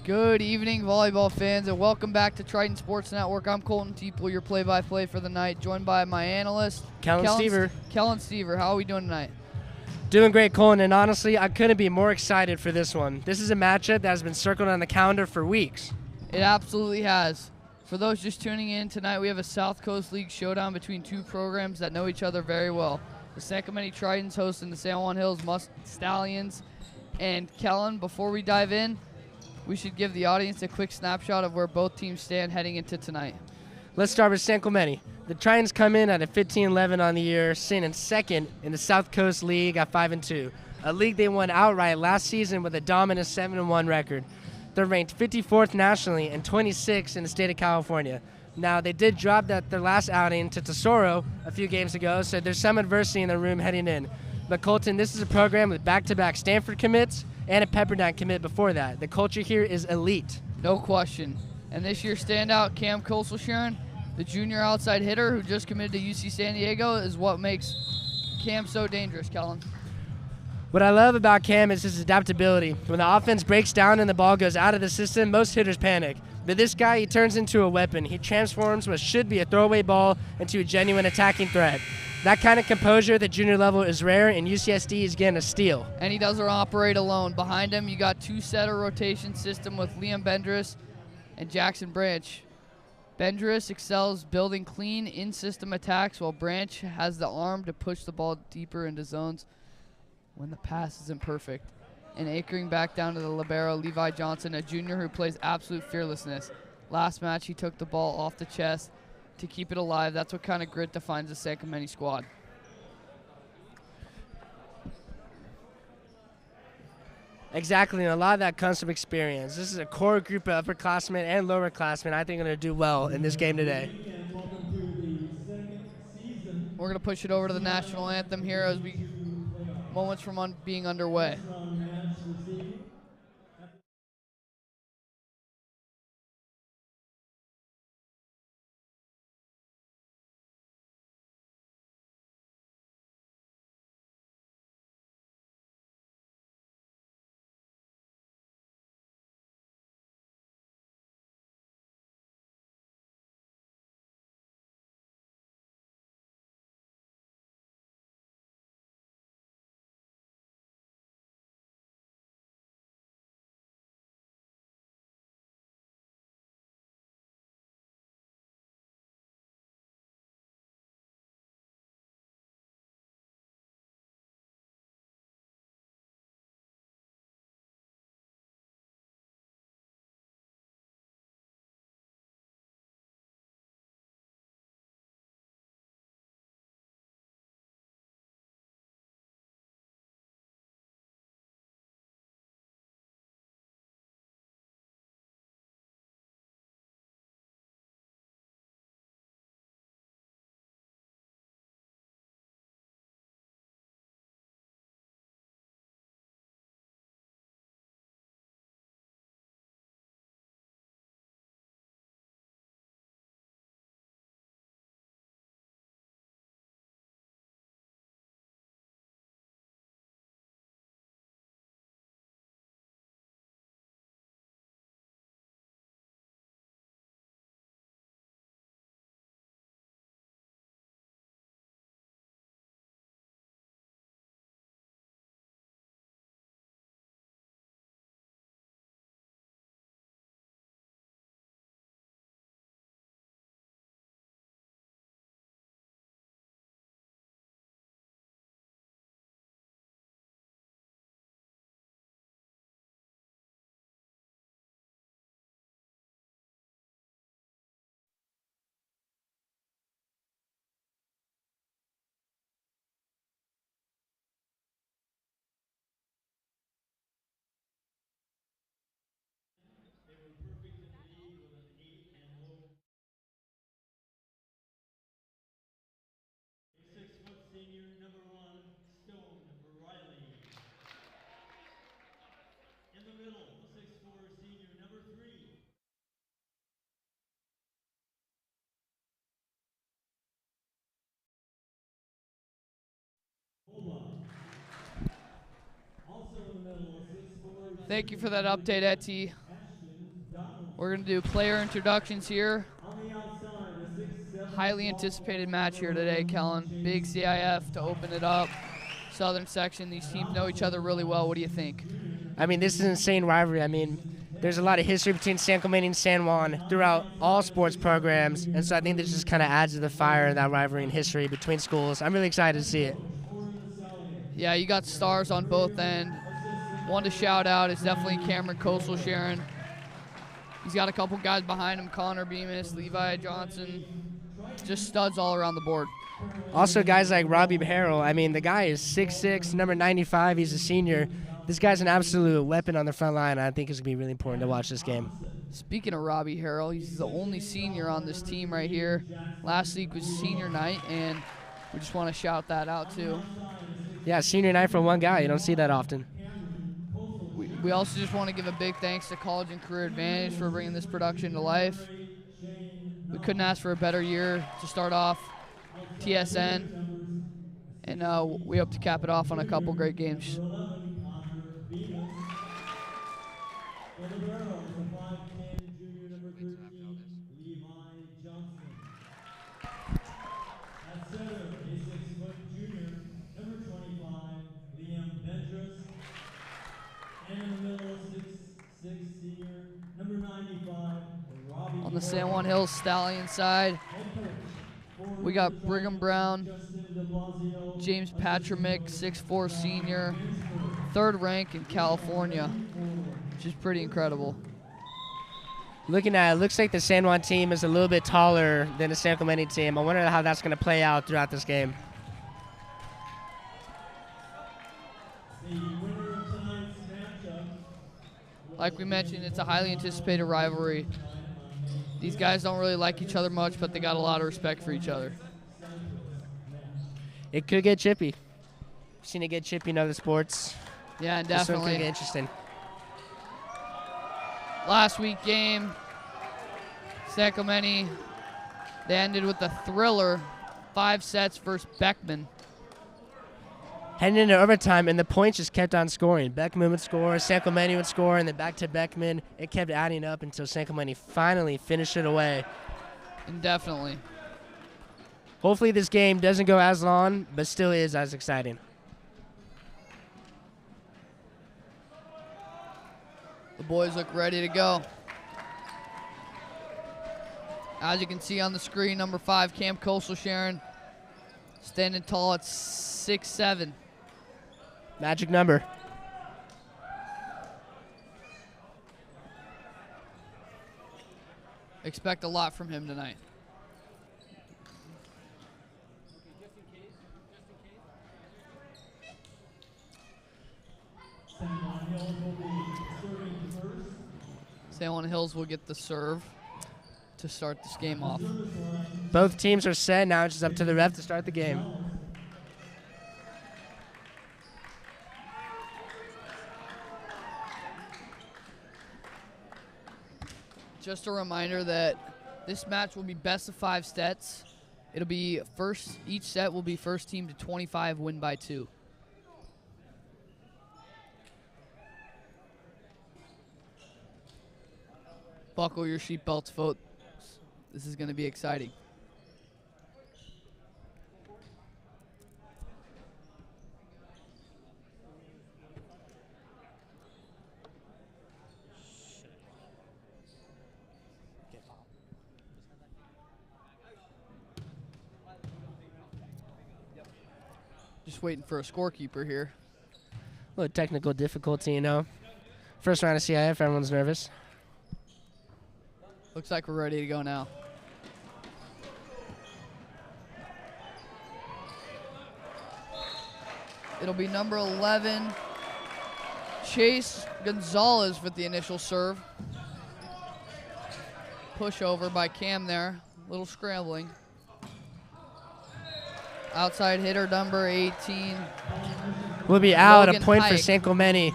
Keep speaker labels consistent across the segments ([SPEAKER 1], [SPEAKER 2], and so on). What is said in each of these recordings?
[SPEAKER 1] Good evening, volleyball fans, and welcome back to Triton Sports Network. I'm Colton Teeple, your play-by-play for the night, joined by my analyst,
[SPEAKER 2] Kellen Stever.
[SPEAKER 1] Kellen Stever, how are we doing tonight?
[SPEAKER 2] Doing great, Colton, and honestly, I couldn't be more excited for this one. This is a matchup that has been circled on the calendar for weeks.
[SPEAKER 1] It absolutely has. For those just tuning in, tonight we have a South Coast League showdown between two programs that know each other very well. The San Clemente Tritons hosting the San Juan Hills Stallions. And Kellen, before we dive in, we should give the audience a quick snapshot of where both teams stand heading into tonight.
[SPEAKER 2] Let's start with San Clemente. The Tritons come in at a 15-11 on the year, sitting in second in the South Coast League at 5-2, a league they won outright last season with a dominant 7-1 record. They're ranked 54th nationally and 26th in the state of California. Now, they did drop their last outing to Tesoro a few games ago, so there's some adversity in the room heading in. But Colton, this is a program with back-to-back Stanford commits and a Pepperdine commit before that. The culture here is elite.
[SPEAKER 1] No question. And this year's standout, Cam Koselschuren, the junior outside hitter who just committed to UC San Diego, is what makes Cam so dangerous, Kellen.
[SPEAKER 2] What I love about Cam is his adaptability. When the offense breaks down and the ball goes out of the system, most hitters panic. But this guy, he turns into a weapon. He transforms what should be a throwaway ball into a genuine attacking threat. That kind of composure at the junior level is rare, and UCSD is getting a steal.
[SPEAKER 1] And he doesn't operate alone. Behind him, you got two-setter rotation system with Liam Bendris and Jackson Branch. Bendris excels building clean in-system attacks, while Branch has the arm to push the ball deeper into zones when the pass isn't perfect. And anchoring back down to the libero, Levi Johnson, a junior who plays absolute fearlessness. Last match, he took the ball off the chest to keep it alive. That's what kind of grit defines the San Clemente squad.
[SPEAKER 2] Exactly, and a lot of that comes from experience. This is a core group of upperclassmen and lowerclassmen I think are going to do well in this game today.
[SPEAKER 1] We're going to push it over to the national anthem here as we moments from being underway. Thank you for that update, Etty. We're going to do player introductions here. Highly anticipated match here today, Kellen. Big CIF to open it up. Southern section, these teams know each other really well. What do you think?
[SPEAKER 2] I mean, this is an insane rivalry. I mean, there's a lot of history between San Clemente and San Juan throughout all sports programs, and so I think this just kind of adds to the fire of that rivalry and history between schools. I'm really excited to see it.
[SPEAKER 1] Yeah, you got stars on both ends. One to shout out is definitely Cameron Coastal Sharon. He's got a couple guys behind him, Connor Bemis, Levi Johnson, just studs all around the board.
[SPEAKER 2] Also, guys like Robbie Harrell. I mean, the guy is 6'6", number 95. He's a senior. This guy's an absolute weapon on the front line. I think it's going to be really important to watch this game.
[SPEAKER 1] Speaking of Robbie Harrell, he's the only senior on this team right here. Last week was senior night, and we just want to shout that out too.
[SPEAKER 2] Yeah, senior night for one guy. You don't see that often.
[SPEAKER 1] We also just want to give a big thanks to College and Career Advantage for bringing this production to life. We couldn't ask for a better year to start off TSN, and we hope to cap it off on a couple great games. On the San Juan Hills Stallion side, we got Brigham Brown, James Patrimick, 6'4" senior, third rank in California, which is pretty incredible.
[SPEAKER 2] Looking at it, looks like the San Juan team is a little bit taller than the San Clemente team. I wonder how that's going to play out throughout this game.
[SPEAKER 1] Like we mentioned, it's a highly anticipated rivalry. These guys don't really like each other much, but they got a lot of respect for each other.
[SPEAKER 2] It could get chippy. I've seen it get chippy in other sports.
[SPEAKER 1] Yeah, and
[SPEAKER 2] This one
[SPEAKER 1] definitely.
[SPEAKER 2] could get interesting.
[SPEAKER 1] Last week game, San Clemente, they ended with a thriller, 5 sets versus Beckman.
[SPEAKER 2] Heading into overtime, and the points just kept on scoring. Beckman would score, San Clemente would score, and then back to Beckman. It kept adding up until San Clemente finally finished it away.
[SPEAKER 1] Indefinitely.
[SPEAKER 2] Hopefully this game doesn't go as long, but still is as exciting.
[SPEAKER 1] The boys look ready to go. As you can see on the screen, number 5, Cam Coastal Sharon, standing tall at 6'7".
[SPEAKER 2] Magic number.
[SPEAKER 1] Expect a lot from him tonight. San Juan Hills will get the serve to start this game off.
[SPEAKER 2] Both teams are set. Now it's just up to the ref to start the game.
[SPEAKER 1] Just a reminder that this match will be best of 5 sets. It'll be each set will be first team to 25, win by 2. Buckle your seatbelts, folks. This is going to be exciting. Just waiting for a scorekeeper here.
[SPEAKER 2] A little technical difficulty, you know. First round of CIF, everyone's nervous.
[SPEAKER 1] Looks like we're ready to go now. It'll be number 11, Chase Gonzalez with the initial serve. Push over by Cam there, little scrambling. Outside hitter number 18.
[SPEAKER 2] We'll be out.
[SPEAKER 1] Logan
[SPEAKER 2] A point
[SPEAKER 1] Hike.
[SPEAKER 2] for San Clemente.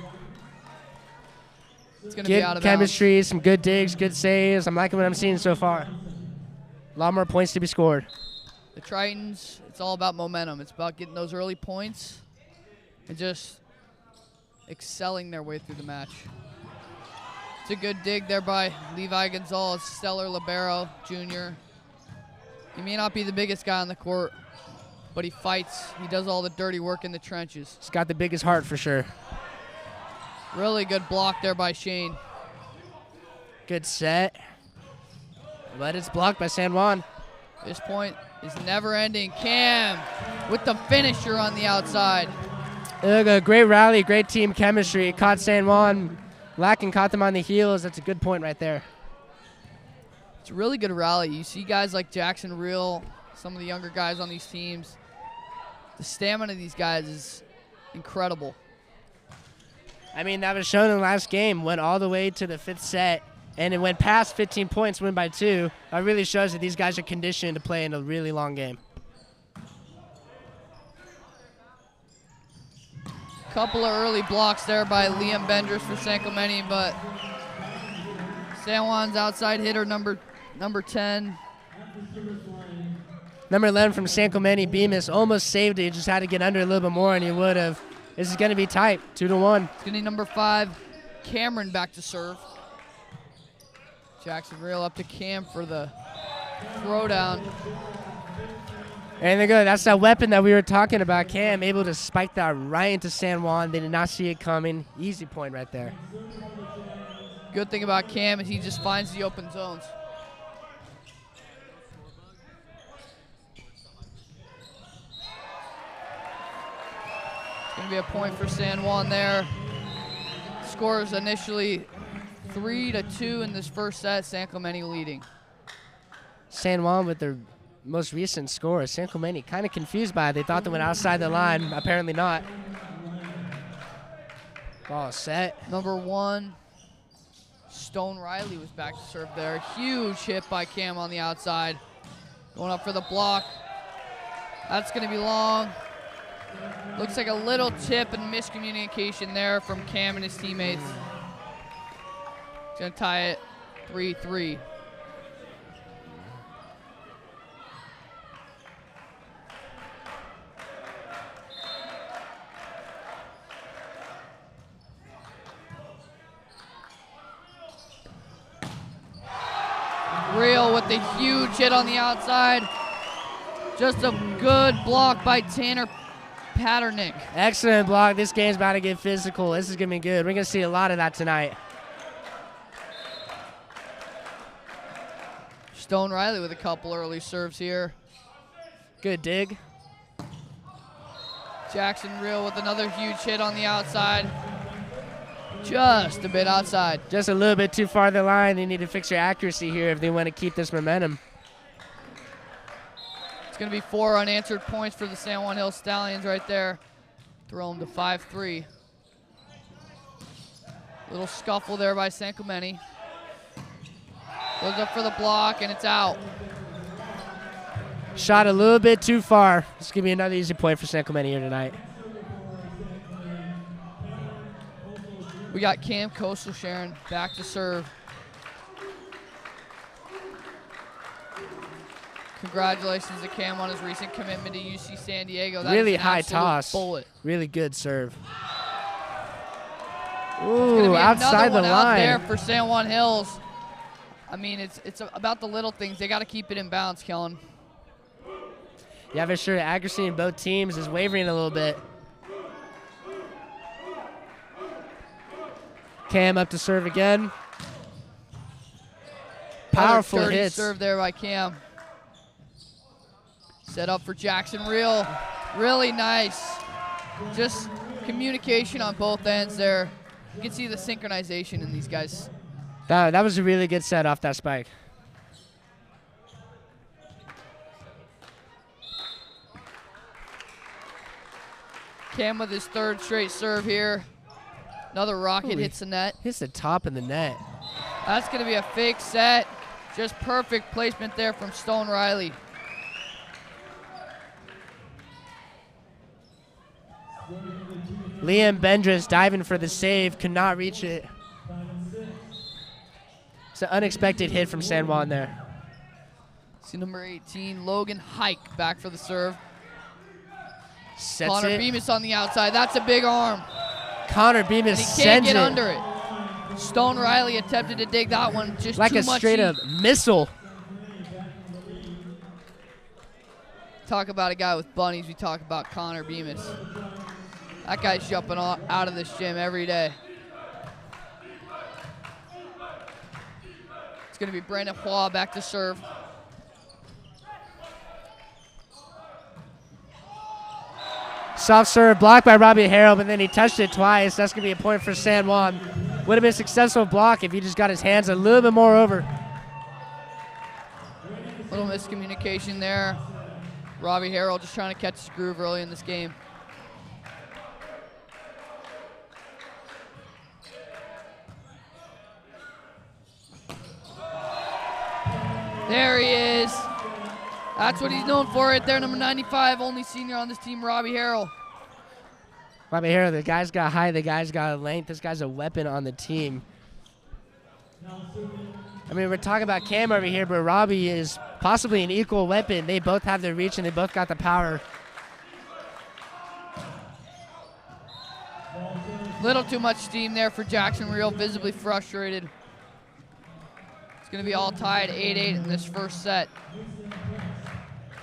[SPEAKER 1] It's going to be out
[SPEAKER 2] Good
[SPEAKER 1] of
[SPEAKER 2] chemistry, some good digs, good saves. I'm liking what I'm seeing so far. A lot more points to be scored.
[SPEAKER 1] bounds. The Tritons, it's all about momentum. It's about getting those early points and just excelling their way through the match. It's a good dig there by Levi Gonzalez, stellar libero, junior. He may not be the biggest guy on the court, but he fights. He does all the dirty work in the trenches.
[SPEAKER 2] He's got the biggest heart for sure.
[SPEAKER 1] Really good block there by Shane.
[SPEAKER 2] Good set. But it's blocked by San Juan.
[SPEAKER 1] This point is never ending. Cam with the finisher on the outside.
[SPEAKER 2] A great rally, great team chemistry. Caught San Juan lacking, caught them on the heels. That's a good point right there.
[SPEAKER 1] It's a really good rally. You see guys like Jackson Reel, some of the younger guys on these teams. The stamina of these guys is incredible.
[SPEAKER 2] I mean, that was shown in the last game. Went all the way to the 5th set, and it went past 15 points, win by 2. That really shows that these guys are conditioned to play in a really long game.
[SPEAKER 1] Couple of early blocks there by Liam Bendris for San Clemente, but San Juan's outside hitter, number 10.
[SPEAKER 2] Number 11 from San Clemente, Bemis, almost saved it. He just had to get under a little bit more, and he would have. This is going to be tight, 2-1.
[SPEAKER 1] It's going to be number 5, Cameron back to serve. Jackson Reel up to Cam for the throwdown.
[SPEAKER 2] And they're good. That's that weapon that we were talking about. Cam able to spike that right into San Juan. They did not see it coming. Easy point right there.
[SPEAKER 1] Good thing about Cam is he just finds the open zones. It's going to be a point for San Juan there. Score is initially 3-2 in this first set. San Clemente leading.
[SPEAKER 2] San Juan with their most recent score. San Clemente kind of confused by it. They thought they went outside the line. Apparently not. Ball set.
[SPEAKER 1] Number 1, Stone Riley was back to serve there. Huge hit by Cam on the outside. Going up for the block. That's going to be long. Looks like a little tip and miscommunication there from Cam and his teammates. He's going to tie it 3-3. Real with the huge hit on the outside. Just a good block by Tanner Patternick.
[SPEAKER 2] Excellent block. This game's about to get physical. This is going to be good. We're going to see a lot of that tonight.
[SPEAKER 1] Stone Riley with a couple early serves here.
[SPEAKER 2] Good dig.
[SPEAKER 1] Jackson Reel with another huge hit on the outside. Just a bit outside.
[SPEAKER 2] Just a little bit too far the line. They need to fix their accuracy here if they want to keep this momentum.
[SPEAKER 1] It's going to be 4 unanswered points for the San Juan Hill Stallions right there. Throw them to 5-3. Little scuffle there by San Clemente. Goes up for the block, and it's out.
[SPEAKER 2] Shot a little bit too far. This is going to be another easy point for San Clemente here tonight.
[SPEAKER 1] We got Cam Coastal Sharon back to serve. Congratulations to Cam on his recent commitment to UC San Diego. That
[SPEAKER 2] really
[SPEAKER 1] is an
[SPEAKER 2] high
[SPEAKER 1] absolute
[SPEAKER 2] toss.
[SPEAKER 1] Bullet.
[SPEAKER 2] Really good serve.
[SPEAKER 1] Ooh,
[SPEAKER 2] outside the line.
[SPEAKER 1] Out there for San Juan Hills. I mean, it's about the little things. They got to keep it in balance, Kellen.
[SPEAKER 2] Yeah, for sure. Accuracy in both teams is wavering a little bit. Cam up to serve again. Powerful
[SPEAKER 1] dirty
[SPEAKER 2] hits.
[SPEAKER 1] Serve there by Cam. Set up for Jackson Reel. Really nice. Just communication on both ends there. You can see the synchronization in these guys.
[SPEAKER 2] That was a really good set off that spike.
[SPEAKER 1] Cam with his 3rd straight serve here. Another rocket hits the net.
[SPEAKER 2] Hits the top of the net.
[SPEAKER 1] That's going to be a fake set. Just perfect placement there from Stone Riley.
[SPEAKER 2] Liam Bendris diving for the save. Could not reach it. It's an unexpected hit from San Juan there.
[SPEAKER 1] See number 18, Logan Hike back for the serve.
[SPEAKER 2] Sets
[SPEAKER 1] Connor
[SPEAKER 2] it.
[SPEAKER 1] Bemis on the outside. That's a big arm.
[SPEAKER 2] Connor Bemis
[SPEAKER 1] And he can't
[SPEAKER 2] sends
[SPEAKER 1] get
[SPEAKER 2] it.
[SPEAKER 1] under it. Stone Riley attempted to dig that one. Just
[SPEAKER 2] like
[SPEAKER 1] too
[SPEAKER 2] a
[SPEAKER 1] much
[SPEAKER 2] straight up missile.
[SPEAKER 1] Talk about a guy with bunnies. We talk about Connor Bemis. That guy's jumping out of this gym every day. It's going to be Brandon Hua back to serve.
[SPEAKER 2] Soft serve blocked by Robbie Harrell, but then he touched it twice. That's going to be a point for San Juan. Would have been a successful block if he just got his hands a little bit more over.
[SPEAKER 1] Little miscommunication there. Robbie Harrell just trying to catch his groove early in this game. There he is. That's what he's known for right there, number 95, only senior on this team, Robbie Harrell.
[SPEAKER 2] Robbie Harrell, the guy's got height, the guy's got length. This guy's a weapon on the team. I mean, we're talking about Cam over here, but Robbie is possibly an equal weapon. They both have the reach, and they both got the power.
[SPEAKER 1] Little too much steam there for Jackson, real visibly frustrated. It's going to be all tied 8-8 in this first set.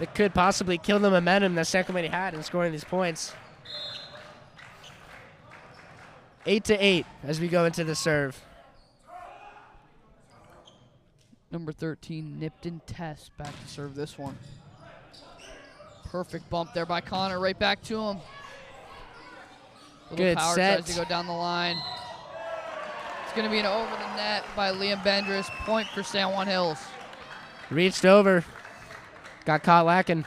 [SPEAKER 2] It could possibly kill the momentum that San Clemente had in scoring these points. 8-8 as we go into the serve.
[SPEAKER 1] Number 13, Nipton Tess, back to serve this one. Perfect bump there by Connor, right back to him. Little
[SPEAKER 2] good
[SPEAKER 1] power
[SPEAKER 2] set.
[SPEAKER 1] tries to go down the line. It's going to be an over the net by Liam Bendris. Point for San Juan Hills.
[SPEAKER 2] Reached over. Got caught lacking.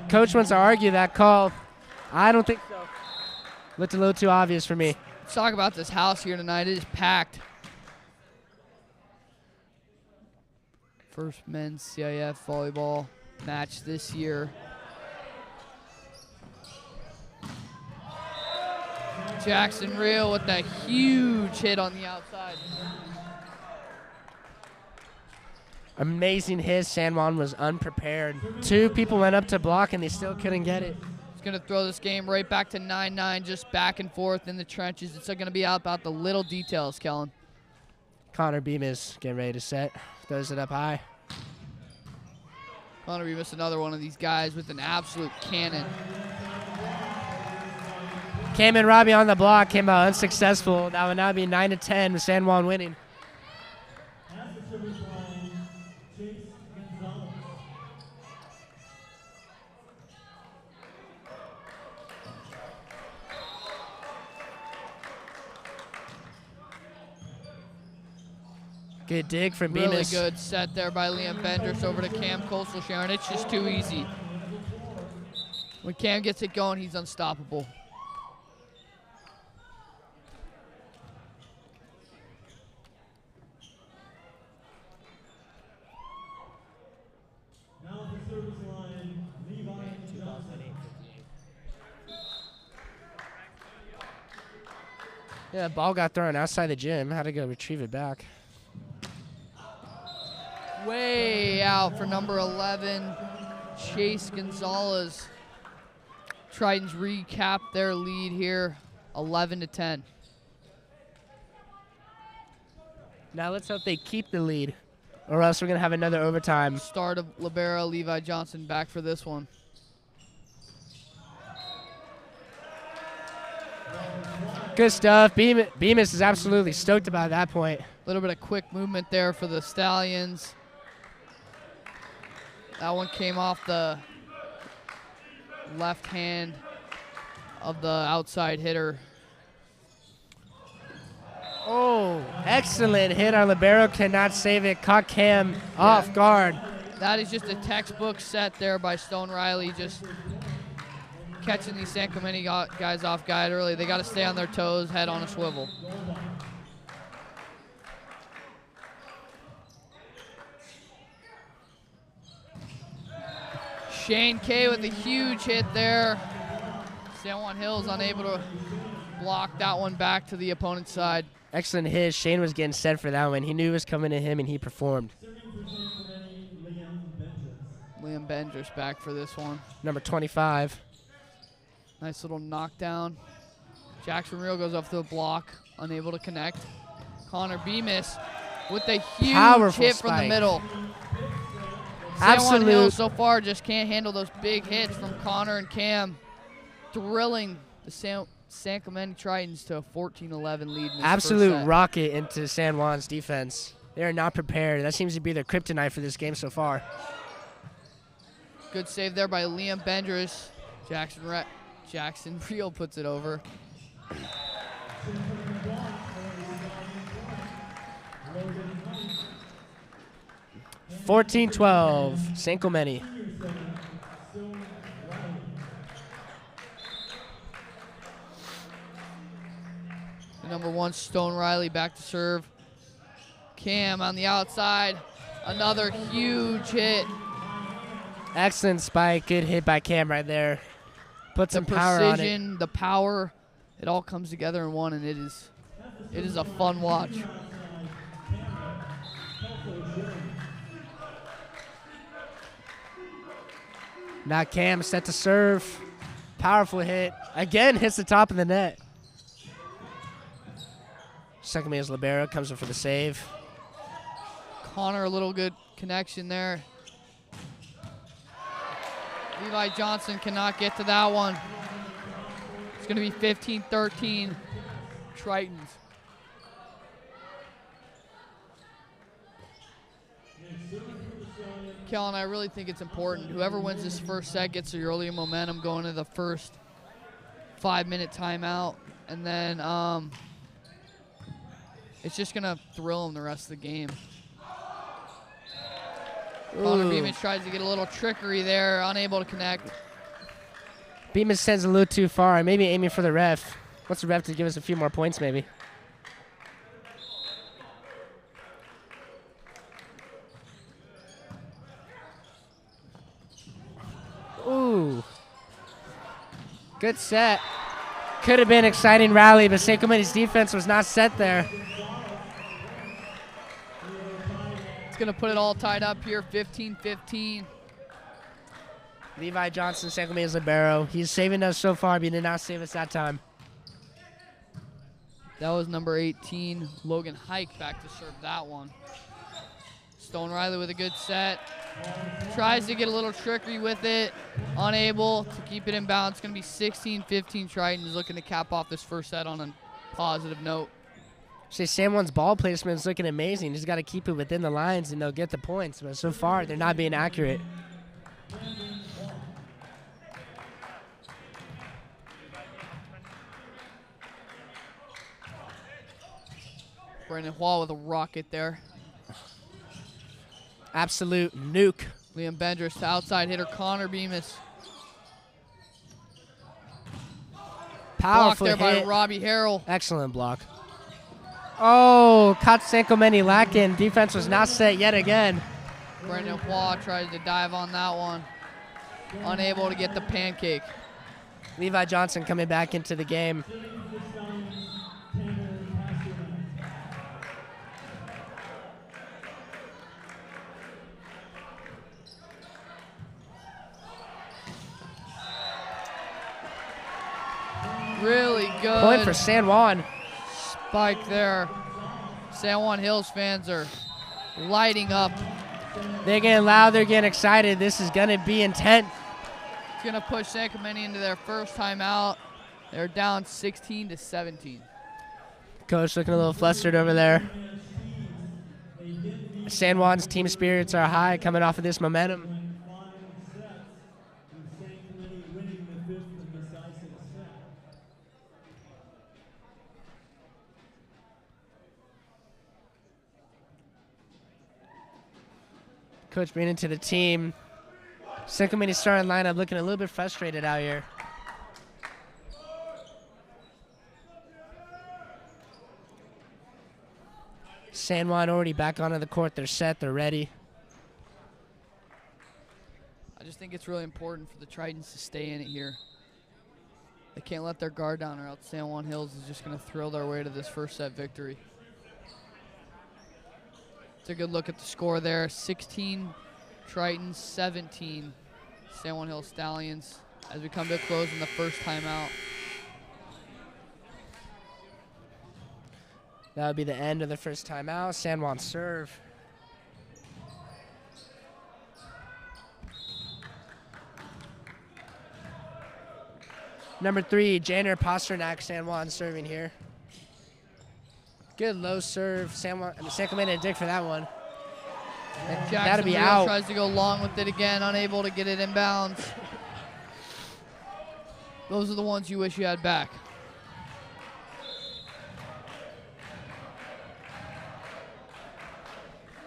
[SPEAKER 2] Coach wants to argue that call. I don't think so. Looked a little too obvious for me.
[SPEAKER 1] Let's talk about this house here tonight. It is packed. First men's CIF volleyball match this year. Jackson Real with a huge hit on the outside.
[SPEAKER 2] Amazing hit. San Juan was unprepared. Two people went up to block, and they still couldn't get it.
[SPEAKER 1] It's going to throw this game right back to 9-9, just back and forth in the trenches. It's going to be out about the little details, Kellen.
[SPEAKER 2] Connor Bemis getting ready to set. Throws it up high.
[SPEAKER 1] Connor Bemis, another one of these guys with an absolute cannon.
[SPEAKER 2] Cam and Robbie on the block, came out unsuccessful. That would now be 9-10 with San Juan winning. Good dig from Bemis.
[SPEAKER 1] Really good set there by Liam Bendris over to Cam Coastal Sharon. It's just too easy. When Cam gets it going, he's unstoppable.
[SPEAKER 2] Yeah, ball got thrown outside the gym. Had to go retrieve it back.
[SPEAKER 1] Way out for number 11, Chase Gonzalez. Tritons recap their lead here, 11-10.
[SPEAKER 2] Now let's hope they keep the lead, or else we're going to have another overtime.
[SPEAKER 1] Start of libero Levi Johnson back for this one.
[SPEAKER 2] Good stuff. Bemis is absolutely stoked about that point.
[SPEAKER 1] A little bit of quick movement there for the Stallions. That one came off the left hand of the outside hitter.
[SPEAKER 2] Oh, excellent hit. Our libero cannot save it. Caught Cam off guard.
[SPEAKER 1] That is just a textbook set there by Stone Riley, just catching these San Clemente guys off guard early. They got to stay on their toes, head on a swivel. Shane Kay with a huge hit there. San Juan Hills unable to block that one back to the opponent's side.
[SPEAKER 2] Excellent hit. Shane was getting set for that one. He knew it was coming to him, and he performed.
[SPEAKER 1] Liam Bendris back for this one.
[SPEAKER 2] Number 25.
[SPEAKER 1] Nice little knockdown. Jackson Real goes off to the block, unable to connect. Connor Bemis with a huge
[SPEAKER 2] Powerful
[SPEAKER 1] hit from the
[SPEAKER 2] spike.
[SPEAKER 1] middle. San Juan Hills so far just can't handle those big hits from Connor and Cam, drilling the San Clemente Tritons to a 14-11 lead in this
[SPEAKER 2] Absolute
[SPEAKER 1] first set.
[SPEAKER 2] rocket into San Juan's defense. They are not prepared. That seems to be their kryptonite for this game so far.
[SPEAKER 1] Good save there by Liam Bendris. Jackson Real puts it over.
[SPEAKER 2] (14-12), San Clemente.
[SPEAKER 1] The number 1, Stone Riley, back to serve. Cam on the outside. Another huge hit.
[SPEAKER 2] Excellent spike. Good hit by Cam right there. Put some power on it.
[SPEAKER 1] The precision, the power, it all comes together in one, and it is a fun watch.
[SPEAKER 2] Now Cam set to serve. Powerful hit. Again, hits the top of the net. Second man is Libero. Comes in for the save.
[SPEAKER 1] Connor, a little good connection there. Levi Johnson cannot get to that one. It's going to be 15-13 Tritons. Kellen, I really think it's important. Whoever wins this first set gets the early momentum going to the first 5-minute timeout. And then it's just going to thrill them the rest of the game. Connor Bemis tries to get a little trickery there, unable to connect.
[SPEAKER 2] Bemis sends a little too far, maybe aiming for the ref. Wants the ref to give us a few more points, maybe. Ooh. Good set. Could have been an exciting rally, but San Clemente's defense was not set there.
[SPEAKER 1] It's going to put it all tied up here, 15-15.
[SPEAKER 2] Levi Johnson, San Clemente's libero. He's saving us so far, but he did not save us that time.
[SPEAKER 1] That was number 18, Logan Hike, back to serve that one. Stone Riley with a good set. Tries to get a little trickery with it. Unable to keep it in bounds. It's going to be 16-15 Tritons looking to cap off this first set on a positive note.
[SPEAKER 2] Say San Juan's ball placement is looking amazing. He's got to keep it within the lines and they'll get the points. But so far, they're not being accurate.
[SPEAKER 1] Brandon Hall with a rocket there.
[SPEAKER 2] Absolute nuke.
[SPEAKER 1] Liam Bendris to outside hitter Connor Bemis.
[SPEAKER 2] Powerful
[SPEAKER 1] block there
[SPEAKER 2] hit.
[SPEAKER 1] by Robbie Harrell.
[SPEAKER 2] Excellent block. Oh, caught San Clemente lacking. Defense was not set yet again.
[SPEAKER 1] Brandon Hall tries to dive on that one. Unable to get the pancake.
[SPEAKER 2] Levi Johnson coming back into the game.
[SPEAKER 1] Really good.
[SPEAKER 2] Point for San Juan.
[SPEAKER 1] Spike there. San Juan Hills fans are lighting up.
[SPEAKER 2] They're getting loud. They're getting excited. This is going to be intense.
[SPEAKER 1] It's going to push San Clemente into their first timeout. They're down 16-17.
[SPEAKER 2] Coach looking a little flustered over there. San Juan's team spirits are high coming off of this momentum. Coach bringing into the team. San Clemente starting lineup looking a little bit frustrated out here. San Juan already back onto the court. They're set. They're ready.
[SPEAKER 1] I just think it's really important for the Tritons to stay in it here. They can't let their guard down or else San Juan Hills is just going to thrill their way to this first set victory. It's a good look at the score there. 16 Tritons, 17 San Juan Hills Stallions. as we come to a close in the first timeout.
[SPEAKER 2] That would be the end of the first timeout. San Juan serve. Number 3, Janer Pasternak, San Juan serving here. Good low serve. San Clemente a dig for that one.
[SPEAKER 1] And
[SPEAKER 2] That'll
[SPEAKER 1] Jackson
[SPEAKER 2] be
[SPEAKER 1] Real
[SPEAKER 2] out.
[SPEAKER 1] tries to go long with it again, unable to get it inbounds. Those are the ones you wish you had back.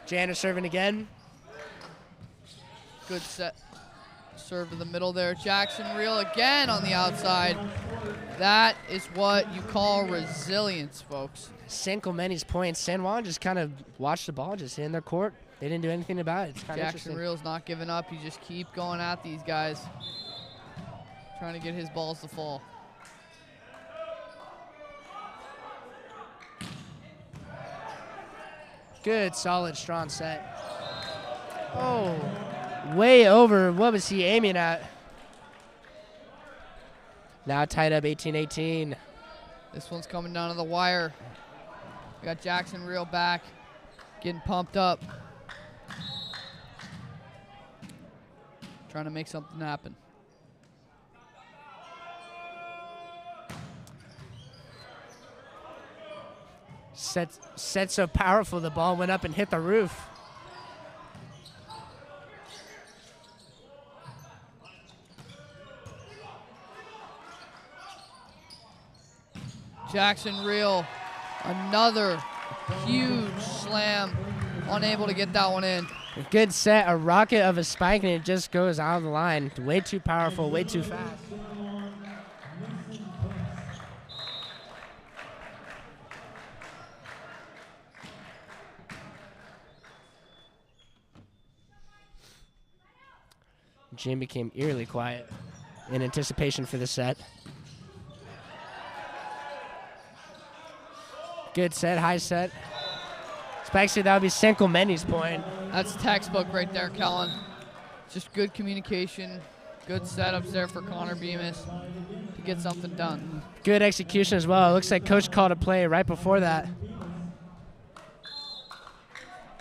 [SPEAKER 2] Janer serving again.
[SPEAKER 1] Good set. Serve to the middle there. Jackson Real again on the outside. That is what you call resilience, folks.
[SPEAKER 2] San Clemente's points. San Juan just kind of watched the ball just in their court. They didn't do anything about it. It's kind of
[SPEAKER 1] Jackson
[SPEAKER 2] interesting.
[SPEAKER 1] Real's not giving up. You just keep going at these guys, trying to get his balls to fall.
[SPEAKER 2] Good, solid, strong set. Oh, way over. What was he aiming at? Now tied up 18-18.
[SPEAKER 1] This one's coming down to the wire. We got Jackson Real back, getting pumped up. Trying to make something happen.
[SPEAKER 2] Set so powerful, the ball went up and hit the roof.
[SPEAKER 1] Jackson Real, another huge slam, unable to get that one in.
[SPEAKER 2] A good set, a rocket of a spike, and it just goes out of the line. Way too powerful, way too fast. Jim became eerily quiet in anticipation for the set. Good set, high set. Spike said that would be San Clemente's point.
[SPEAKER 1] That's textbook right there, Kellen. Just good communication, good setups there for Connor Bemis to get something done.
[SPEAKER 2] Good execution as well. It looks like Coach called a play right before that.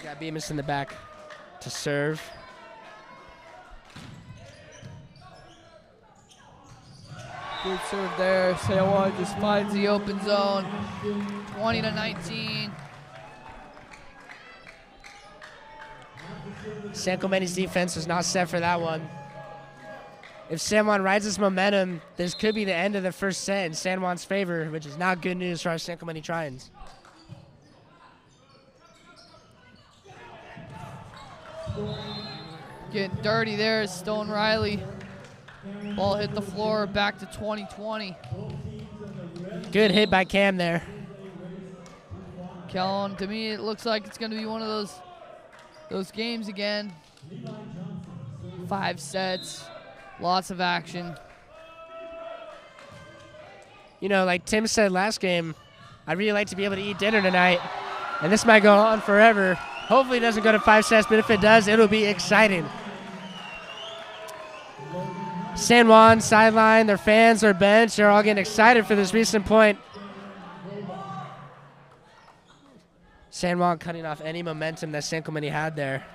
[SPEAKER 2] Got Bemis in the back to serve.
[SPEAKER 1] Good serve there. San Juan just finds the open zone. 20-19.
[SPEAKER 2] San Clemente's defense was not set for that one. If San Juan rides this momentum, this could be the end of the first set in San Juan's favor, which is not good news for our San Clemente Trions.
[SPEAKER 1] Getting dirty there is Stone Riley. Ball hit the floor, back to 20-20.
[SPEAKER 2] Good hit by Cam there.
[SPEAKER 1] Kellen, to me, it looks like it's going to be one of those games again. 5 sets, lots of action.
[SPEAKER 2] You know, like Tim said last game, I'd really like to be able to eat dinner tonight, and this might go on forever. Hopefully it doesn't go to 5 sets, but if it does, it'll be exciting. San Juan sideline, their fans, their bench, they're all getting excited for this recent point. San Juan cutting off any momentum that San Clemente had there.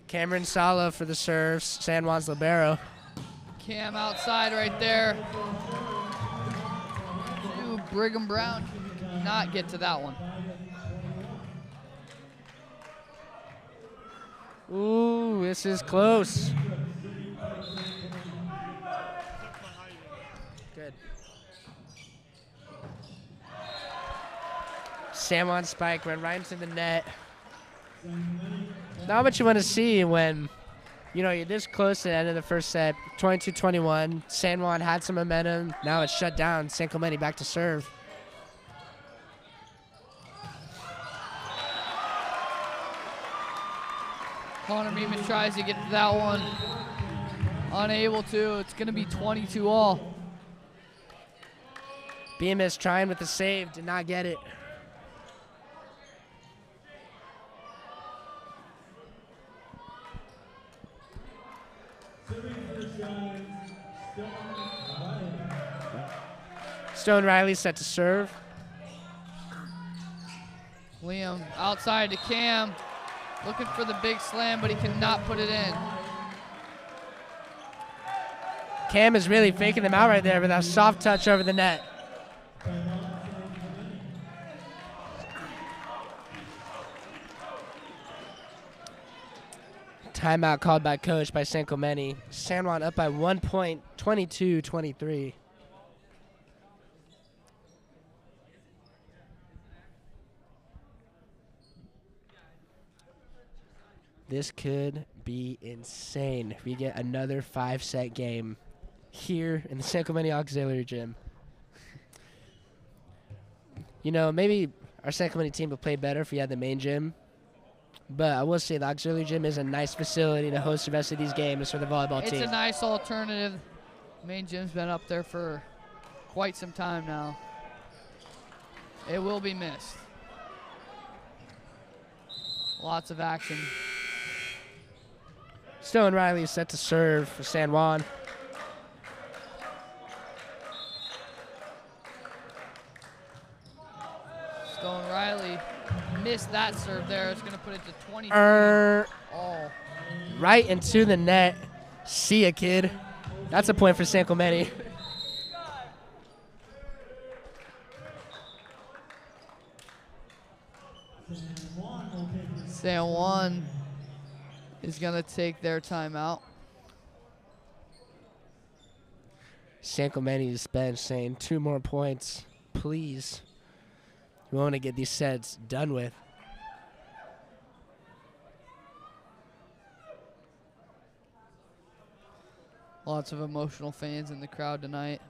[SPEAKER 2] Cameron Sala for the serves, San Juan's libero.
[SPEAKER 1] Cam outside right there. Ooh, Brigham Brown could not get to that one.
[SPEAKER 2] Ooh, this is close. Good. San Juan spike went right into the net. Not what you want to see when, you know, you're this close to the end of the first set, 22-21. San Juan had some momentum. Now it's shut down. San Clemente back to serve.
[SPEAKER 1] Connor Bemis tries to get to that one. Unable to. It's going to be 22-all.
[SPEAKER 2] Bemis trying with the save. Did not get it. Stone Riley set to serve.
[SPEAKER 1] Liam outside to Cam. Looking for the big slam, but he cannot put it in.
[SPEAKER 2] Cam is really faking them out right there with that soft touch over the net. Timeout called by coach by San Clemente. San Juan up by 1 point, 22-23. This could be insane if we get another 5-set game here in the San Clemente Auxiliary Gym. You know, maybe our San Clemente team would play better if we had the main gym. But I will say the Auxiliary Gym is a nice facility to host the rest of these games for the volleyball team.
[SPEAKER 1] It's a nice alternative. Main gym's been up there for quite some time now. It will be missed. Lots of action.
[SPEAKER 2] Stone Riley is set to serve for San Juan.
[SPEAKER 1] Stone Riley missed that serve there. It's going to put it to 23. Oh.
[SPEAKER 2] Right into the net. See ya, kid. That's a point for San Clemente.
[SPEAKER 1] San Juan is going to take their timeout.
[SPEAKER 2] San Clemente's bench saying 2 more points, please. We want to get these sets done with.
[SPEAKER 1] Lots of emotional fans in the crowd tonight.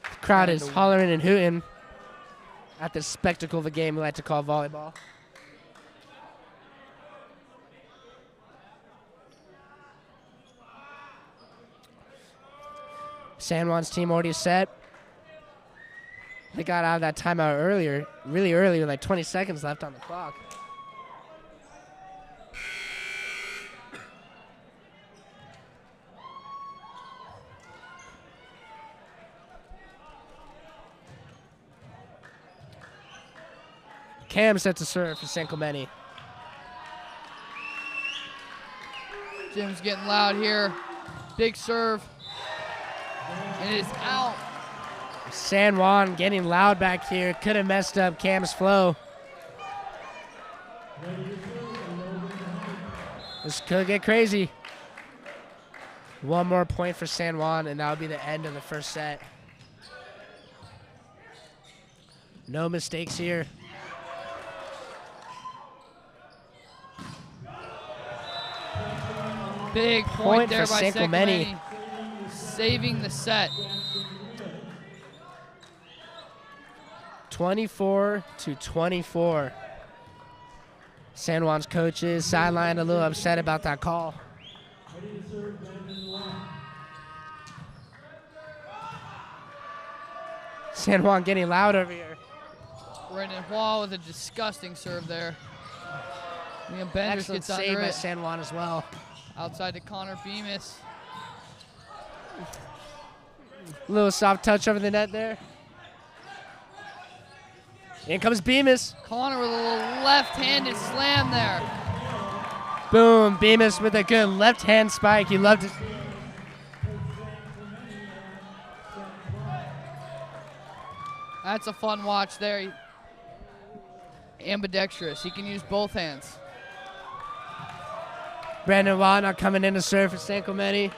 [SPEAKER 2] The crowd is hollering and hooting at the spectacle of a game we like to call volleyball. San Juan's team already set. They got out of that timeout earlier, really early, with like 20 seconds left on the clock. Cam set to serve for San Clemente.
[SPEAKER 1] Jim's getting loud here. Big serve. And it's out.
[SPEAKER 2] San Juan getting loud back here. Could have messed up Cam's flow. This could get crazy. 1 more point for San Juan, and that would be the end of the first set. No mistakes here.
[SPEAKER 1] Big point there
[SPEAKER 2] for
[SPEAKER 1] by
[SPEAKER 2] San Clemente.
[SPEAKER 1] Saving the set.
[SPEAKER 2] 24-24. San Juan's coaches sidelined a little upset about that call. San Juan getting loud over here.
[SPEAKER 1] Brendan Juan with a disgusting serve there. Liam Benders
[SPEAKER 2] Excellent
[SPEAKER 1] gets
[SPEAKER 2] save
[SPEAKER 1] under
[SPEAKER 2] by
[SPEAKER 1] it.
[SPEAKER 2] San Juan as well.
[SPEAKER 1] Outside to Connor Bemis.
[SPEAKER 2] Little soft touch over the net there. In comes Bemis.
[SPEAKER 1] Connor with a little left-handed slam there.
[SPEAKER 2] Boom, Bemis with a good left-hand spike. You love to.
[SPEAKER 1] That's a fun watch there. Ambidextrous. He can use both hands.
[SPEAKER 2] Brandon Wagner coming in to serve for San Clemente.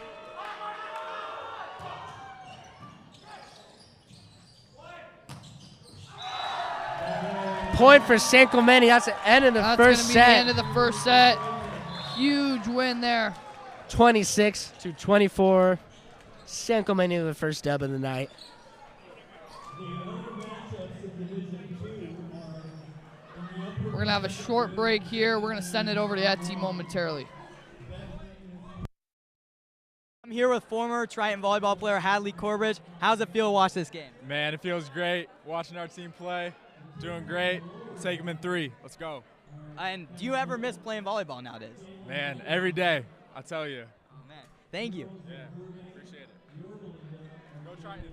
[SPEAKER 2] Point for San Clemente. That's the end of the first set.
[SPEAKER 1] That's going to be the end of the first set. Huge win there.
[SPEAKER 2] 26-24. San Clemente with the first dub of the night.
[SPEAKER 1] We're going to have a short break here. We're going to send it over to Etsy momentarily.
[SPEAKER 3] I'm here with former Triton volleyball player Hadley Corbridge. How's it feel to watch this game?
[SPEAKER 4] Man, it feels great watching our team play. Doing great. Let's take them in 3. Let's go.
[SPEAKER 3] And do you ever miss playing volleyball nowadays?
[SPEAKER 4] Man, every day, I tell you.
[SPEAKER 3] Oh, man. Thank you.
[SPEAKER 4] Yeah, appreciate it. Go Tritons.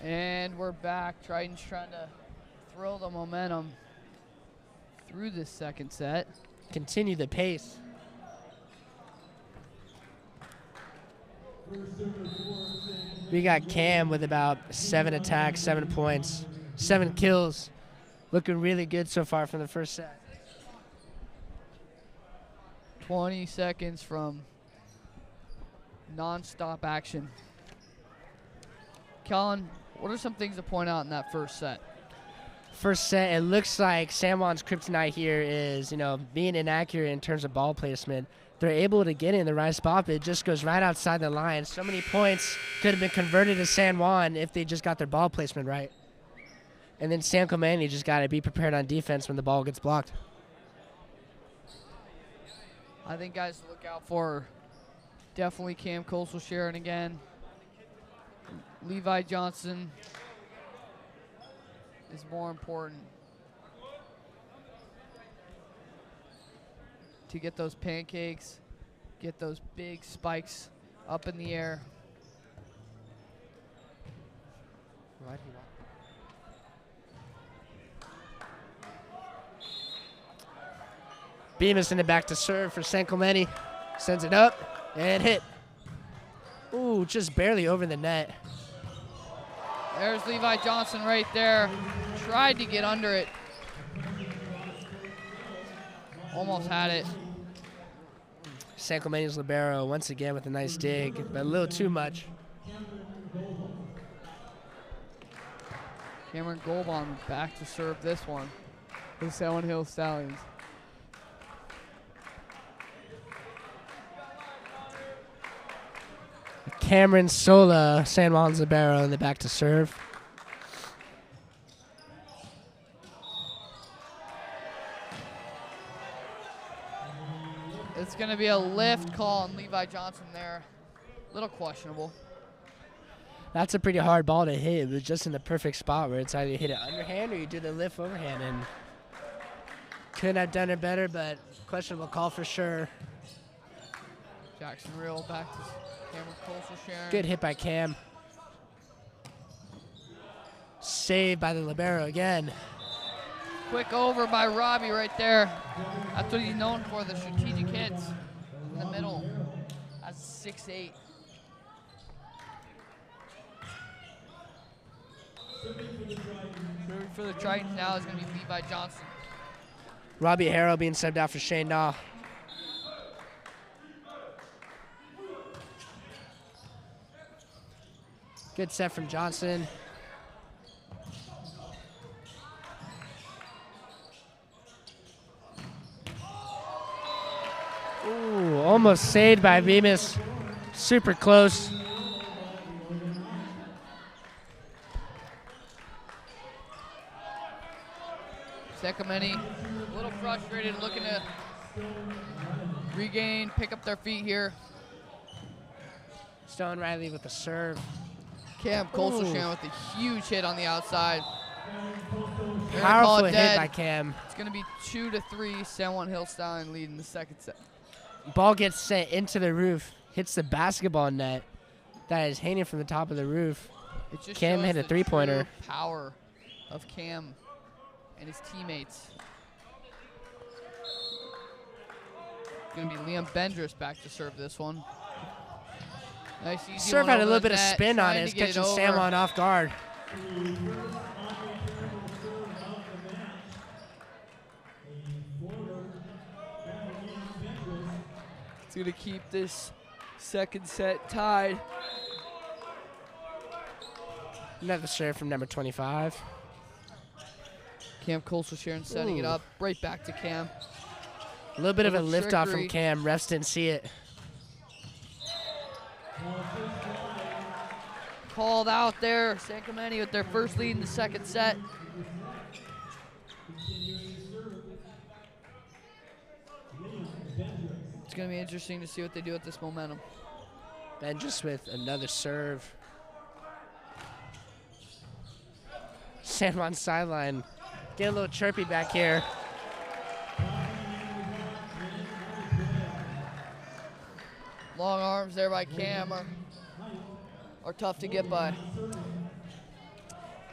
[SPEAKER 1] And we're back. Triton's trying to throw the momentum through this second set.
[SPEAKER 2] Continue the pace. We got Cam with about 7 attacks, 7 points, 7 kills. Looking really good so far from the first set.
[SPEAKER 1] 20 seconds from non-stop action. Kellen, what are some things to point out in that first set?
[SPEAKER 2] First set, it looks like San Juan's kryptonite here is, being inaccurate in terms of ball placement. They're able to get in the right spot, but it just goes right outside the line. So many points could have been converted to San Juan if they just got their ball placement right. And then San Clemente just got to be prepared on defense when the ball gets blocked.
[SPEAKER 1] I think guys to look out for, definitely Cam Coastal Sharon again. Levi Johnson is more important to get those pancakes, get those big spikes up in the air.
[SPEAKER 2] Bemis in the back to serve for San Clemente. Sends it up and hit. Ooh, just barely over the net.
[SPEAKER 1] There's Levi Johnson right there. Tried to get under it. Almost had it.
[SPEAKER 2] San Clemente's libero once again with a nice dig, but a little too much.
[SPEAKER 1] Cameron Goldbaum back to serve this one. The San Hill Stallions.
[SPEAKER 2] Cameron Sola, San Juan's libero in the back to serve.
[SPEAKER 1] It's going to be a lift call on Levi Johnson there. A little questionable.
[SPEAKER 2] That's a pretty hard ball to hit. It was just in the perfect spot where it's either you hit it underhand or you do the lift overhand. And couldn't have done it better, but questionable call for sure.
[SPEAKER 1] Jackson Real back to Cameron Coastal Sharon.
[SPEAKER 2] Good hit by Cam. Saved by the libero again.
[SPEAKER 1] Quick over by Robbie right there. That's what he's known for, the strategic hits in the middle. That's 6'8". Serving for the Tritons now is going to be Levi Johnson.
[SPEAKER 2] Robbie Harrow being subbed out for Shane Naw. Good set from Johnson. Ooh, almost saved by Bemis. Super close.
[SPEAKER 1] Clemente a little frustrated, looking to regain, pick up their feet here.
[SPEAKER 2] Stone Riley with the serve.
[SPEAKER 1] Cam Kolselshan with a huge hit on the outside. They're gonna call
[SPEAKER 2] Powerful
[SPEAKER 1] it
[SPEAKER 2] hit
[SPEAKER 1] dead.
[SPEAKER 2] by Cam.
[SPEAKER 1] It's going to be 2-3, San Juan Hillstein leading the second set.
[SPEAKER 2] Ball gets sent into the roof, hits the basketball net that is hanging from the top of the roof.
[SPEAKER 1] It just
[SPEAKER 2] Cam
[SPEAKER 1] shows
[SPEAKER 2] hit a
[SPEAKER 1] the
[SPEAKER 2] three-pointer.
[SPEAKER 1] true power of Cam and his teammates. Going to be Liam Bendress back to serve this one. Nice easy
[SPEAKER 2] Serve
[SPEAKER 1] one
[SPEAKER 2] had a
[SPEAKER 1] over
[SPEAKER 2] little
[SPEAKER 1] the
[SPEAKER 2] bit of
[SPEAKER 1] net,
[SPEAKER 2] spin on
[SPEAKER 1] trying
[SPEAKER 2] it.
[SPEAKER 1] to
[SPEAKER 2] It's
[SPEAKER 1] get
[SPEAKER 2] catching
[SPEAKER 1] over.
[SPEAKER 2] San Juan off guard.
[SPEAKER 1] It's going to keep this second set tied.
[SPEAKER 2] Another serve from number 25.
[SPEAKER 1] Cam Kolselshan setting it
[SPEAKER 2] Ooh.
[SPEAKER 1] up. Right back to Cam.
[SPEAKER 2] A little bit of a
[SPEAKER 1] Little
[SPEAKER 2] lift off from
[SPEAKER 1] trickery.
[SPEAKER 2] Cam. Refs didn't see it.
[SPEAKER 1] Called out there. San Clemente with their first lead in the second set. It's going to be interesting to see what they do with this momentum.
[SPEAKER 2] And just with another serve. San Juan sideline. Get a little chirpy back here.
[SPEAKER 1] Long arms there by Cam are tough to get by.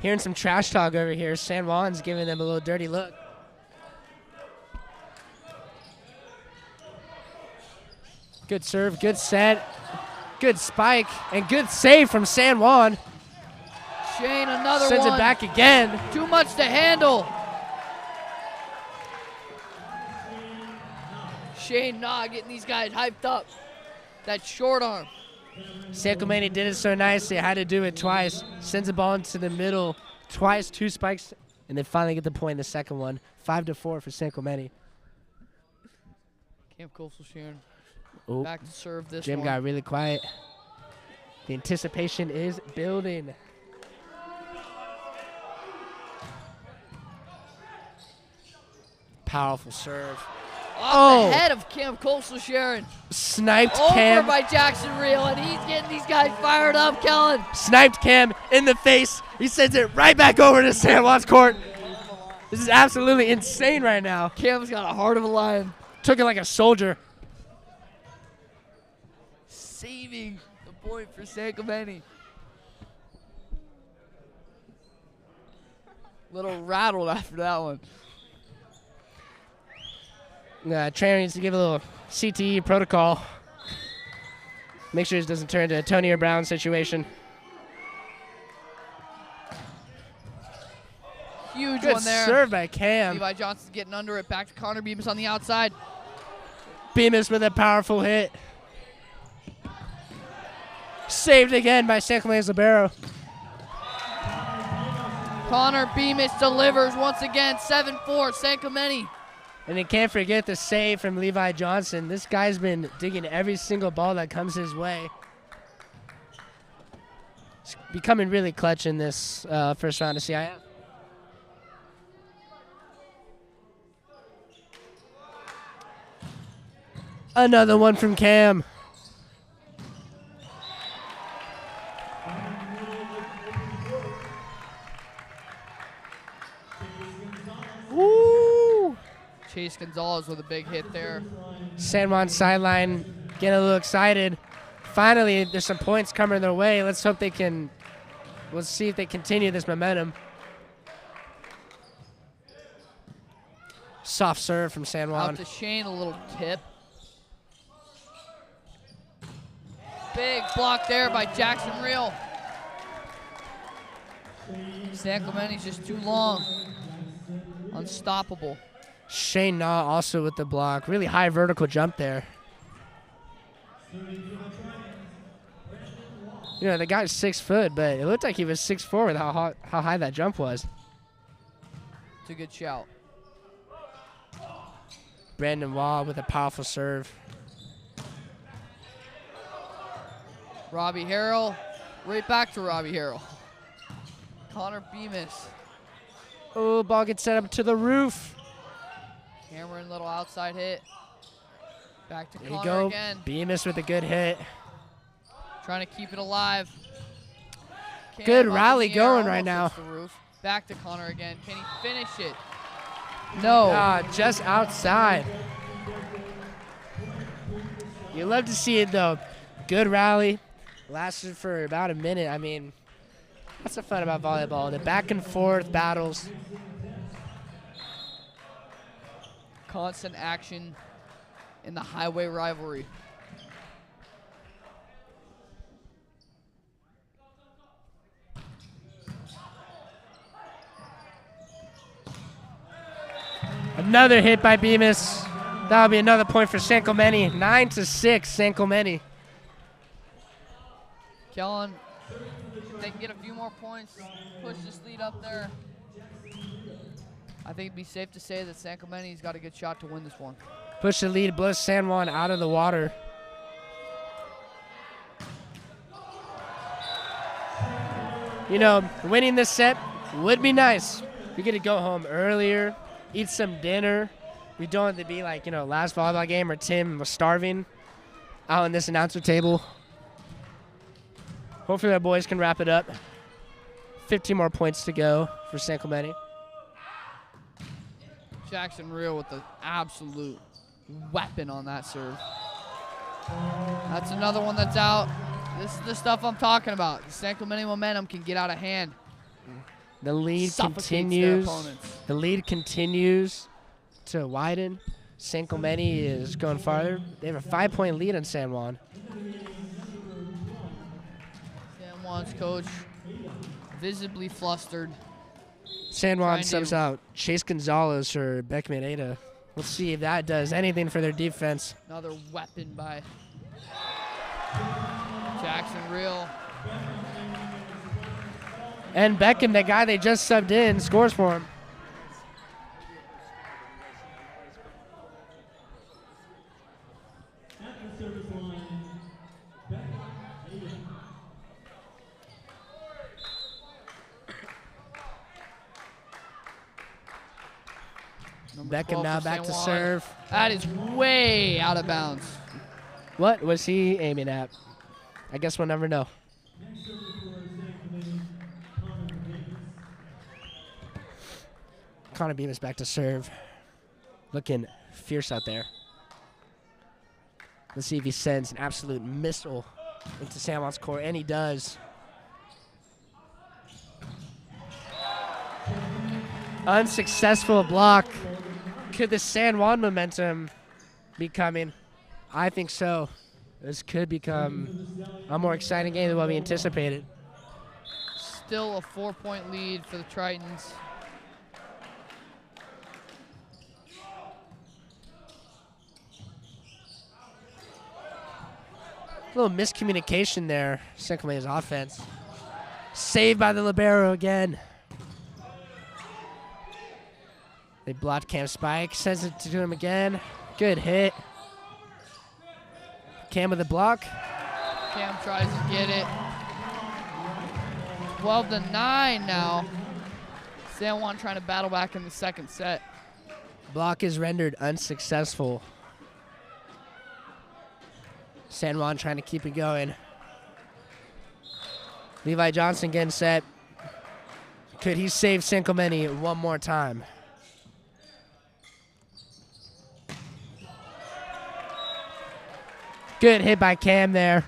[SPEAKER 2] Hearing some trash talk over here. San Juan's giving them a little dirty look. Good serve, good set, good spike, and good save from San Juan.
[SPEAKER 1] Shane, another
[SPEAKER 2] Sends
[SPEAKER 1] one.
[SPEAKER 2] it back again.
[SPEAKER 1] Too much to handle. Shane Nah getting these guys hyped up. That short arm.
[SPEAKER 2] San Clemente did it so nice, they had to do it twice. Sends the ball into the middle twice, 2 spikes, and they finally get the point in the second one. 5-4 for San Clemente.
[SPEAKER 1] Cam Kolselshan
[SPEAKER 2] Oh,
[SPEAKER 1] back to serve this
[SPEAKER 2] Jim
[SPEAKER 1] one.
[SPEAKER 2] got really quiet. The anticipation is building. Powerful serve.
[SPEAKER 1] Off the head of Cam Kolselshan.
[SPEAKER 2] Sniped
[SPEAKER 1] Over
[SPEAKER 2] Cam.
[SPEAKER 1] by Jackson Reel, and he's getting these guys fired up, Kellen.
[SPEAKER 2] Sniped Cam in the face. He sends it right back over to San Juan's court. This is absolutely insane right now.
[SPEAKER 1] Cam's got a heart of a lion.
[SPEAKER 2] Took it like a soldier.
[SPEAKER 1] Saving the point for San Clemente. Little rattled after that one.
[SPEAKER 2] Trainer needs to give a little CTE protocol. Make sure it doesn't turn into a Tony Brown situation.
[SPEAKER 1] Huge
[SPEAKER 2] Good
[SPEAKER 1] one there.
[SPEAKER 2] serve by Cam.
[SPEAKER 1] Levi Johnson's getting under it. Back to Connor Bemis on the outside.
[SPEAKER 2] Bemis with a powerful hit. Saved again by San Clemente's libero.
[SPEAKER 1] Connor Bemis delivers once again. 7-4, San Clemente.
[SPEAKER 2] And you can't forget the save from Levi Johnson. This guy's been digging every single ball that comes his way. He's becoming really clutch in this first round of CIF. Another one from Cam. Woo!
[SPEAKER 1] Chase Gonzalez with a big hit there.
[SPEAKER 2] San Juan sideline getting a little excited. Finally, there's some points coming their way. Let's hope they can. Let's see if they continue this momentum. Soft serve from San Juan.
[SPEAKER 1] Out to Shane, a little tip. Big block there by Jackson Reel. San Clemente's just too long. Unstoppable.
[SPEAKER 2] Shane Nah also with the block. Really high vertical jump there. You know, the guy's 6 foot, but it looked like he was 6'4" with how high that jump was.
[SPEAKER 1] It's a good shout.
[SPEAKER 2] Brandon Wall with a powerful serve.
[SPEAKER 1] Robbie Harrell, right back to Robbie Harrell. Connor Bemis.
[SPEAKER 2] Oh, ball gets set up to the roof.
[SPEAKER 1] Cameron, little outside hit. Back to
[SPEAKER 2] There you
[SPEAKER 1] Connor
[SPEAKER 2] go.
[SPEAKER 1] again.
[SPEAKER 2] Bemis with a good hit.
[SPEAKER 1] Trying to keep it alive. Cam
[SPEAKER 2] Good
[SPEAKER 1] up in
[SPEAKER 2] rally
[SPEAKER 1] the air,
[SPEAKER 2] going right
[SPEAKER 1] almost
[SPEAKER 2] now.
[SPEAKER 1] hits the roof. Back to Connor again. Can he finish it? No.
[SPEAKER 2] Just outside. You love to see it, though. Good rally. Lasted for about a minute. I mean, that's the fun about volleyball. The back and forth battles.
[SPEAKER 1] Constant action in the highway rivalry.
[SPEAKER 2] Another hit by Bemis. That'll be another point for San Clemente. 9-6, San Clemente.
[SPEAKER 1] Kellen, if they can get a few more points, push this lead up there. I think it'd be safe to say that San Clemente's got a good shot to win this one.
[SPEAKER 2] Push the lead, blows San Juan out of the water. You know, winning this set would be nice. We get to go home earlier, eat some dinner. We don't have to be like, you know, last volleyball game or Tim was starving out on this announcer table. Hopefully our boys can wrap it up. 15 more points to go for San Clemente.
[SPEAKER 1] Jackson Real with the absolute weapon on that serve. That's another one that's out. This is the stuff I'm talking about. The San Clemente momentum can get out of hand.
[SPEAKER 2] The lead
[SPEAKER 1] Suffocates their
[SPEAKER 2] continues.
[SPEAKER 1] opponents.
[SPEAKER 2] The lead continues to widen. San Clemente is going farther. They have a 5-point lead on San Juan.
[SPEAKER 1] San Juan's coach visibly flustered.
[SPEAKER 2] San Juan
[SPEAKER 1] Trying
[SPEAKER 2] subs
[SPEAKER 1] to-
[SPEAKER 2] out Chase Gonzalez or Beckman Ada. We'll see if that does anything for their defense.
[SPEAKER 1] Another weapon by Jackson Real.
[SPEAKER 2] And Beckham, the guy they just subbed in, scores for him.
[SPEAKER 1] Number
[SPEAKER 2] Beckham
[SPEAKER 1] 12
[SPEAKER 2] now
[SPEAKER 1] for
[SPEAKER 2] back
[SPEAKER 1] San
[SPEAKER 2] to
[SPEAKER 1] Juan.
[SPEAKER 2] serve.
[SPEAKER 1] That is way out of bounds.
[SPEAKER 2] What was he aiming at? I guess we'll never know. Connor Bemis back to serve. Looking fierce out there. Let's see if he sends an absolute missile into San Juan's court, and he does. Unsuccessful block. Could the San Juan momentum be coming? I think so. This could become a more exciting game than what we anticipated.
[SPEAKER 1] Still a 4-point lead for the Tritons.
[SPEAKER 2] A little miscommunication there, San Clemente's offense. Saved by the libero again. They blocked Cam Spike, sends it to him again. Good hit. Cam with the block.
[SPEAKER 1] Cam tries to get it. 12-9 now. San Juan trying to battle back in the second set.
[SPEAKER 2] Block is rendered unsuccessful. San Juan trying to keep it going. Levi Johnson getting set. Could he save San Clemente one more time? Good hit by Cam there.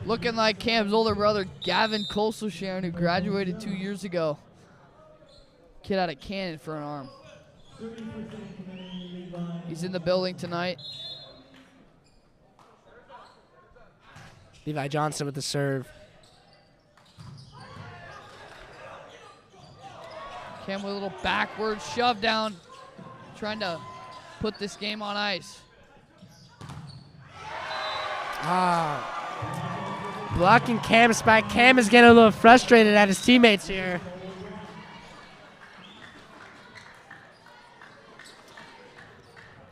[SPEAKER 1] Looking like Cam's older brother, Gavin Colsosharon, who graduated 2 years ago. Kid had a cannon for an arm. He's in the building tonight.
[SPEAKER 2] Levi Johnson with the serve.
[SPEAKER 1] Cam with a little backward shove down, trying to put this game on ice.
[SPEAKER 2] Blocking Cam Spike. Cam is getting a little frustrated at his teammates here.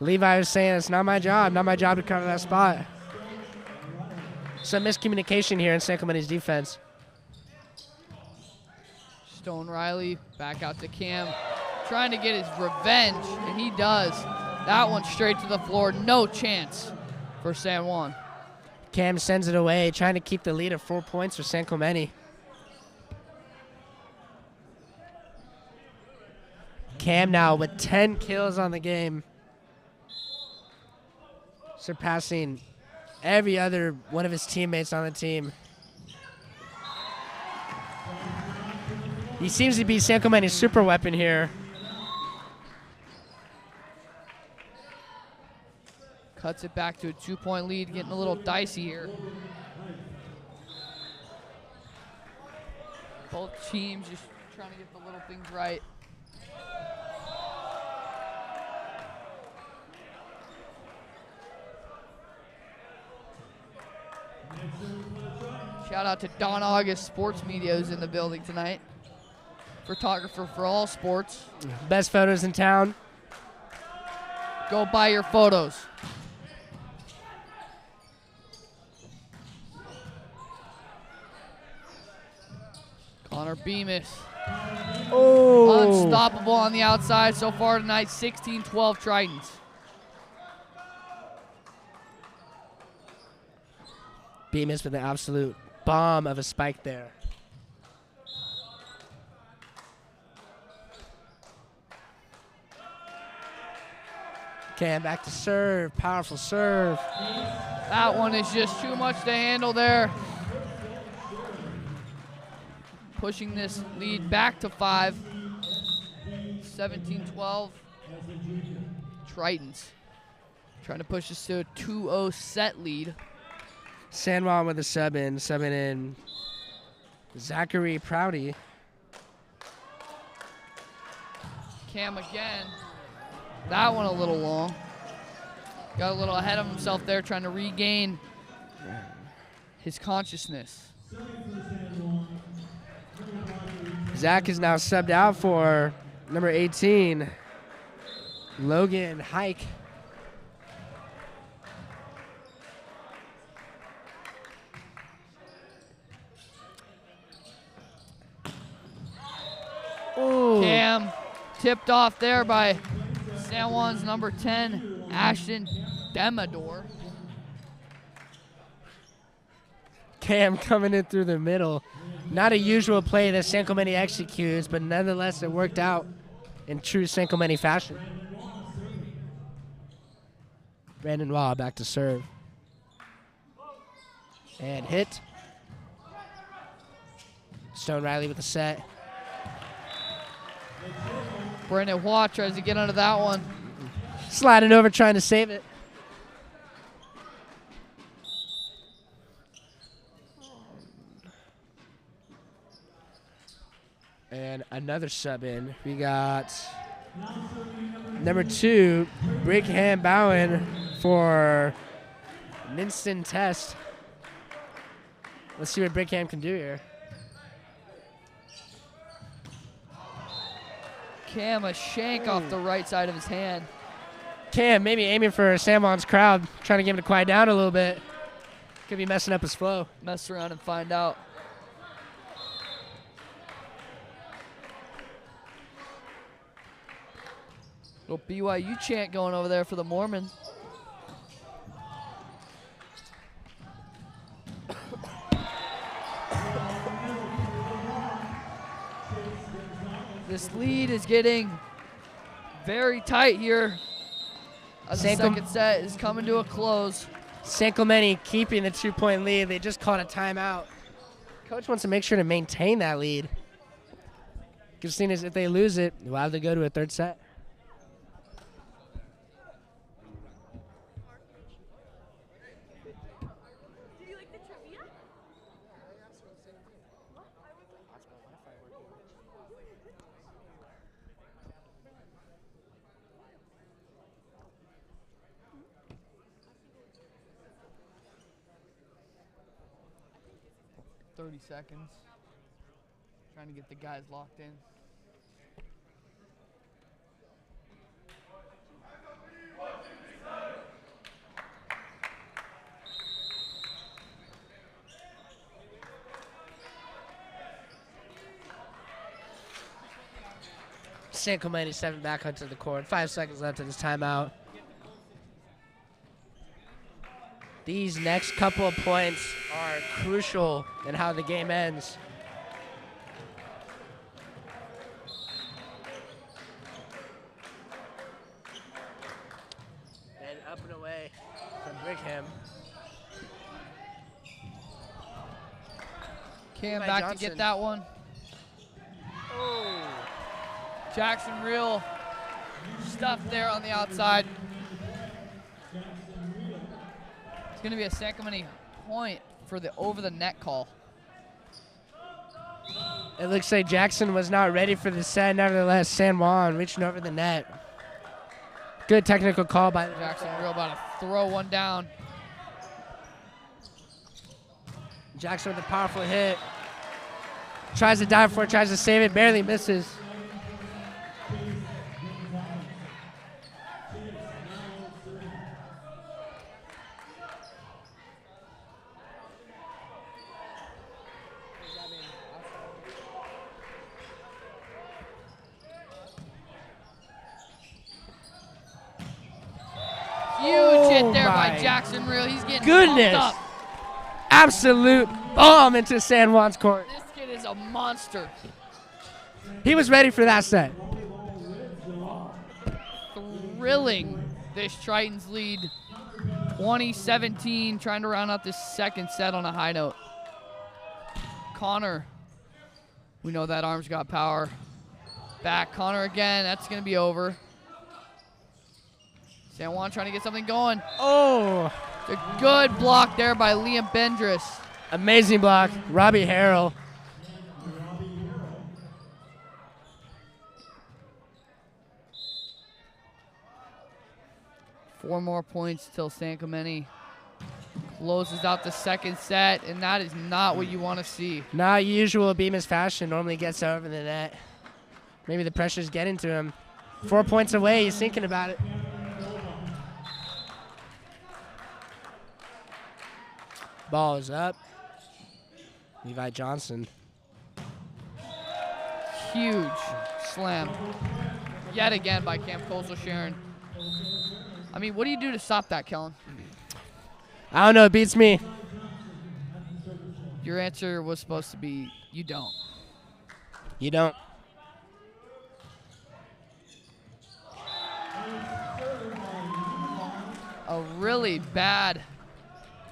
[SPEAKER 2] Levi was saying, it's not my job to cover that spot. some miscommunication here in San Clemente's defense.
[SPEAKER 1] Stone Riley back out to Cam, trying to get his revenge, and he does. That one straight to the floor, no chance for San Juan.
[SPEAKER 2] Cam sends it away, trying to keep the lead of 4 points for San Clemente. Cam now with 10 kills on the game, surpassing every other one of his teammates on the team. He seems to be San Clemente's super weapon here.
[SPEAKER 1] Cuts it back to a 2-point lead, getting a little dicey here. Both teams just trying to get the little things right. Shout out to Don August Sports Media, who's in the building tonight. Photographer for all sports.
[SPEAKER 2] Best photos in town.
[SPEAKER 1] Go buy your photos. Connor Bemis.
[SPEAKER 2] Oh!
[SPEAKER 1] Unstoppable on the outside so far tonight, 16-12 Tritons.
[SPEAKER 2] Bemis with an absolute bomb of a spike there. Cam back to serve, powerful serve.
[SPEAKER 1] That one is just too much to handle there. Pushing this lead back to 5. 17-12. Tritons trying to push this to a 2-0 set lead.
[SPEAKER 2] San Juan with a subbing in Zachary Prouty.
[SPEAKER 1] Cam again. That one a little long. Got a little ahead of himself there, trying to regain his consciousness.
[SPEAKER 2] Zach is now subbed out for number 18, Logan Hike. Ooh.
[SPEAKER 1] Cam tipped off there by San Juan's number 10, Ashton Demador.
[SPEAKER 2] Cam coming in through the middle. Not a usual play that San Clemente executes, but nonetheless it worked out in true San Clemente fashion. Brandon Waugh back to serve. And hit. Stone Riley with the set.
[SPEAKER 1] Brandon Waugh tries to get under that one.
[SPEAKER 2] Sliding over, trying to save it. And another sub in. We got number 2, Brickham Bowen for an instant test. Let's see what Brickham can do here.
[SPEAKER 1] Cam a shank off the right side of his hand.
[SPEAKER 2] Cam maybe aiming for San Juan's crowd, trying to get him to quiet down a little bit. Could be messing up his flow.
[SPEAKER 1] Mess around and find out. Little BYU chant going over there for the Mormon. This lead is getting very tight here as the second set is coming to a close.
[SPEAKER 2] San Clemente keeping the 2-point lead. They just called a timeout. Coach wants to make sure to maintain that lead. Because seeing as if they lose it, we'll have to go to a third set.
[SPEAKER 5] Do you like the trivia?
[SPEAKER 1] 30 seconds. Trying to get the guys locked in.
[SPEAKER 2] San Clemente 7 back onto the court. 5 seconds left in this timeout. These next couple of points are crucial in how the game ends. And up and away from Brigham.
[SPEAKER 1] Cam
[SPEAKER 2] By
[SPEAKER 1] back
[SPEAKER 2] Johnson.
[SPEAKER 1] to get that one.
[SPEAKER 2] Oh.
[SPEAKER 1] Jackson real stuff there on the outside. It's going to be a San Clemente point for the over the net call.
[SPEAKER 2] It looks like Jackson was not ready for the set. Nevertheless, San Juan reaching over the net. Good technical call by
[SPEAKER 1] Jackson real about to throw one down.
[SPEAKER 2] Jackson with a powerful hit. Tries to dive for it, tries to save it, barely misses.
[SPEAKER 1] Huge hit there by
[SPEAKER 2] my
[SPEAKER 1] Jackson real. He's getting
[SPEAKER 2] goodness.
[SPEAKER 1] pumped up.
[SPEAKER 2] Absolute bomb into San Juan's court.
[SPEAKER 1] This kid is a monster.
[SPEAKER 2] He was ready for that set.
[SPEAKER 1] Thrilling this Triton's lead. 2017, trying to round out this second set on a high note. Connor, we know that arm's got power. Back, Connor again, that's gonna be over. San Juan trying to get something going.
[SPEAKER 2] Oh,
[SPEAKER 1] A good block there by Liam Bendris.
[SPEAKER 2] amazing block. Robbie Harrell.
[SPEAKER 1] Four more points till San Clemente closes out the second set, and that is not what you want to see.
[SPEAKER 2] Not usual Bemis fashion. Normally gets over the net. Maybe the pressure's getting to him. 4 points away. He's thinking about it. Ball is up. Levi Johnson.
[SPEAKER 1] Huge slam. Yet again by Cam Kosel-Sharon. I mean, what do you do to stop that, Kellen?
[SPEAKER 2] I don't know. It beats me.
[SPEAKER 1] Your answer was supposed to be, you don't.
[SPEAKER 2] You don't.
[SPEAKER 1] A really bad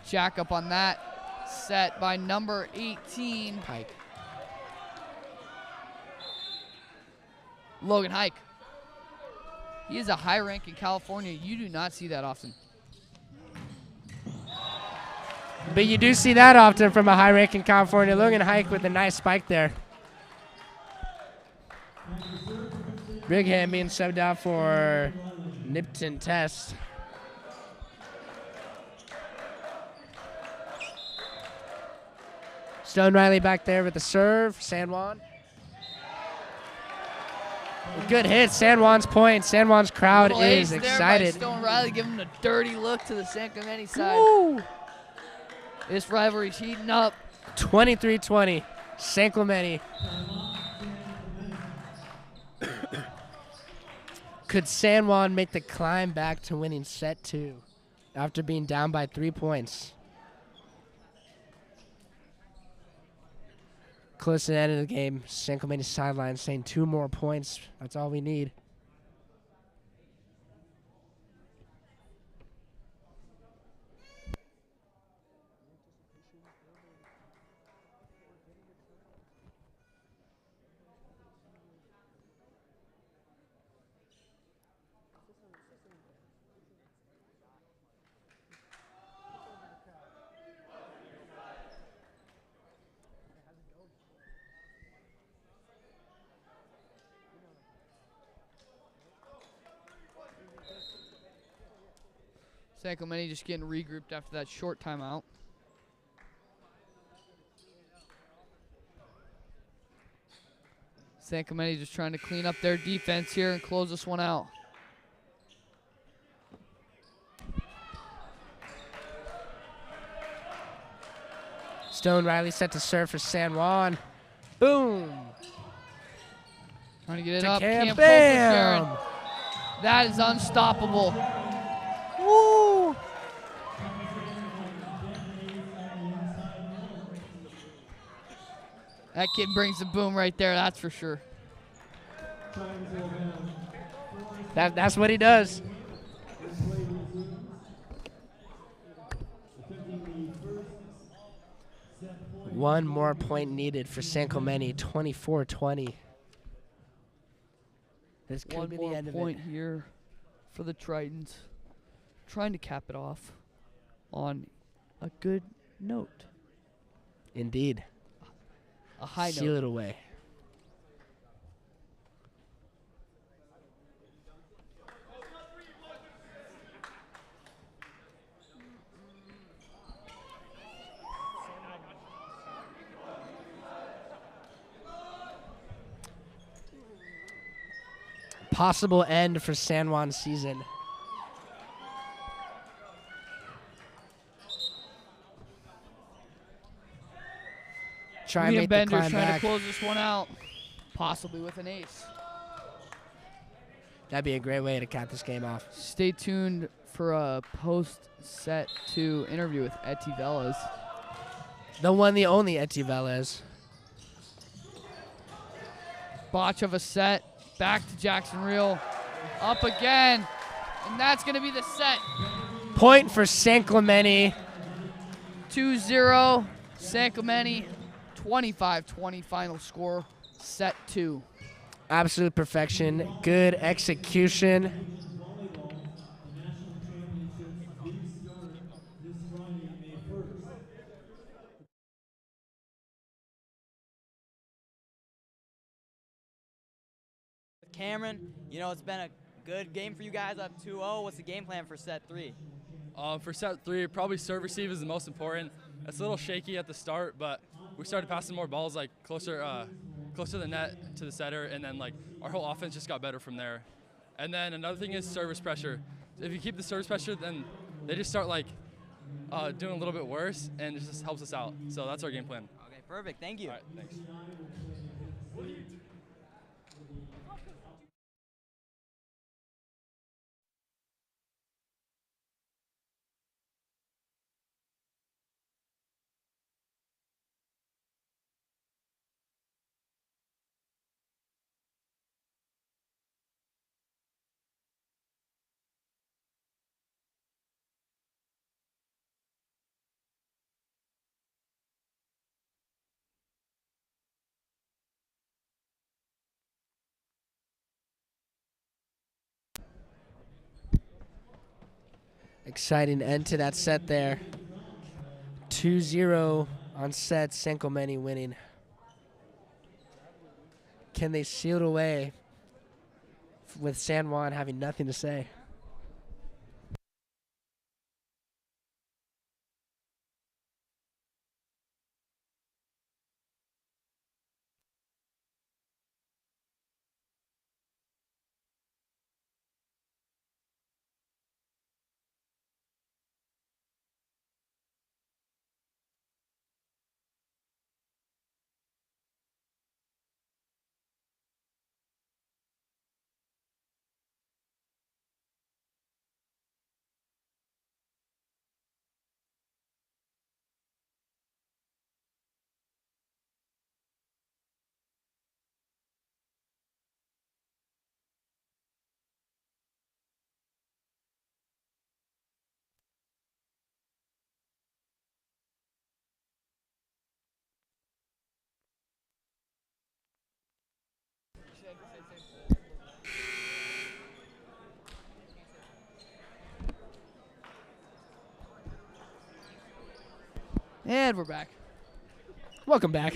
[SPEAKER 1] jack up on that set by number 18,
[SPEAKER 2] Pike.
[SPEAKER 1] Logan Hike. He is a high rank in California. You do not see that often.
[SPEAKER 2] But you do see that often from a high rank in California. Logan Hike with a nice spike there. Brigham being subbed out for Nipton Test. Stone Riley back there with the serve. San Juan. Good hit. San Juan's point. San Juan's crowd
[SPEAKER 1] Little ace
[SPEAKER 2] is
[SPEAKER 1] there by
[SPEAKER 2] excited.
[SPEAKER 1] Stone Riley giving him a dirty look to the San Clemente side.
[SPEAKER 2] Woo!
[SPEAKER 1] This rivalry's heating up.
[SPEAKER 2] 23-20. San Clemente. Could San Juan make the climb back to winning set 2 after being down by 3 points? Close to the end of the game. San Clemente sideline saying 2 more points. That's all we need.
[SPEAKER 1] San Clemente just getting regrouped after that short timeout. San Clemente just trying to clean up their defense here and close this one out.
[SPEAKER 2] Stone Riley set to serve for San Juan. Boom.
[SPEAKER 1] Trying to get it
[SPEAKER 2] To
[SPEAKER 1] up.
[SPEAKER 2] Cam.
[SPEAKER 1] Can't pull for
[SPEAKER 2] Bam!
[SPEAKER 1] Sharon. That is unstoppable.
[SPEAKER 2] Woo!
[SPEAKER 1] That kid brings the boom right there, that's for sure.
[SPEAKER 2] That's what he does. One more point needed for San Clemente, 24-20. This could
[SPEAKER 1] One
[SPEAKER 2] be
[SPEAKER 1] more
[SPEAKER 2] the end
[SPEAKER 1] point
[SPEAKER 2] of it.
[SPEAKER 1] here for the Tritons. Trying to cap it off on a good note.
[SPEAKER 2] Indeed.
[SPEAKER 1] A high
[SPEAKER 2] Seal
[SPEAKER 1] note.
[SPEAKER 2] it away. Possible end for San Juan's season. Try and
[SPEAKER 1] Liam
[SPEAKER 2] make the
[SPEAKER 1] Bender's
[SPEAKER 2] climb
[SPEAKER 1] trying
[SPEAKER 2] back.
[SPEAKER 1] to close this one out, possibly with an ace.
[SPEAKER 2] That'd be a great way to cap this game off.
[SPEAKER 1] Stay tuned for a post-set 2 interview with Eti Velas.
[SPEAKER 2] The one, the only Eti Velez.
[SPEAKER 1] Botch of a set, back to Jackson Reel, up again, and that's going to be the set.
[SPEAKER 2] Point for San Clemente.
[SPEAKER 1] 2-0, San Clemente, 25-20 final score, set 2.
[SPEAKER 2] Absolute perfection. Good execution.
[SPEAKER 3] Cameron, you know, it's been a good game for you guys up 2-0. What's the game plan for set 3?
[SPEAKER 4] For set 3, probably serve receive is the most important. It's a little shaky at the start, but we started passing more balls like closer to the net to the setter, and then like our whole offense just got better from there. And then another thing is service pressure. If you keep the service pressure, then they just start like doing a little bit worse, and it just helps us out. So that's our game plan.
[SPEAKER 3] Okay, perfect. Thank you.
[SPEAKER 4] All right, thanks.
[SPEAKER 2] Exciting end to that set there. 2-0 on set. San Clemente winning. Can they seal it away with San Juan having nothing to say?
[SPEAKER 1] And we're back.
[SPEAKER 2] Welcome back.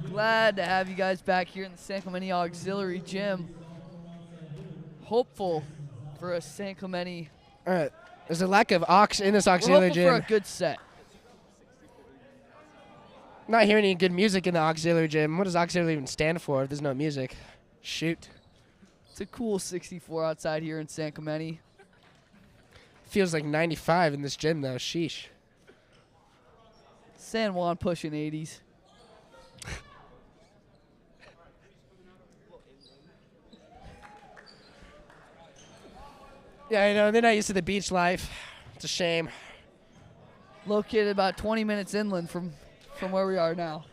[SPEAKER 1] Glad to have you guys back here in the San Clemente Auxiliary Gym. Hopeful for a San Clemente.
[SPEAKER 2] All right. There's a lack of aux in this
[SPEAKER 1] We're
[SPEAKER 2] auxiliary
[SPEAKER 1] hopeful for a
[SPEAKER 2] gym.
[SPEAKER 1] good set.
[SPEAKER 2] Not hearing any good music in the auxiliary gym. What does auxiliary even stand for if there's no music? Shoot.
[SPEAKER 1] It's a cool 64 outside here in San Clemente.
[SPEAKER 2] Feels like 95 in this gym, though. Sheesh.
[SPEAKER 1] San Juan pushing 80s.
[SPEAKER 2] Yeah, I know. They're not used to the beach life. It's a shame.
[SPEAKER 1] Located about 20 minutes inland from where we are now.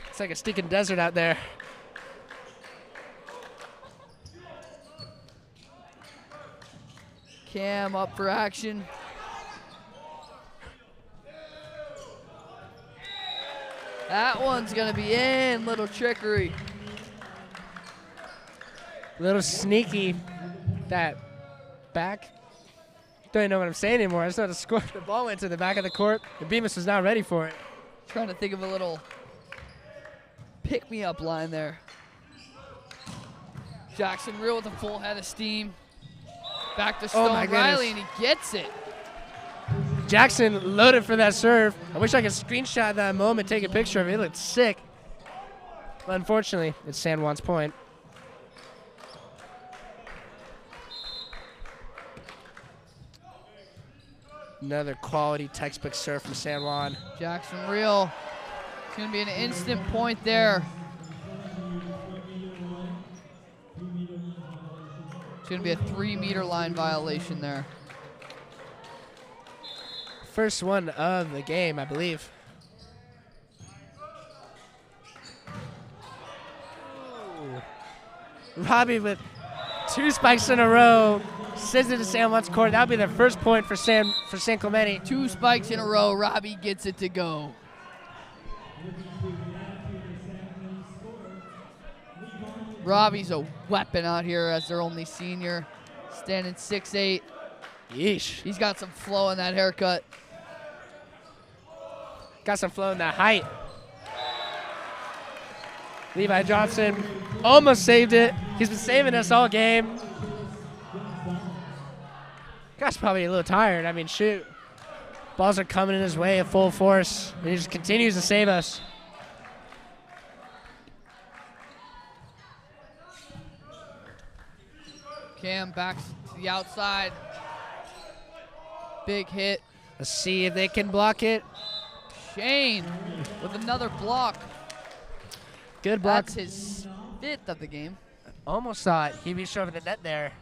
[SPEAKER 2] It's like a stinking desert out there.
[SPEAKER 1] Cam up for action. That one's going to be in. Little trickery.
[SPEAKER 2] Little sneaky. That back. Don't even know what I'm saying anymore. I just know the score. The ball went to the back of the court. And Bemis was not ready for it.
[SPEAKER 1] Trying to think of a little pick-me-up line there. Jackson Real with a full head of steam. Back to Stone Riley, and he gets it.
[SPEAKER 2] Jackson loaded for that serve. I wish I could screenshot that moment, take a picture of it. It looked sick. But unfortunately, it's San Juan's point. Another quality textbook serve from San Juan.
[SPEAKER 1] Jackson Real. It's going to be an instant point there. It's going to be a 3-meter line violation there.
[SPEAKER 2] First one of the game, I believe. Ooh. Robbie with 2 spikes in a row. Sends it to San Juan's court. That'll be their first point for San Clemente.
[SPEAKER 1] 2 spikes in a row. Robbie gets it to go. Robbie's a weapon out here as their only senior, standing 6'8".
[SPEAKER 2] Yeesh.
[SPEAKER 1] He's got some flow in that haircut.
[SPEAKER 2] Got some flow in that height. Levi Johnson almost saved it. He's been saving us all game. Guy's probably a little tired. I mean, shoot. Balls are coming in his way at full force, and he just continues to save us.
[SPEAKER 1] Cam backs to the outside. Big hit.
[SPEAKER 2] Let's see if they can block it.
[SPEAKER 1] Shane with another block.
[SPEAKER 2] Good block.
[SPEAKER 1] That's his 5th of the game.
[SPEAKER 2] Almost thought he'd be short of the net there,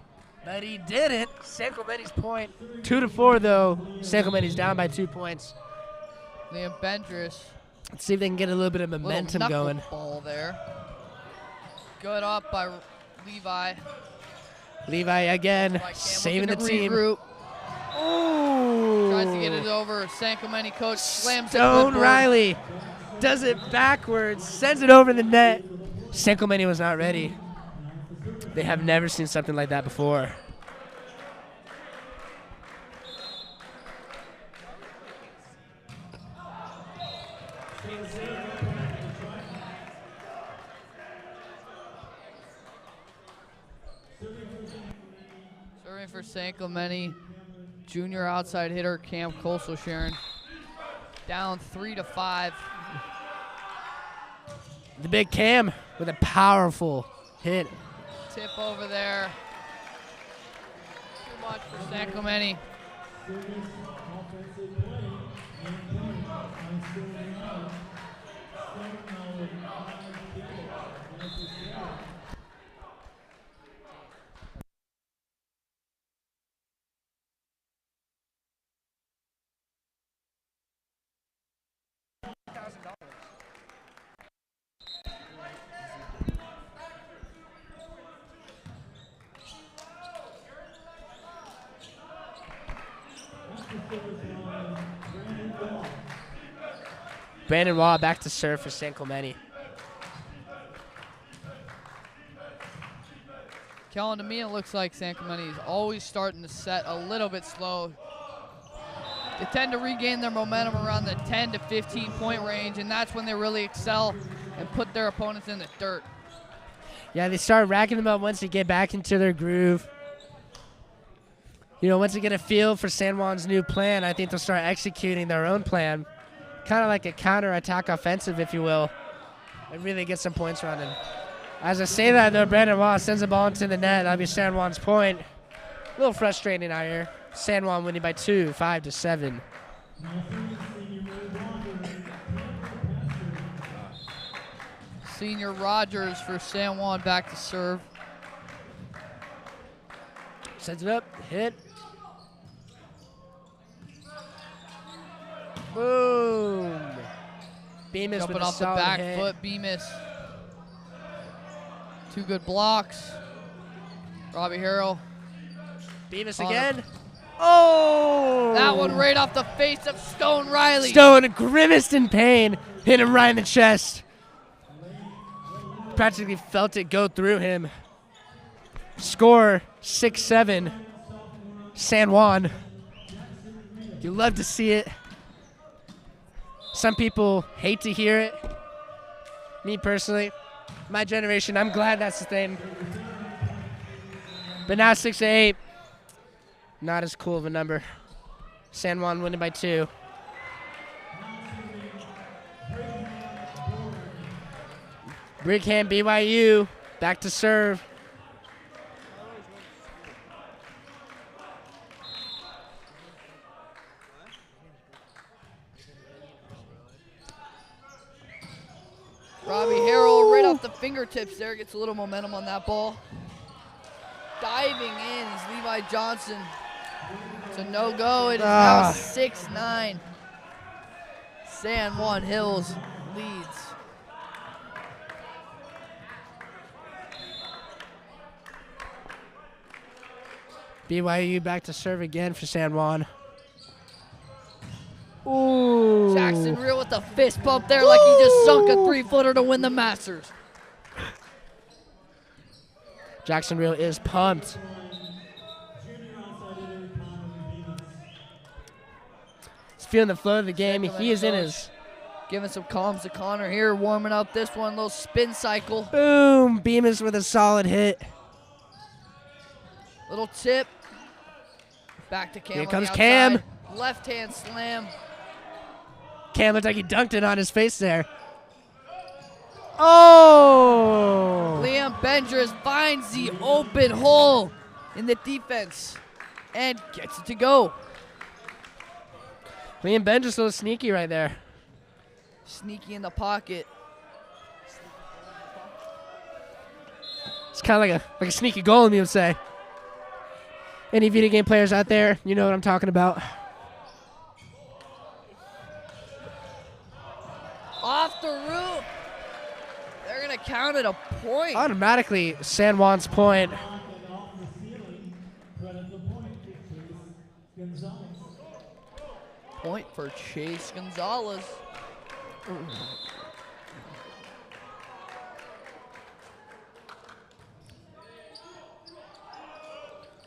[SPEAKER 2] but he didn't. San Clemente's point. 2-4 though. San Clemente's down by 2 points.
[SPEAKER 1] Liam Bendris.
[SPEAKER 2] Let's see if they can get a little bit of momentum going.
[SPEAKER 1] Ball there. Good up by Levi.
[SPEAKER 2] Levi again, saving the team.
[SPEAKER 1] Regroup.
[SPEAKER 2] Ooh.
[SPEAKER 1] Tries to get it over. San Clemente coach slams it.
[SPEAKER 2] Stone Riley does it backwards, sends it over the net. San Clemente was not ready. They have never seen something like that before.
[SPEAKER 1] Serving for San Clemente, junior outside hitter Cam Colsel-Sharon. Down 3-5.
[SPEAKER 2] The big Cam with a powerful hit.
[SPEAKER 1] Tip over there. Too much for San Clemente.
[SPEAKER 2] Brandon Waugh back to serve for San Clemente.
[SPEAKER 1] Kellen, to me, it looks like San Clemente is always starting to set a little bit slow. They tend to regain their momentum around the 10 to 15 point range, and that's when they really excel and put their opponents in the dirt.
[SPEAKER 2] Yeah, they start racking them up once they get back into their groove. You know, once they get a feel for San Juan's new plan, I think they'll start executing their own plan. Kind of like a counter-attack offensive, if you will, and really get some points running. As I say that, though, Brandon Waugh sends the ball into the net. That'll be San Juan's point. A little frustrating out here. San Juan winning by 2, 5-7.
[SPEAKER 1] Senior Rogers for San Juan back to serve.
[SPEAKER 2] Sets it up, hit. Boom. Bemis
[SPEAKER 1] Jumping
[SPEAKER 2] with a
[SPEAKER 1] off the
[SPEAKER 2] solid
[SPEAKER 1] back
[SPEAKER 2] hit.
[SPEAKER 1] foot, Bemis. 2 good blocks. Robbie Harrell.
[SPEAKER 2] Bemis
[SPEAKER 1] On
[SPEAKER 2] again. Oh!
[SPEAKER 1] That one right off the face of Stone Riley.
[SPEAKER 2] Stone grimaced in pain, hit him right in the chest. Practically felt it go through him. Score 6-7. San Juan. You love to see it. Some people hate to hear it. Me personally, my generation, I'm glad that's the thing. But now 6-8. Not as cool of a number. San Juan winning by 2. Brigham, BYU, back to serve.
[SPEAKER 1] Robbie Harrell right off the fingertips there, gets a little momentum on that ball. Diving in is Levi Johnson. It's a no-go. It is now 6-9. San Juan Hills leads.
[SPEAKER 2] BYU back to serve again for San Juan. Ooh.
[SPEAKER 1] Jackson Real with a fist bump there like he just sunk a 3-footer to win the Masters.
[SPEAKER 2] Jackson Real is pumped. He's feeling the flow of the game. He is in his.
[SPEAKER 1] Giving some calms to Connor here, warming up this one, little spin cycle.
[SPEAKER 2] Boom. Bemis with a solid hit.
[SPEAKER 1] Little tip. Back to Cam.
[SPEAKER 2] Here
[SPEAKER 1] on
[SPEAKER 2] comes
[SPEAKER 1] the
[SPEAKER 2] Cam.
[SPEAKER 1] outside. Left hand slam.
[SPEAKER 2] Cam looked like he dunked it on his face there. Oh!
[SPEAKER 1] Liam Bendress finds the open hole in the defense and gets it to go.
[SPEAKER 2] Liam Bendress a little sneaky right there.
[SPEAKER 1] Sneaky in the pocket.
[SPEAKER 2] It's kind of like a sneaky goal, you would say. Any video game players out there, you know what I'm talking about.
[SPEAKER 1] Off the roof. They're going to count it a point.
[SPEAKER 2] Automatically, San Juan's point.
[SPEAKER 1] Point for Chase Gonzalez.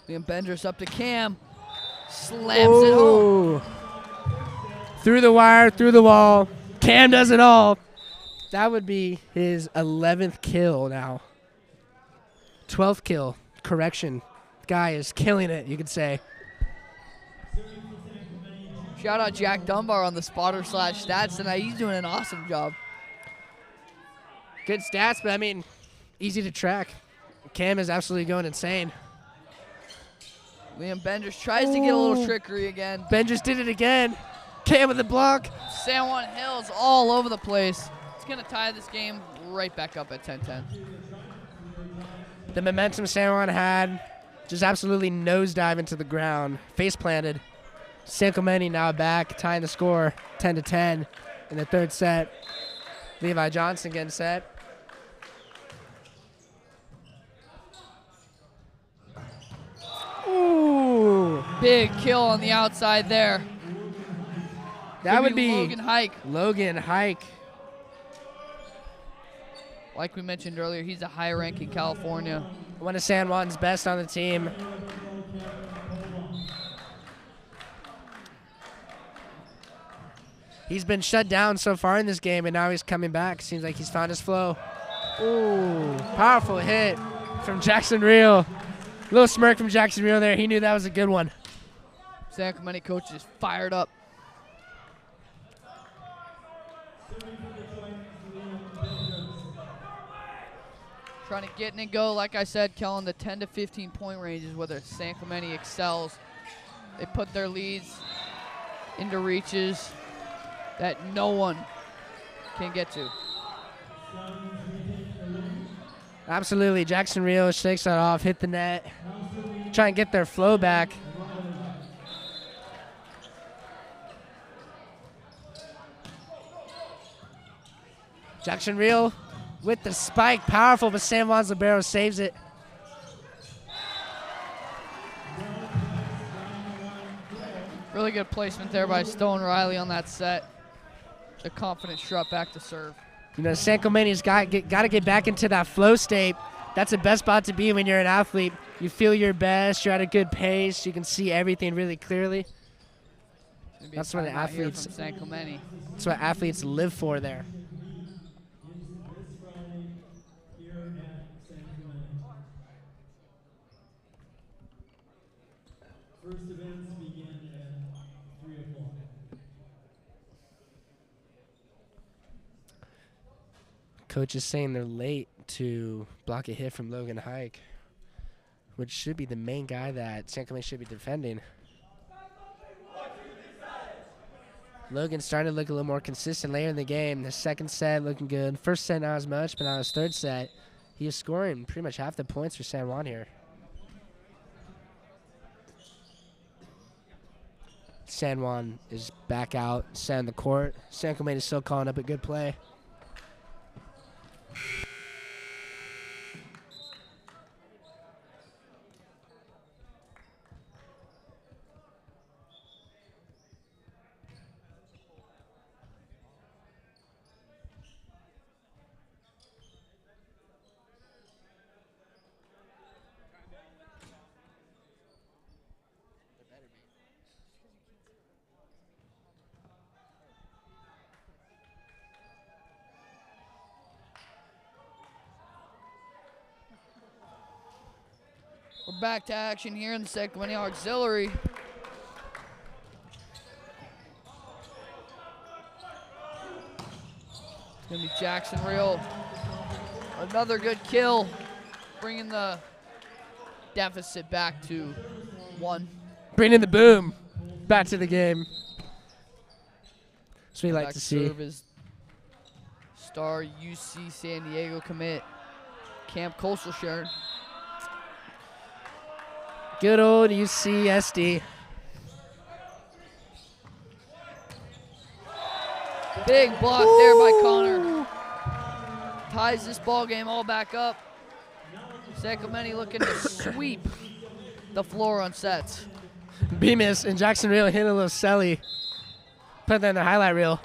[SPEAKER 1] Liam Bendress up to Cam. Slams it home.
[SPEAKER 2] Through the wire, through the wall. Cam does it all. That would be his 11th kill now. 12th kill. Correction. Guy is killing it, you could say.
[SPEAKER 1] Shout out Jack Dunbar on the spotter / stats tonight. He's doing an awesome job.
[SPEAKER 2] Good stats, but I mean, easy to track. Cam is absolutely going insane.
[SPEAKER 1] Liam Bendress tries to get a little trickery again.
[SPEAKER 2] Bendress did it again. Cam with the block.
[SPEAKER 1] San Juan Hills all over the place. It's going to tie this game right back up at 10-10.
[SPEAKER 2] The momentum San Juan had, just absolutely nosedive into the ground. Face planted. San Clemente now back, tying the score 10-10 in the third set. Levi Johnson getting set. Ooh.
[SPEAKER 1] Big kill on the outside there.
[SPEAKER 2] That would be
[SPEAKER 1] Logan Hike.
[SPEAKER 2] Logan Hike.
[SPEAKER 1] Like we mentioned earlier, he's a high rank in California.
[SPEAKER 2] One of San Juan's best on the team. He's been shut down so far in this game, and now he's coming back. Seems like he's found his flow. Ooh, powerful hit from Jackson Real. Little smirk from Jackson Real there. He knew that was a good one.
[SPEAKER 1] San Clemente coach is fired up. Trying to get in and go. Like I said, Kellen, the 10 to 15 point range is where San Clemente excels. They put their leads into reaches that no one can get to.
[SPEAKER 2] Absolutely. Jackson Real shakes that off, hit the net. try and get their flow back. Jackson Real with the spike, powerful, but San Juan's libero saves it.
[SPEAKER 1] Really good placement there by Stone Riley on that set. A confident strut back to serve.
[SPEAKER 2] You know, San Clemente's got to get back into that flow state. That's the best spot to be when you're an athlete. You feel your best. You're at a good pace. You can see everything really clearly. That's what athletes.
[SPEAKER 1] From San Clemente.
[SPEAKER 2] That's what athletes live for there.
[SPEAKER 6] First events begin at 3 o'clock.
[SPEAKER 2] Coach is saying they're late to block a hit from Logan Hike, which should be the main guy that San Clemente should be defending. Logan's starting to look a little more consistent later in the game. The second set looking good. First set not as much, but now his third set, he is scoring pretty much half the points for San Juan here. San Juan is back out, set on the court. San Clemente is still calling up a good play.
[SPEAKER 1] We're back to action here in the San Clemente Auxiliary. It's going to be Jackson Real. Another good kill, bringing the deficit back to 1.
[SPEAKER 2] Bringing the boom back to the game. That's what we like to see.
[SPEAKER 1] Serve is star UC San Diego commit Camp Coastal Sharon.
[SPEAKER 2] Good old UCSD.
[SPEAKER 1] Big block there by Connor. Ties this ball game all back up. San Clemente looking to sweep the floor on sets.
[SPEAKER 2] Bemis and Jackson Real hitting a little celly. Put that in the highlight reel.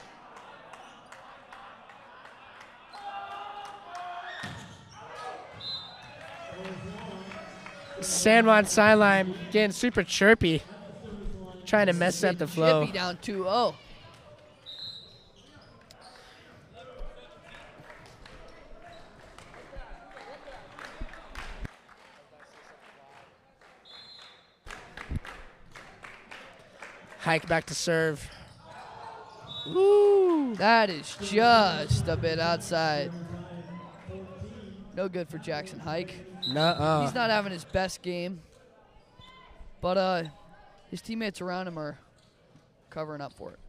[SPEAKER 2] San Juan sideline getting super chirpy, trying to mess up the flow.
[SPEAKER 1] Chippy down 2-0.
[SPEAKER 2] Hike back to serve.
[SPEAKER 1] Ooh, that is just a bit outside. No good for Jackson Hike.
[SPEAKER 2] Nuh-uh.
[SPEAKER 1] He's not having his best game, but his teammates around him are covering up for it.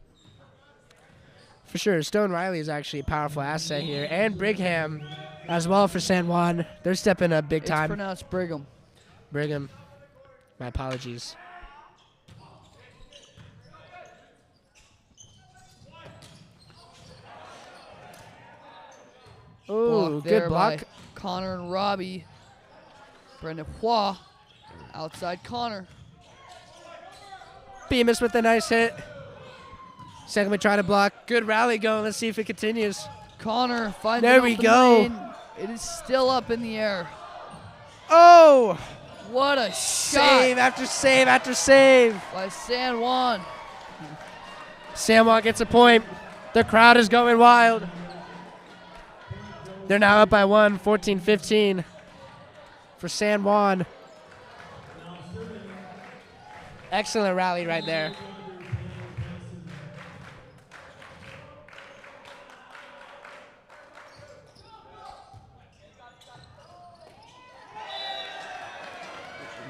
[SPEAKER 2] For sure. Stone Riley is actually a powerful asset here. And Brigham as well for San Juan. They're stepping up big time.
[SPEAKER 1] It's pronounced Brigham.
[SPEAKER 2] Brigham. My apologies. Oh, good block.
[SPEAKER 1] By Connor and Robbie. Brendan Hua outside Connor.
[SPEAKER 2] Bemis with a nice hit. Second we try to block. Good rally going. Let's see if it continues.
[SPEAKER 1] Connor finds
[SPEAKER 2] There
[SPEAKER 1] an
[SPEAKER 2] we
[SPEAKER 1] open
[SPEAKER 2] go.
[SPEAKER 1] lane. It is still up in the air.
[SPEAKER 2] Oh!
[SPEAKER 1] What a
[SPEAKER 2] Save
[SPEAKER 1] shot
[SPEAKER 2] after save after save.
[SPEAKER 1] by San Juan.
[SPEAKER 2] San Juan gets a point. The crowd is going wild. They're now up by 1, 14-15 for San Juan. Excellent rally right there.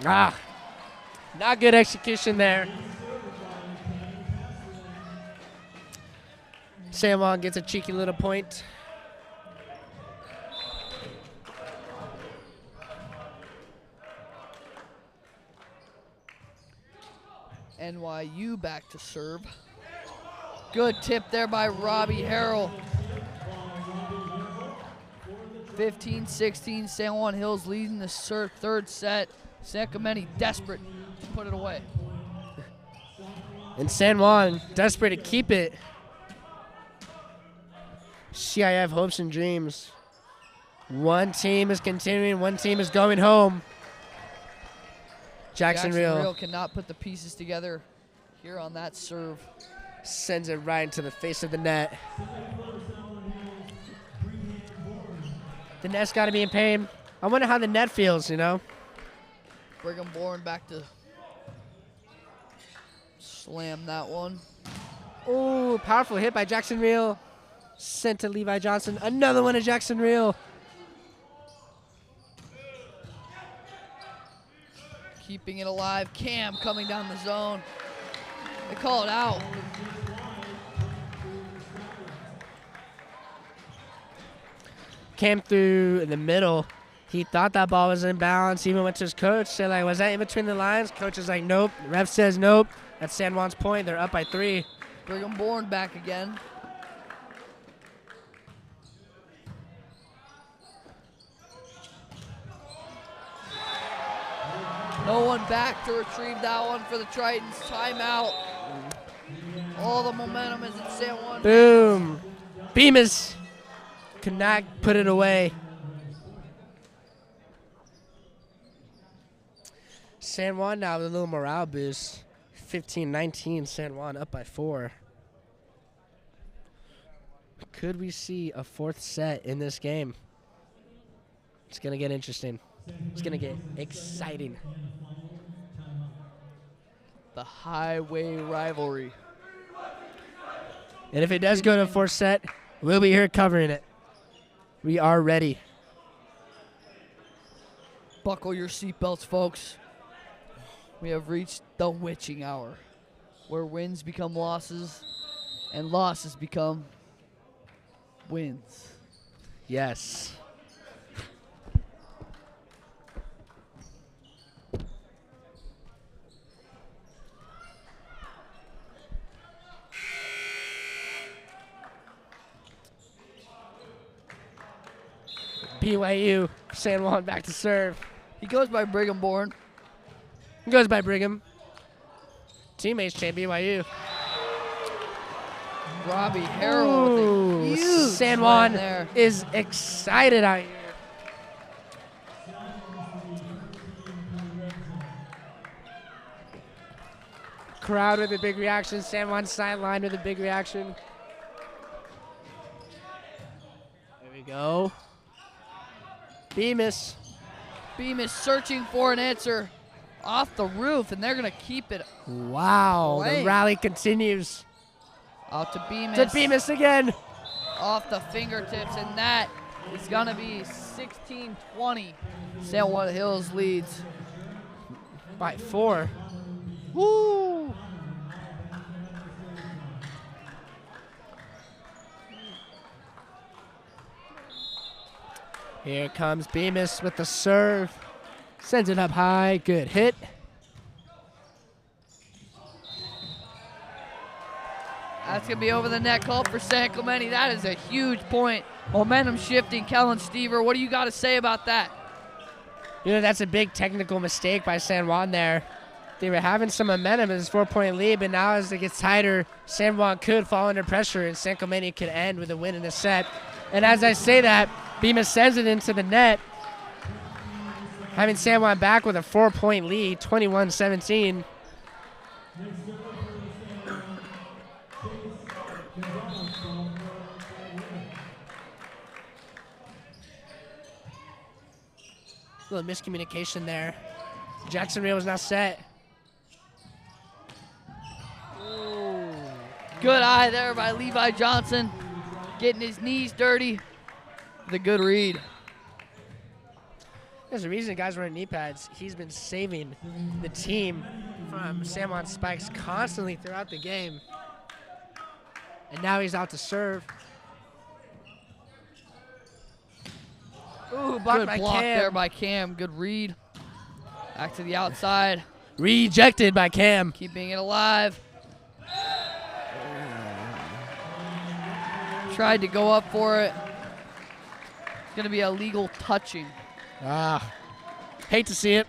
[SPEAKER 2] Not good execution there. San Juan gets a cheeky little point.
[SPEAKER 1] NYU back to serve. Good tip there by Robbie Harrell. 15-16, San Juan Hills leading the third set. San Clemente desperate to put it away.
[SPEAKER 2] And San Juan desperate to keep it. CIF hopes and dreams. One team is continuing, one team is going home. Jacksonville
[SPEAKER 1] cannot put the pieces together here on that serve.
[SPEAKER 2] Sends it right into the face of the net. The net's got to be in pain. I wonder how the net feels, you know?
[SPEAKER 1] Brigham Bourne back to slam that one.
[SPEAKER 2] Oh, powerful hit by Jacksonville. Sent to Levi Johnson. Another one to Jacksonville.
[SPEAKER 1] Keeping it alive. Cam coming down the zone. They call it out.
[SPEAKER 2] Came through in the middle. He thought that ball was in bounds. He even went to his coach. Said, like, was that in between the lines? Coach is like, nope. Ref says nope. That's San Juan's point. They're up by 3.
[SPEAKER 1] Brigham Bourne back again. No one back to retrieve that one for the Tritons. Timeout. All the momentum is in San Juan.
[SPEAKER 2] Boom. Bemis could not put it away. San Juan now with a little morale boost. 15-19, San Juan up by 4. Could we see a 4th set in this game? It's going to get interesting. It's going to get exciting.
[SPEAKER 1] The highway rivalry.
[SPEAKER 2] And if it does go to a 4th set, we'll be here covering it. We are ready.
[SPEAKER 1] Buckle your seatbelts, folks. We have reached the witching hour, where wins become losses and losses become wins.
[SPEAKER 2] Yes. BYU, San Juan back to serve.
[SPEAKER 1] He goes by Brigham Bourne.
[SPEAKER 2] He goes by Brigham. Teammates change BYU.
[SPEAKER 1] Robbie Harrell with a huge
[SPEAKER 2] San
[SPEAKER 1] slam
[SPEAKER 2] Juan
[SPEAKER 1] there.
[SPEAKER 2] is excited out here. Crowd with a big reaction. San Juan sideline with a big reaction. There we go. Bemis.
[SPEAKER 1] Bemis searching for an answer off the roof, and they're going to keep it
[SPEAKER 2] Wow,
[SPEAKER 1] away.
[SPEAKER 2] the rally continues.
[SPEAKER 1] Out to Bemis.
[SPEAKER 2] To Bemis again.
[SPEAKER 1] Off the fingertips, and that is going to be 16-20. San Juan Hills leads.
[SPEAKER 2] By 4.
[SPEAKER 1] Woo!
[SPEAKER 2] Here comes Bemis with the serve. Sends it up high. Good hit.
[SPEAKER 1] That's going to be over the net call for San Clemente. That is a huge point. Momentum shifting. Kellen Stever, what do you got to say about that?
[SPEAKER 2] You know, that's a big technical mistake by San Juan there. They were having some momentum in this 4-point lead, but now as it gets tighter, San Juan could fall under pressure, and San Clemente could end with a win in the set. And as I say that, Bemis sends it into the net, having San Juan back with a 4-point lead, 21-17. A little miscommunication there. Jacksonville was not set.
[SPEAKER 1] Good eye there by Levi Johnson. Getting his knees dirty. The good read.
[SPEAKER 2] There's a reason guys wearing knee pads. He's been saving the team from San Juan spikes constantly throughout the game. And now he's out to serve. Ooh, blocked
[SPEAKER 1] Good
[SPEAKER 2] by
[SPEAKER 1] block
[SPEAKER 2] Cam.
[SPEAKER 1] there by Cam. Good read. Back to the outside.
[SPEAKER 2] Rejected by Cam.
[SPEAKER 1] Keeping it alive. Tried to go up for it. It's going to be a legal touching.
[SPEAKER 2] Ah, hate to see it.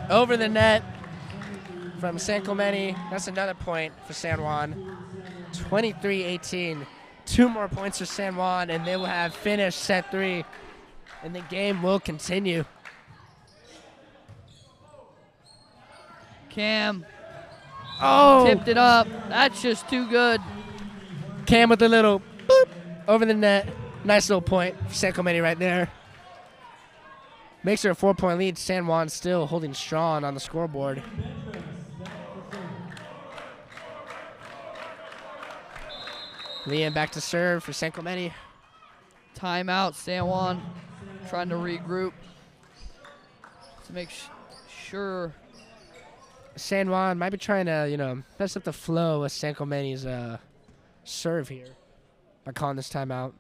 [SPEAKER 2] Over the net from San Clemente. That's another point for San Juan. 23-18. 2 more points for San Juan, and they will have finished set 3. And the game will continue.
[SPEAKER 1] Cam
[SPEAKER 2] Oh!
[SPEAKER 1] tipped it up. That's just too good.
[SPEAKER 2] Cam with a little boop over the net. Nice little point for San Clemente right there. Makes her a 4-point lead. San Juan still holding strong on the scoreboard. Liam back to serve for San Clemente.
[SPEAKER 1] Timeout, San Juan. Trying to regroup to make sure.
[SPEAKER 2] San Juan might be trying to, mess up the flow of San Clemente's serve here by calling this timeout.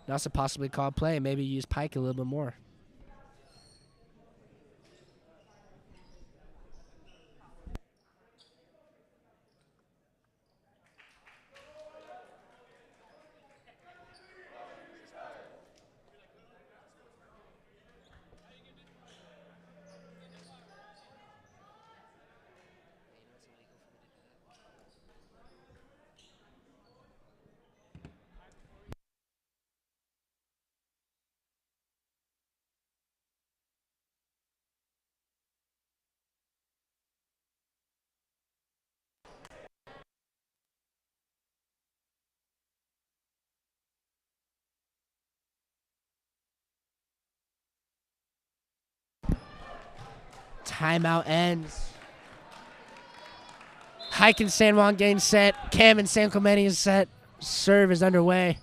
[SPEAKER 2] And also possibly call play. Maybe use Pike a little bit more. Timeout ends. Hike and San Juan getting set. Cam and San Clemente is set. Serve is underway.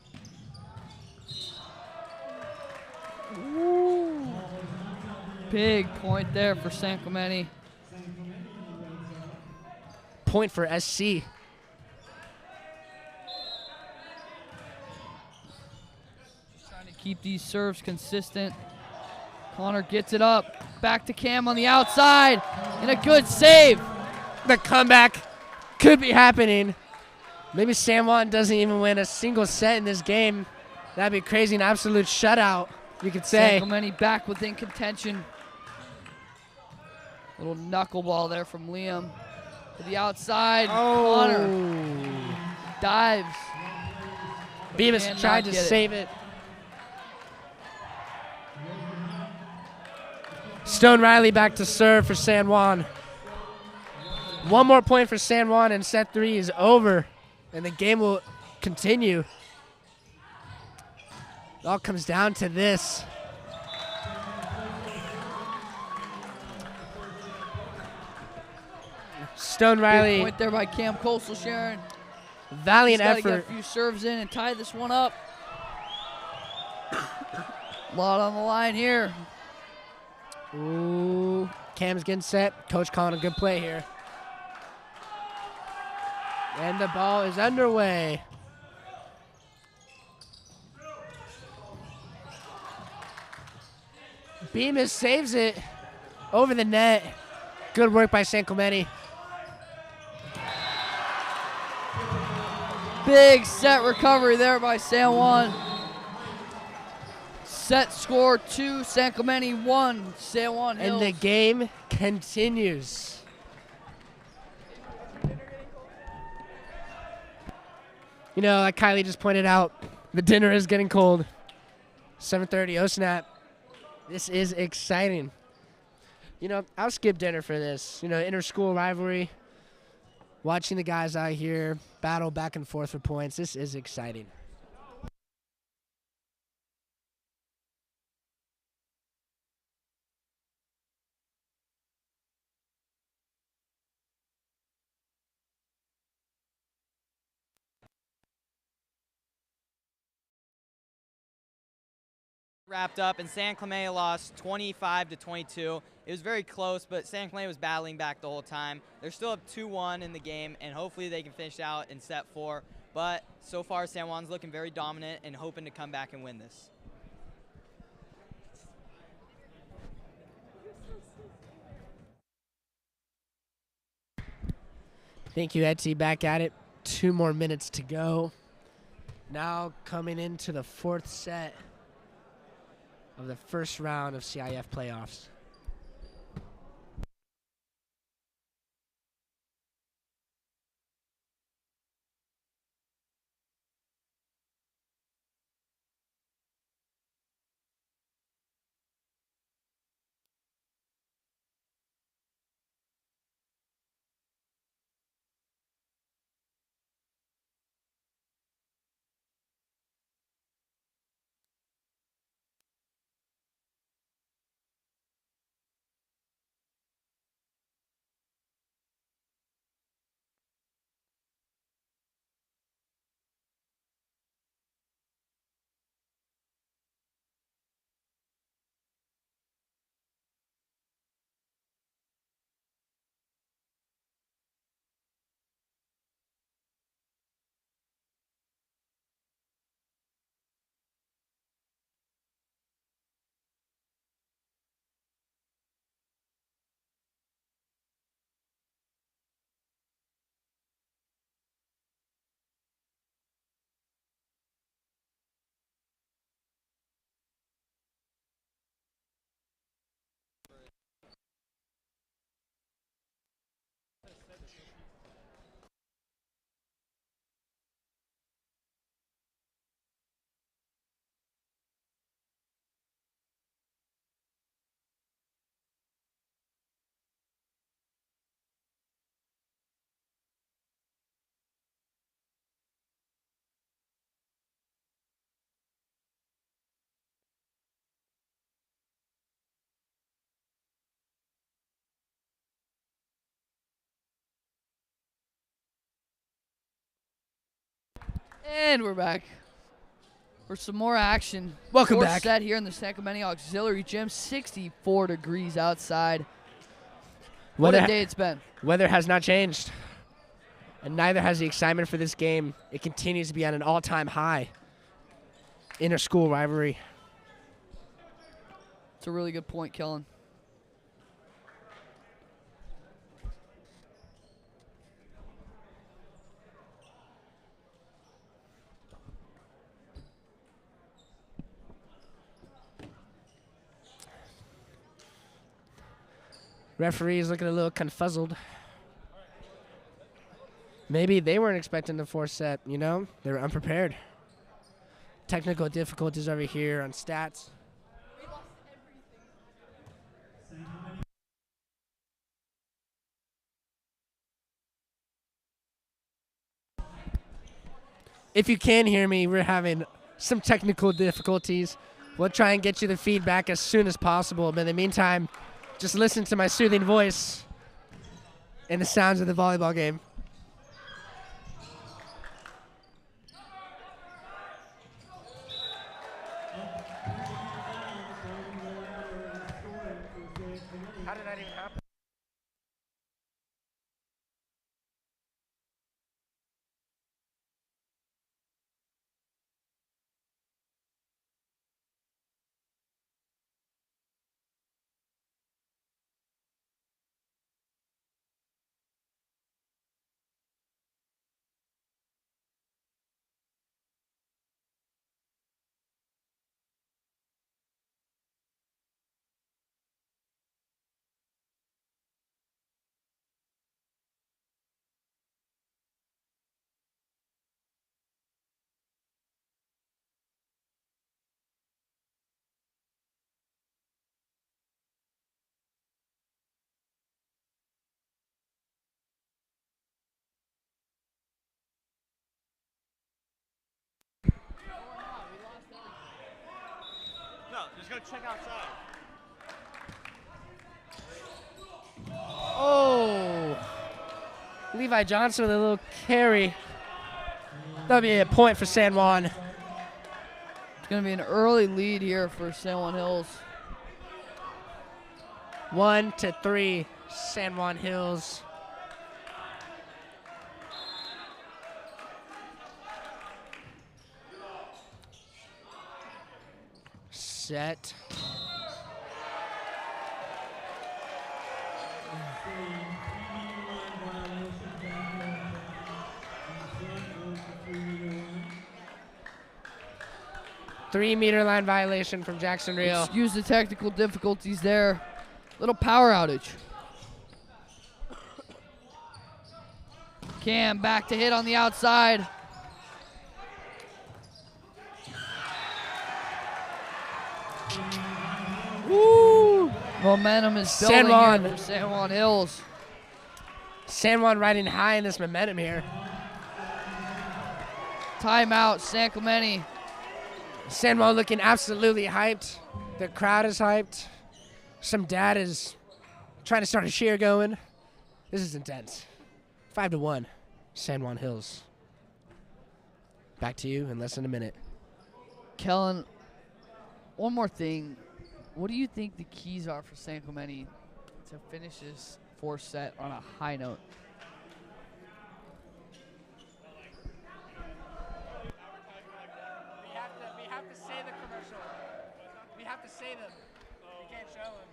[SPEAKER 1] Big point there for San Clemente.
[SPEAKER 2] Point for SC.
[SPEAKER 1] Trying to keep these serves consistent. Connor gets it up. Back to Cam on the outside. And a good save.
[SPEAKER 2] The comeback could be happening. Maybe San Juan doesn't even win a single set in this game. That'd be crazy. An absolute shutout, you could say.
[SPEAKER 1] San Clemente back within contention. Little knuckleball there from Liam. To the outside. Connor dives.
[SPEAKER 2] Beavis
[SPEAKER 1] Cannot
[SPEAKER 2] tried to
[SPEAKER 1] get it.
[SPEAKER 2] save it. Stone Riley back to serve for San Juan. 1 more point for San Juan and set 3 is over. And the game will continue. It all comes down to this. Stone
[SPEAKER 1] Big
[SPEAKER 2] Riley,
[SPEAKER 1] point there by Cam Coastal Sharon.
[SPEAKER 2] valiant
[SPEAKER 1] He's gotta
[SPEAKER 2] effort.
[SPEAKER 1] get a few serves in and tie this one up. Lot on the line here.
[SPEAKER 2] Ooh, Cam's getting set. Coach calling a good play here. And the ball is underway. Bemis saves it over the net. Good work by San Clemente.
[SPEAKER 1] Big set recovery there by San Juan. Set score 2, San Clemente 1, San Juan Hills.
[SPEAKER 2] And the game continues. Like Kylie just pointed out, the dinner is getting cold. 7:30, oh snap. This is exciting. I'll skip dinner for this. Inter-school rivalry. Watching the guys out here battle back and forth for points. This is exciting.
[SPEAKER 3] Wrapped up, and San Clemente lost 25-22. It was very close, but San Clemente was battling back the whole time. They're still up 2-1 in the game, and hopefully they can finish out in set 4. But so far, San Juan's looking very dominant and hoping to come back and win this.
[SPEAKER 2] Thank you, Etsy. Back at it. 2 more minutes to go. Now coming into the 4th set of the first round of CIF playoffs.
[SPEAKER 1] And we're back for some more action.
[SPEAKER 2] Welcome
[SPEAKER 1] Fourth
[SPEAKER 2] back.
[SPEAKER 1] set here in the San Clemente Auxiliary Gym. 64 degrees outside. What a day it's been.
[SPEAKER 2] Weather has not changed, and neither has the excitement for this game. It continues to be at an all-time high. Inter-school rivalry.
[SPEAKER 1] It's a really good point, Kellen.
[SPEAKER 2] Referees looking a little confuzzled. Maybe they weren't expecting the 4th set, you know? They were unprepared. Technical difficulties over here on stats. If you can hear me, we're having some technical difficulties. We'll try and get you the feedback as soon as possible. But in the meantime, just listen to my soothing voice and the sounds of the volleyball game. How did that even happen?
[SPEAKER 7] No, just go check outside.
[SPEAKER 2] Oh, Levi Johnson with a little carry. That'll be a point for San Juan.
[SPEAKER 1] going to be an early lead here for San Juan Hills.
[SPEAKER 2] 1-3, San Juan Hills. Set. Three-meter line violation from Jackson Real.
[SPEAKER 1] Excuse the technical difficulties there. Little power outage. Cam back to hit on the outside. Woo! Momentum is building here for San Juan Hills.
[SPEAKER 2] San Juan riding high in this momentum here.
[SPEAKER 1] Timeout, San Clemente.
[SPEAKER 2] San Juan looking absolutely hyped. The crowd is hyped. Some dad is trying to start a cheer going. This is intense. 5-1, San Juan Hills. Back to you in less than a minute.
[SPEAKER 1] Kellen, one more thing. What do you think the keys are for San Clemente to finish this fourth set on a high note?
[SPEAKER 2] We have to say the commercial. We have to say them. We can't show them.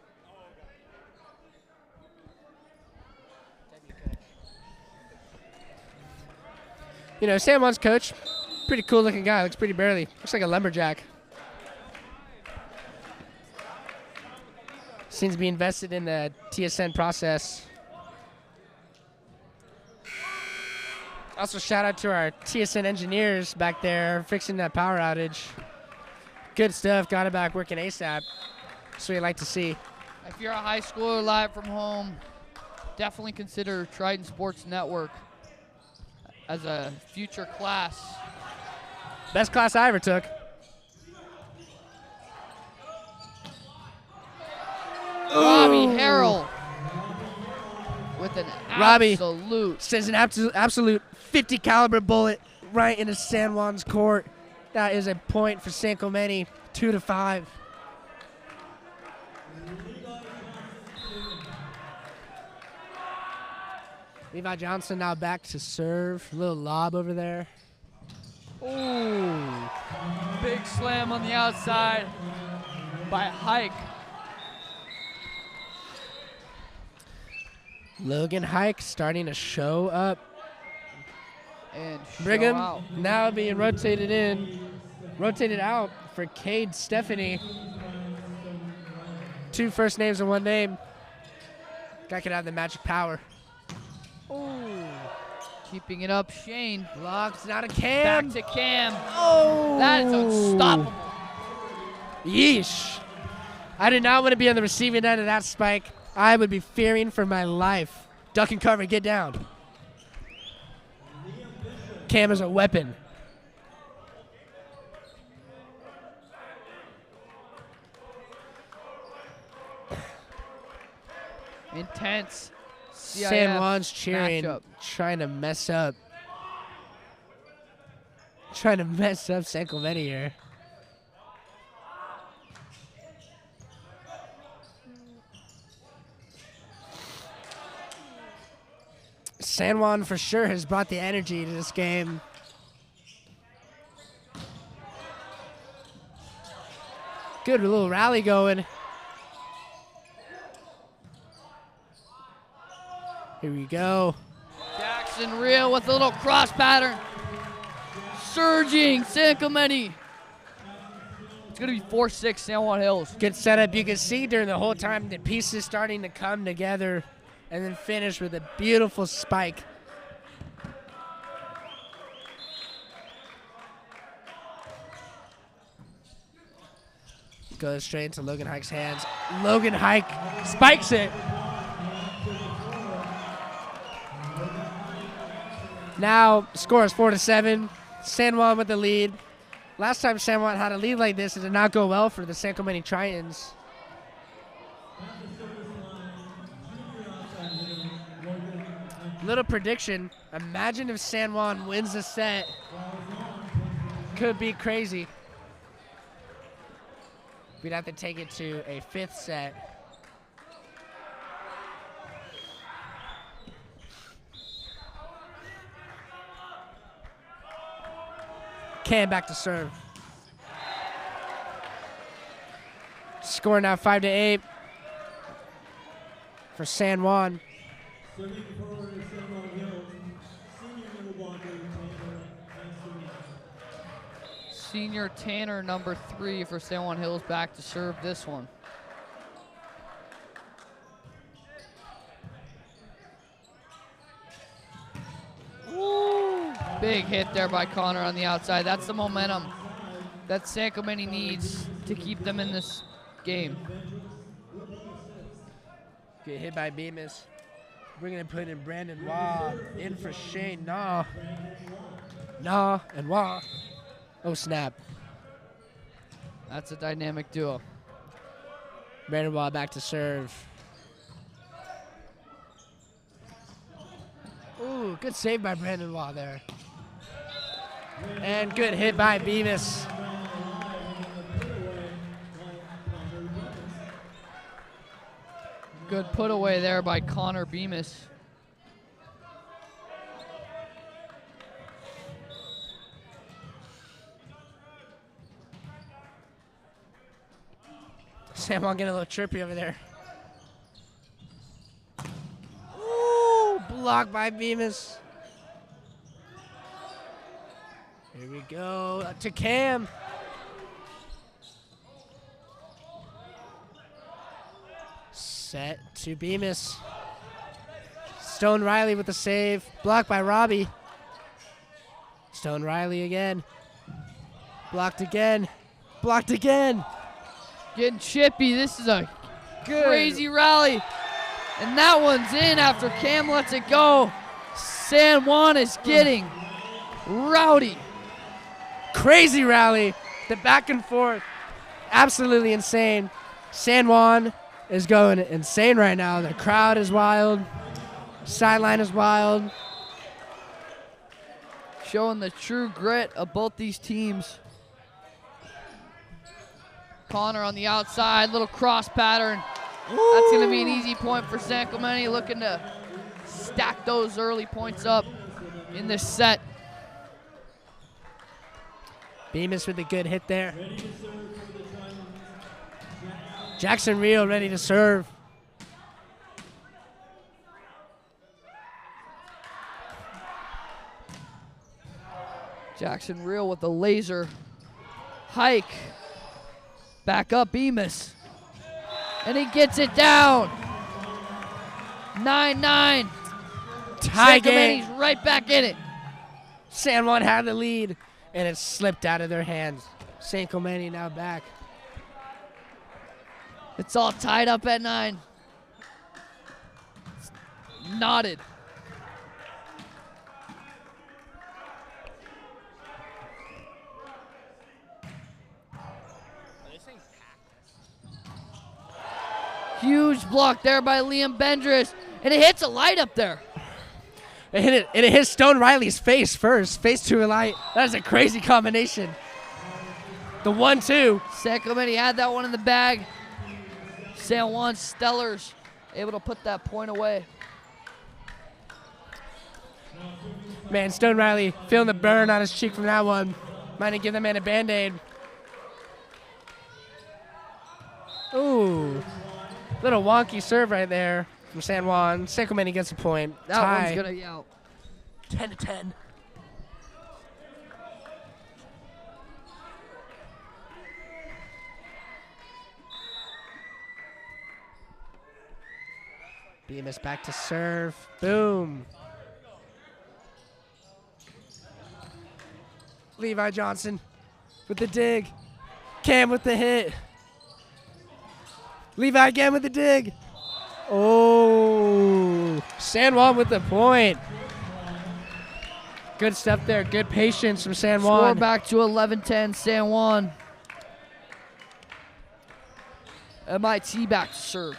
[SPEAKER 2] You know, San Juan's coach, pretty cool looking guy. Looks pretty burly. Looks like a lumberjack. Seems to be invested in the TSN process. Also, shout out to our TSN engineers back there fixing that power outage. Good stuff. Got it back working ASAP. That's what you like to see.
[SPEAKER 1] If you're a high schooler live from home, definitely consider Trident Sports Network as a future class.
[SPEAKER 2] Best class I ever took.
[SPEAKER 1] Robbie Harrell with an
[SPEAKER 2] Robbie
[SPEAKER 1] absolute.
[SPEAKER 2] sends an absolute 50 caliber bullet right into San Juan's court. That is a point for San Clemente, 2-5. Levi Johnson now back to serve. A little lob over there.
[SPEAKER 1] Ooh, big slam on the outside by Hike.
[SPEAKER 2] Logan Hike starting to show up.
[SPEAKER 1] And
[SPEAKER 2] Brigham
[SPEAKER 1] show out.
[SPEAKER 2] now being rotated out for Cade Stephanie. 2 first names and 1 name. Guy could have the magic power.
[SPEAKER 1] Ooh, keeping it up, Shane.
[SPEAKER 2] Blocks, not a Cam.
[SPEAKER 1] Back to Cam.
[SPEAKER 2] Oh,
[SPEAKER 1] That is unstoppable.
[SPEAKER 2] Yeesh. I did not want to be on the receiving end of that spike. I would be fearing for my life. Duck and cover, get down. Cam is a weapon.
[SPEAKER 1] Intense. CIF
[SPEAKER 2] San Juan's cheering,
[SPEAKER 1] matchup.
[SPEAKER 2] trying to mess up. Trying to mess up San Clemente here. San Juan for sure has brought the energy to this game. Good little rally going. Here we go.
[SPEAKER 1] Jackson Real with a little cross pattern. Surging San Clemente. It's going to be 4-6 San Juan Hills.
[SPEAKER 2] Good setup. You can see during the whole time the pieces starting to come together and then finish with a beautiful spike. Goes straight into Logan Hike's hands. Logan Hike spikes it. Now, score is 4-7. San Juan with the lead. Last time San Juan had a lead like this, it did not go well for the San Clemente Tritons. Little prediction. Imagine if San Juan wins the set. Could be crazy. We'd have to take it to a 5th set. Cam back to serve. Score now 5-8 for San Juan.
[SPEAKER 6] Serving for San Juan Hills, senior middle blocker Tanner Anthony.
[SPEAKER 1] Senior Tanner, number 3 for San Juan Hills, back to serve this one. Woo! Big hit there by Connor on the outside. That's the momentum that San Clemente needs to keep them in this game.
[SPEAKER 2] Get hit by Bemis. We're going to put in Brandon Waugh. In for Shane Nah. Nah and Waugh. Oh, snap.
[SPEAKER 1] That's a dynamic duo.
[SPEAKER 2] Brandon Waugh back to serve. Ooh, good save by Brandon Waugh there. And good hit by Bemis.
[SPEAKER 1] Good put away there by Connor Bemis.
[SPEAKER 2] Sam Juan getting a little trippy over there. Ooh, blocked by Bemis. Here we go to Cam. Set to Bemis. Stone Riley with the save. Blocked by Robbie. Stone Riley again. Blocked again. Blocked again.
[SPEAKER 1] Getting chippy. This is a crazy rally. And that one's in after Cam lets it go. San Juan is getting rowdy.
[SPEAKER 2] Crazy rally. The back and forth. Absolutely insane. San Juan is going insane right now. The crowd is wild. Sideline is wild.
[SPEAKER 1] Showing the true grit of both these teams. Connor on the outside, little cross pattern. Ooh. That's going to be an easy point for San Clemente, looking to stack those early points up in this set.
[SPEAKER 2] Bemis with a good hit there. Jackson Rio ready to serve.
[SPEAKER 1] Jackson Real with the laser hike. Back up Bemis. And he gets it down. 9-9.
[SPEAKER 2] Tie game.
[SPEAKER 1] He's right back in it.
[SPEAKER 2] San Juan had the lead, and it slipped out of their hands. San Clemente now back.
[SPEAKER 1] It's all tied up at 9. It's knotted. Huge block there by Liam Bendris, and it hits a light up there.
[SPEAKER 2] It hit it, and it hit Stone Riley's face first. Face to a light. That is a crazy combination. The 1-2.
[SPEAKER 1] San Clemente had that one in the bag. San Juan Stellars able to put that point away.
[SPEAKER 2] Man, Stone Riley feeling the burn on his cheek from that one. Might have given that man a Band-Aid. Ooh. Little wonky serve right there from San Juan. San Clemente gets a point.
[SPEAKER 1] That
[SPEAKER 2] Tie.
[SPEAKER 1] one's going to out.
[SPEAKER 2] 10-10. Bemis back to serve. Boom. Levi Johnson with the dig. Cam with the hit. Levi again with the dig. Oh, San Juan with the point. Good stuff there. Good patience from San Juan.
[SPEAKER 1] Score back to 11-10, San Juan. MIT back to serve.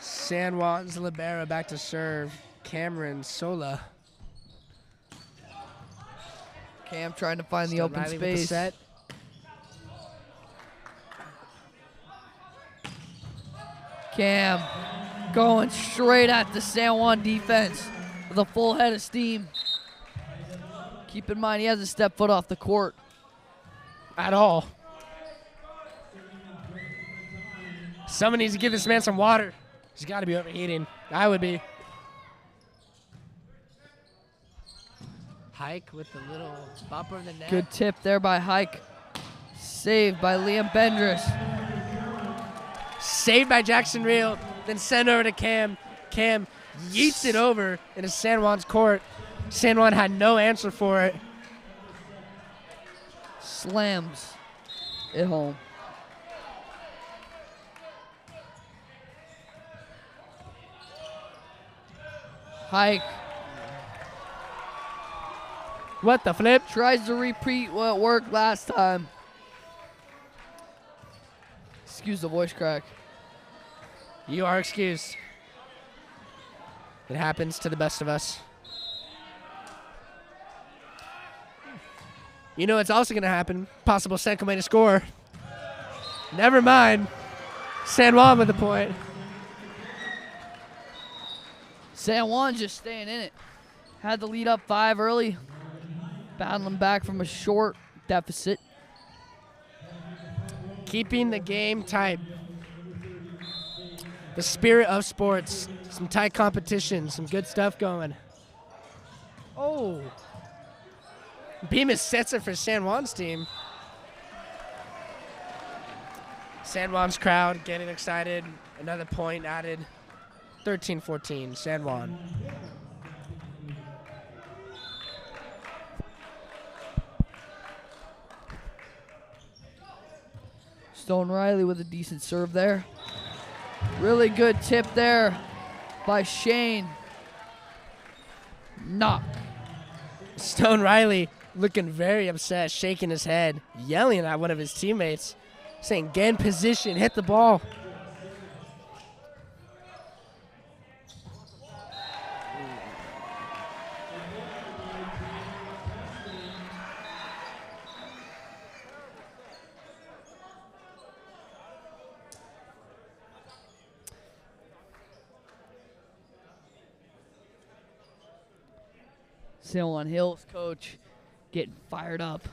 [SPEAKER 2] San Juan's libero back to serve. Cameron Sola.
[SPEAKER 1] Cam trying to find the open
[SPEAKER 2] Riley with the
[SPEAKER 1] space.
[SPEAKER 2] set.
[SPEAKER 1] Cam going straight at the San Juan defense with a full head of steam. Keep in mind he hasn't stepped foot off the court
[SPEAKER 2] at all. Someone needs to give this man some water. He's got to be overheating. I would be. Hike with the little bump of the net.
[SPEAKER 1] Good tip there by Hike. Saved by Liam Bendris.
[SPEAKER 2] Saved by Jackson Reel. Then sent over to Cam. Cam yeets it over into San Juan's court. San Juan had no answer for it.
[SPEAKER 1] Slams it home. Hike
[SPEAKER 2] What the flip?
[SPEAKER 1] tries to repeat what worked last time. Excuse the voice crack.
[SPEAKER 2] You are excused. It happens to the best of us. You know what's also going to happen? Possible San Clemente score. Never mind. San Juan with the point.
[SPEAKER 1] San Juan just staying in it. Had the lead up 5 early. Battling back from a short deficit.
[SPEAKER 2] Keeping the game tight. The spirit of sports. Some tight competition. Some good stuff going. Oh. Bemis sets it for San Juan's team. San Juan's crowd getting excited. Another point added. 13-14, San Juan.
[SPEAKER 1] Stone Riley with a decent serve there. Really good tip there by Shane. Knock.
[SPEAKER 2] Stone Riley looking very upset, shaking his head, yelling at one of his teammates, saying, get in position, hit the ball.
[SPEAKER 1] San Juan Hills coach getting fired up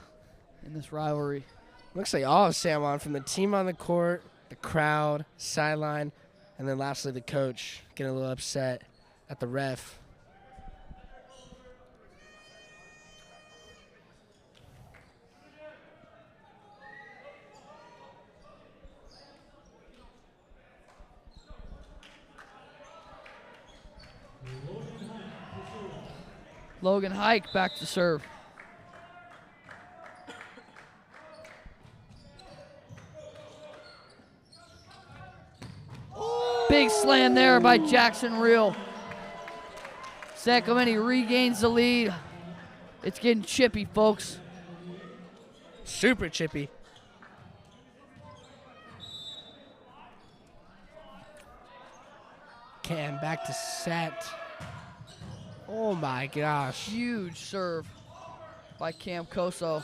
[SPEAKER 1] in this rivalry.
[SPEAKER 2] Looks like all of San Juan, from the team on the court, the crowd, sideline, and then lastly the coach getting a little upset at the ref.
[SPEAKER 1] Logan Hike back to serve. Big slam there by Jackson Reel. San Clemente regains the lead. It's getting chippy, folks.
[SPEAKER 2] Super chippy. Cam back to set. Oh my gosh.
[SPEAKER 1] Huge serve by Cam Coso.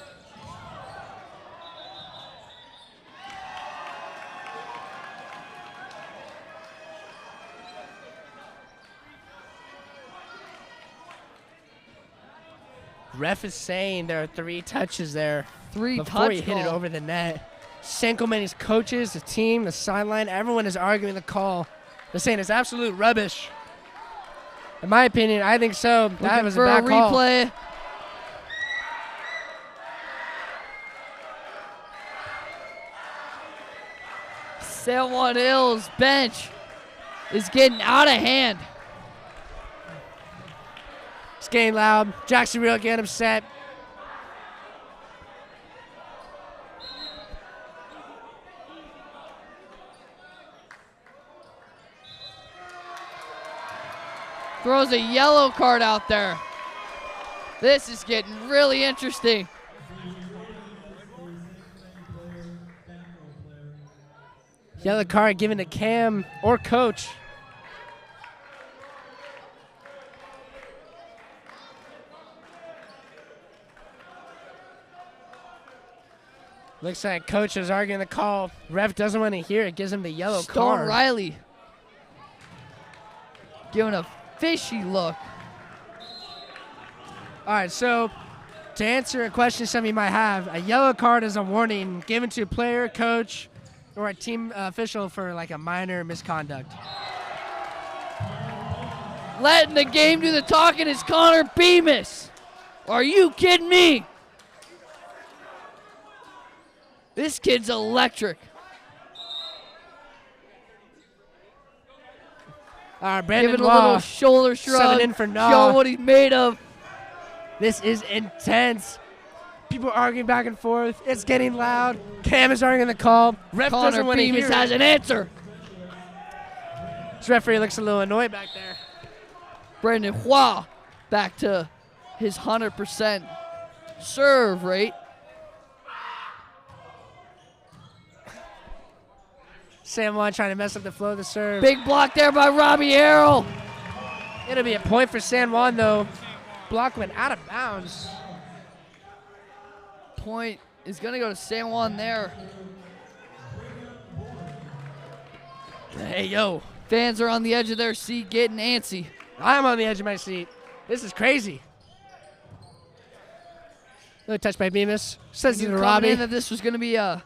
[SPEAKER 2] Ref is saying there are 3 touches there.
[SPEAKER 1] 3
[SPEAKER 2] before
[SPEAKER 1] touch
[SPEAKER 2] he hit it
[SPEAKER 1] call.
[SPEAKER 2] over the net. San Clemente's coaches, the team, the sideline, everyone is arguing the call. They're saying it's absolute rubbish. In my opinion, I think so. That
[SPEAKER 1] Looking
[SPEAKER 2] was
[SPEAKER 1] for
[SPEAKER 2] a bad call.
[SPEAKER 1] replay. San Juan Hills bench is getting out of hand.
[SPEAKER 2] It's getting loud. Jackson Reel getting upset.
[SPEAKER 1] Throws a yellow card out there. This is getting really interesting.
[SPEAKER 2] Yellow card given to Cam or coach. Looks like coach is arguing the call. Ref doesn't want to hear it. Gives him the yellow
[SPEAKER 1] Stone
[SPEAKER 2] card.
[SPEAKER 1] Riley giving a fishy look.
[SPEAKER 2] All right, so to answer a question some of you might have, a yellow card is a warning given to a player, coach, or a team official for like a minor misconduct.
[SPEAKER 1] Letting the game do the talking is Connor Bemis. Are you kidding me? This kid's electric.
[SPEAKER 2] All right, Brandon
[SPEAKER 1] Giving a little shoulder shrug.
[SPEAKER 2] subbing in for Nah.
[SPEAKER 1] Show what he's made of.
[SPEAKER 2] This is intense. People arguing back and forth. It's getting loud. Cam is arguing the call. Ref doesn't
[SPEAKER 1] Connor
[SPEAKER 2] want to
[SPEAKER 1] Bemis
[SPEAKER 2] hear
[SPEAKER 1] has
[SPEAKER 2] it.
[SPEAKER 1] an answer.
[SPEAKER 2] This referee looks a little annoyed back there.
[SPEAKER 1] Brendan Juan back to his 100% serve rate.
[SPEAKER 2] San Juan trying to mess up the flow of the serve.
[SPEAKER 1] Big block there by Robbie Harrell.
[SPEAKER 2] It'll be a point for San Juan, though. Block went out of bounds.
[SPEAKER 1] Point is going to go to San Juan there. Hey, yo. Fans are on the edge of their seat getting antsy.
[SPEAKER 2] I'm on the edge of my seat. This is crazy. Another touch by Bemis. Says
[SPEAKER 1] Knew
[SPEAKER 2] to
[SPEAKER 1] coming
[SPEAKER 2] Robbie.
[SPEAKER 1] in that this was going to be a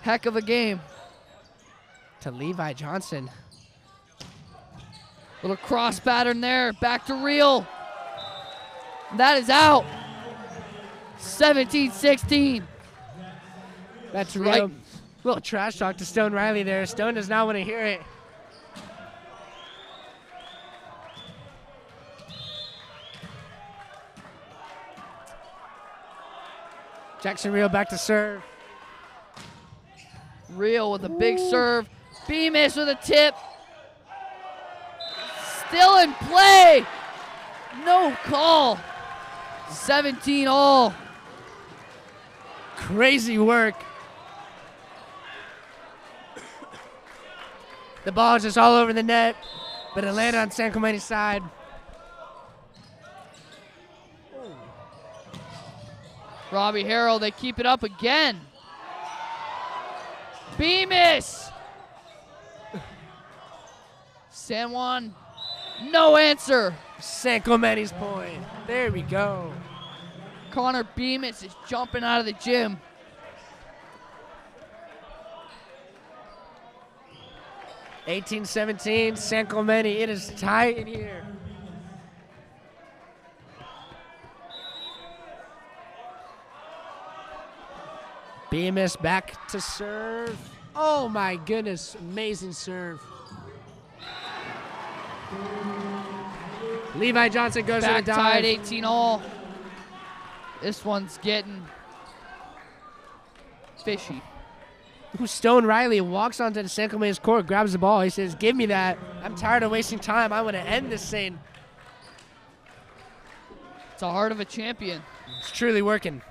[SPEAKER 1] heck of a game.
[SPEAKER 2] To Levi Johnson.
[SPEAKER 1] Little cross pattern there. Back to Real. That is out. 17-16.
[SPEAKER 2] That's
[SPEAKER 1] right.
[SPEAKER 2] real. Little trash talk to Stone Riley there. Stone does not want to hear it. Jackson Real back to serve.
[SPEAKER 1] Real with a big serve. Bemis with a tip. Still in play. No call. 17 all.
[SPEAKER 2] Crazy work. The ball is just all over the net, but it landed on San Clemente's side.
[SPEAKER 1] Robbie Harrell, they keep it up again. Bemis. San Juan, no answer.
[SPEAKER 2] San Clemente's point. There we go.
[SPEAKER 1] Connor Bemis is jumping out of the gym.
[SPEAKER 2] (18-17), San Clemente. It is tight in here. Bemis back to serve. Oh my goodness, amazing serve. Levi Johnson goes
[SPEAKER 1] Back
[SPEAKER 2] to the
[SPEAKER 1] tied,
[SPEAKER 2] dive.
[SPEAKER 1] 18 all. This one's getting fishy.
[SPEAKER 2] Stone Riley walks onto the San Clemente's court, grabs the ball. He says, "Give me that. I'm tired of wasting time. I want to end this thing."
[SPEAKER 1] It's the heart of a champion.
[SPEAKER 2] It's truly working.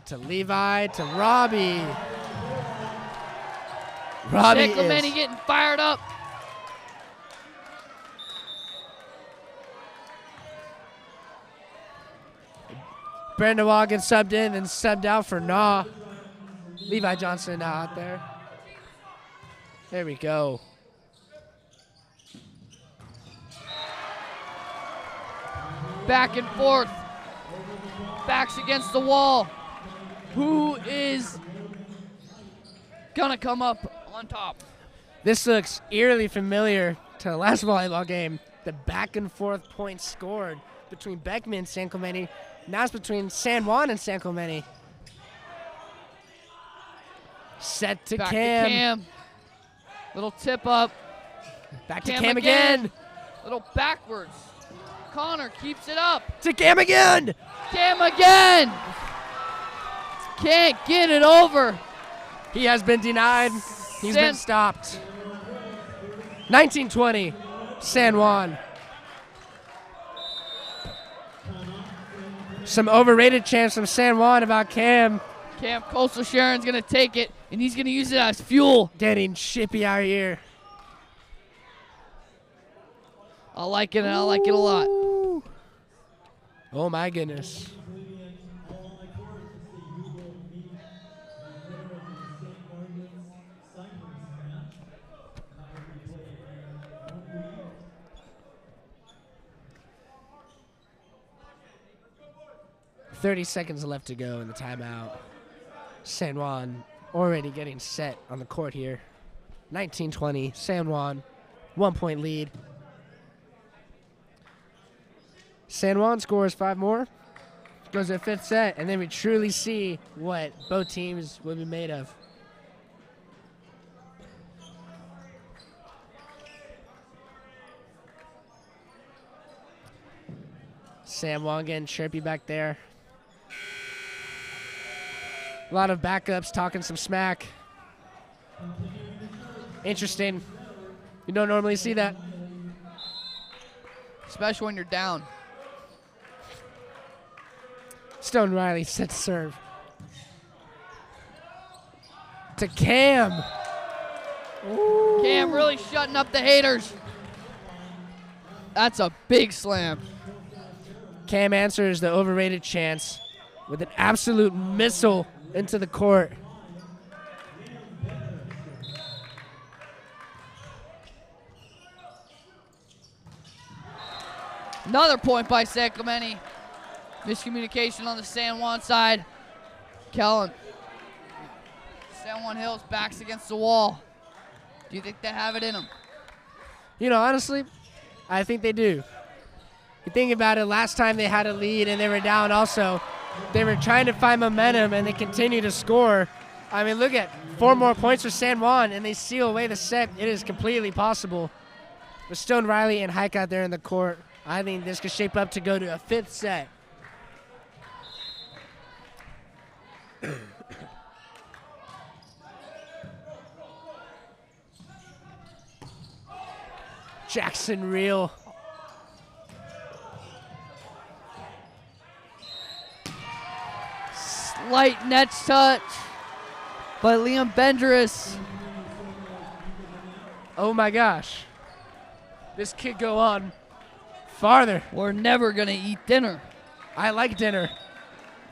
[SPEAKER 2] To Levi, to Robbie. Robbie
[SPEAKER 1] San Clemente
[SPEAKER 2] is
[SPEAKER 1] getting fired up.
[SPEAKER 2] Brandon Wall gets subbed in and subbed out for Nah. Levi Johnson now out there. There we go.
[SPEAKER 1] Back and forth. Backs against the wall. Who is gonna come up on top?
[SPEAKER 2] This looks eerily familiar to the last volleyball game. The back and forth points scored between Beckman and San Clemente. Now it's between San Juan and San Clemente. Set to
[SPEAKER 1] Back
[SPEAKER 2] Cam.
[SPEAKER 1] to Cam. Little tip up.
[SPEAKER 2] Back to Cam again.
[SPEAKER 1] Little backwards. Connor keeps it up.
[SPEAKER 2] To Cam again.
[SPEAKER 1] Cam again. Can't get it over.
[SPEAKER 2] He has been denied. He's been stopped. 19-20, San Juan. Some overrated chants from San Juan about Cam.
[SPEAKER 1] Cam Coastal Sharon's going to take it, and he's going to use it as fuel.
[SPEAKER 2] Getting shippy out here.
[SPEAKER 1] I like it, and I like it a lot.
[SPEAKER 2] Oh, my goodness. 30 seconds left to go in the timeout. San Juan already getting set on the court here. 19-20, San Juan, 1-point lead. San Juan scores 5 more, goes to a 5th set, and then we truly see what both teams will be made of. San Juan getting chirpy back there. A lot of backups talking some smack. Interesting. You don't normally see that.
[SPEAKER 1] Especially when you're down.
[SPEAKER 2] Stone Riley set to serve. To Cam. Ooh.
[SPEAKER 1] Cam really shutting up the haters. That's a big slam.
[SPEAKER 2] Cam answers the overrated chance with an absolute missile into the court.
[SPEAKER 1] Another point by San Clemente. Miscommunication on the San Juan side. Kellen. San Juan Hills backs against the wall. Do you think they have it in them?
[SPEAKER 2] You know, honestly, I think they do. You think about it, last time they had a lead and they were down also, they were trying to find momentum and they continue to score. I mean, look at 4 more points for San Juan and they seal away the set. It is completely possible. With Stone Riley and Hike out there in the court, I think this could shape up to go to a 5th set. Jackson Reel.
[SPEAKER 1] Slight net touch by Liam Bendris.
[SPEAKER 2] Oh my gosh. This could go on farther.
[SPEAKER 1] We're never going to eat dinner.
[SPEAKER 2] I like dinner.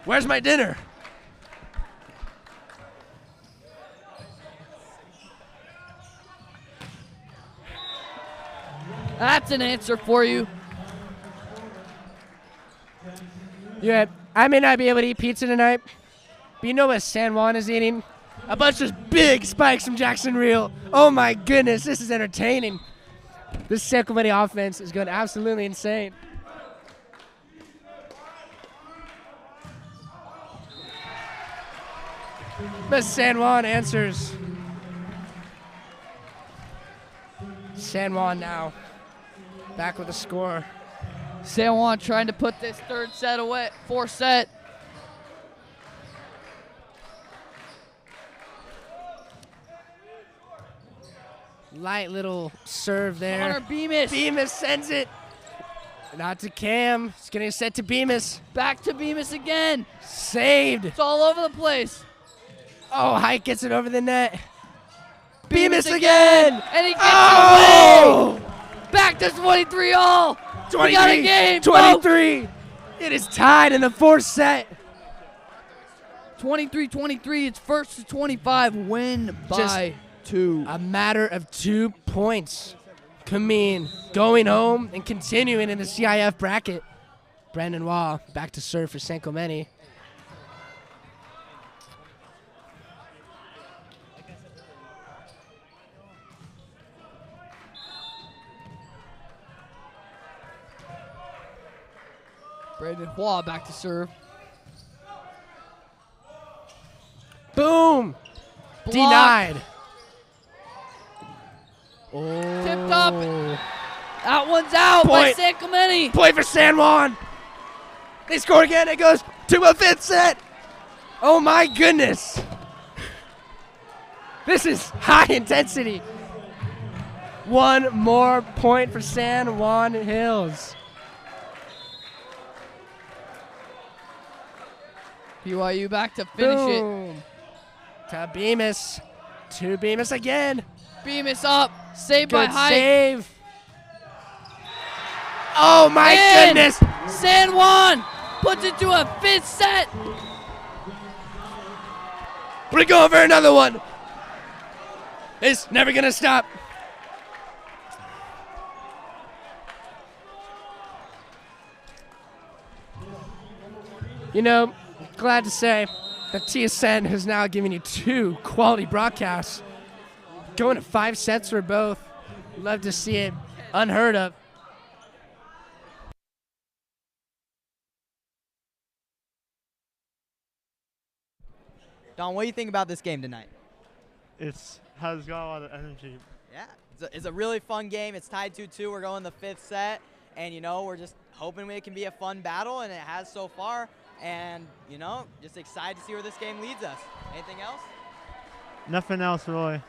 [SPEAKER 2] Where's my dinner?
[SPEAKER 1] That's an answer for you.
[SPEAKER 2] Yeah, I may not be able to eat pizza tonight, but you know what San Juan is eating? A bunch of big spikes from Jackson Reel. Oh my goodness, this is entertaining. This San Clemente offense is going absolutely insane. But San Juan answers. San Juan now back with a score.
[SPEAKER 1] San Juan trying to put this 3rd set away, 4th set.
[SPEAKER 2] Light little serve there.
[SPEAKER 1] Connor Bemis.
[SPEAKER 2] Bemis sends it. Not to Cam. It's getting set to Bemis.
[SPEAKER 1] Back to Bemis again.
[SPEAKER 2] Saved.
[SPEAKER 1] It's all over the place.
[SPEAKER 2] Oh, Hike gets it over the net. Bemis again.
[SPEAKER 1] And he gets it away. Back to 23 all.
[SPEAKER 2] 23,
[SPEAKER 1] we got a game.
[SPEAKER 2] 23. Folks. It is tied in the 4th set.
[SPEAKER 1] 23-23. It's 1st to 25. Win by 2.
[SPEAKER 2] A matter of 2 points. Kameen going home and continuing in the CIF bracket. Brandon Wall back to serve for San Clemente.
[SPEAKER 1] Brandon Wall back to serve.
[SPEAKER 2] Boom!
[SPEAKER 1] Block.
[SPEAKER 2] Denied. Oh.
[SPEAKER 1] Tipped up. That one's out by San Clemente.
[SPEAKER 2] Point for San Juan. They score again. It goes to a 5th set. Oh my goodness. This is high intensity. 1 more point for San Juan Hills.
[SPEAKER 1] BYU back to finish
[SPEAKER 2] Boom. To Bemis. To Bemis again.
[SPEAKER 1] Bemis up. Saved by
[SPEAKER 2] Good
[SPEAKER 1] Hike.
[SPEAKER 2] save. Oh my goodness.
[SPEAKER 1] San Juan puts it to a 5th set.
[SPEAKER 2] We're going for another one. It's never going to stop. You know, glad to say that TSN is now giving you 2 quality broadcasts. Going to 5 sets for both. Love to see it. Unheard of.
[SPEAKER 3] Don, what do you think about this game tonight?
[SPEAKER 7] It has got a lot of energy.
[SPEAKER 3] Yeah, it's a really fun game. It's tied 2-2. We're going the 5th set, and we're just hoping it can be a fun battle, and it has so far. And just excited to see where this game leads us. Anything else?
[SPEAKER 7] Nothing else really.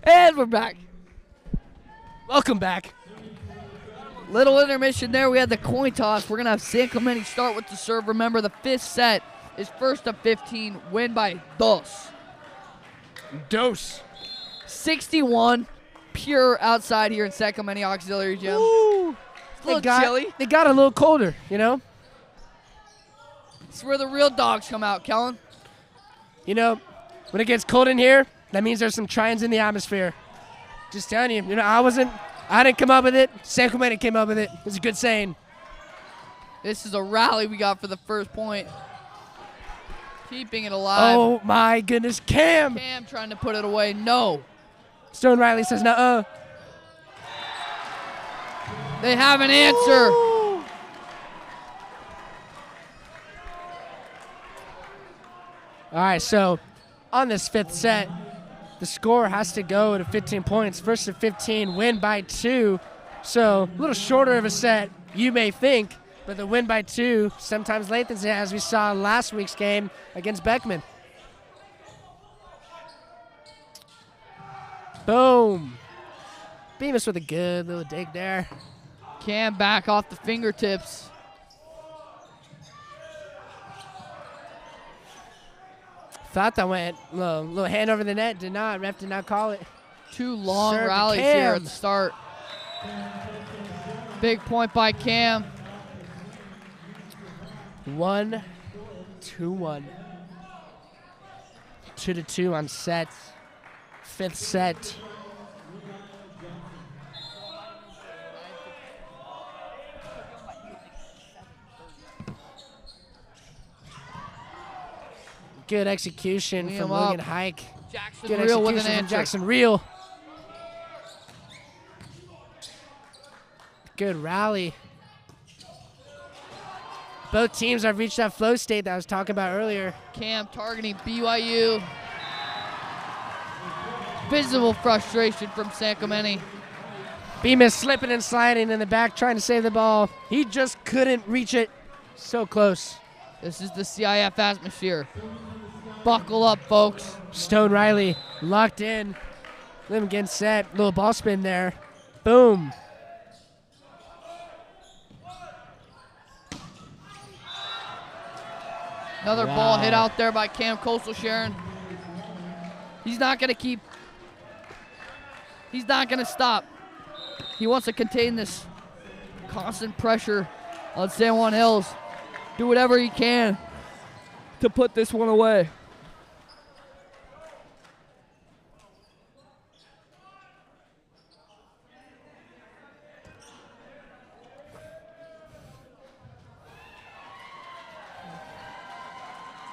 [SPEAKER 1] And we're back.
[SPEAKER 2] Welcome back.
[SPEAKER 1] Little intermission there. We had the coin toss. We're going to have San Clemente start with the serve. Remember, the 5th set is first of 15. Win by dos. 61. Pure outside here in San Clemente Auxiliary Gym.
[SPEAKER 2] Ooh.
[SPEAKER 1] It's a little chilly.
[SPEAKER 2] They got a little colder, you know?
[SPEAKER 1] It's where the real dogs come out, Kellen.
[SPEAKER 2] You know, when it gets cold in here, that means there's some trions in the atmosphere. Just telling you, I didn't come up with it. San Clemente came up with it. It's a good saying.
[SPEAKER 1] This is a rally we got for the first point. Keeping it alive.
[SPEAKER 2] Oh, my goodness. Cam
[SPEAKER 1] trying to put it away. No.
[SPEAKER 2] Stone Riley says, nuh-uh.
[SPEAKER 1] They have an answer.
[SPEAKER 2] Ooh. All right, so on this 5th set, the score has to go to 15 points. First to 15, win by 2. So a little shorter of a set, you may think, but the win by 2 sometimes lengthens it, as we saw in last week's game against Beckman. Boom. Bemis with a good little dig there.
[SPEAKER 1] Cam back off the fingertips.
[SPEAKER 2] Thought that went little hand over the net. Did not. Ref did not call it.
[SPEAKER 1] 2 long
[SPEAKER 2] Serve to
[SPEAKER 1] rallies here
[SPEAKER 2] Cam.
[SPEAKER 1] at the start. Big point by Cam.
[SPEAKER 2] 1-2-1. 2-2 on set. 5th set. Good execution
[SPEAKER 1] Clean
[SPEAKER 2] from
[SPEAKER 1] him up.
[SPEAKER 2] Logan Hike.
[SPEAKER 1] Jackson
[SPEAKER 2] Good
[SPEAKER 1] Real with an
[SPEAKER 2] execution from
[SPEAKER 1] answer.
[SPEAKER 2] Jackson Real. Good rally. Both teams have reached that flow state that I was talking about earlier.
[SPEAKER 1] Cam targeting BYU. Visible frustration from San Clemente.
[SPEAKER 2] Bemis slipping and sliding in the back, trying to save the ball. He just couldn't reach it. So close.
[SPEAKER 1] This is the CIF atmosphere. Buckle up, folks.
[SPEAKER 2] Stone Riley locked in. Let him get set. Little ball spin there. Boom.
[SPEAKER 1] Another ball hit out there by Cam Coastal Sharon. He's not going to stop. He wants to contain this constant pressure on San Juan Hills. Do whatever he can to put this one away.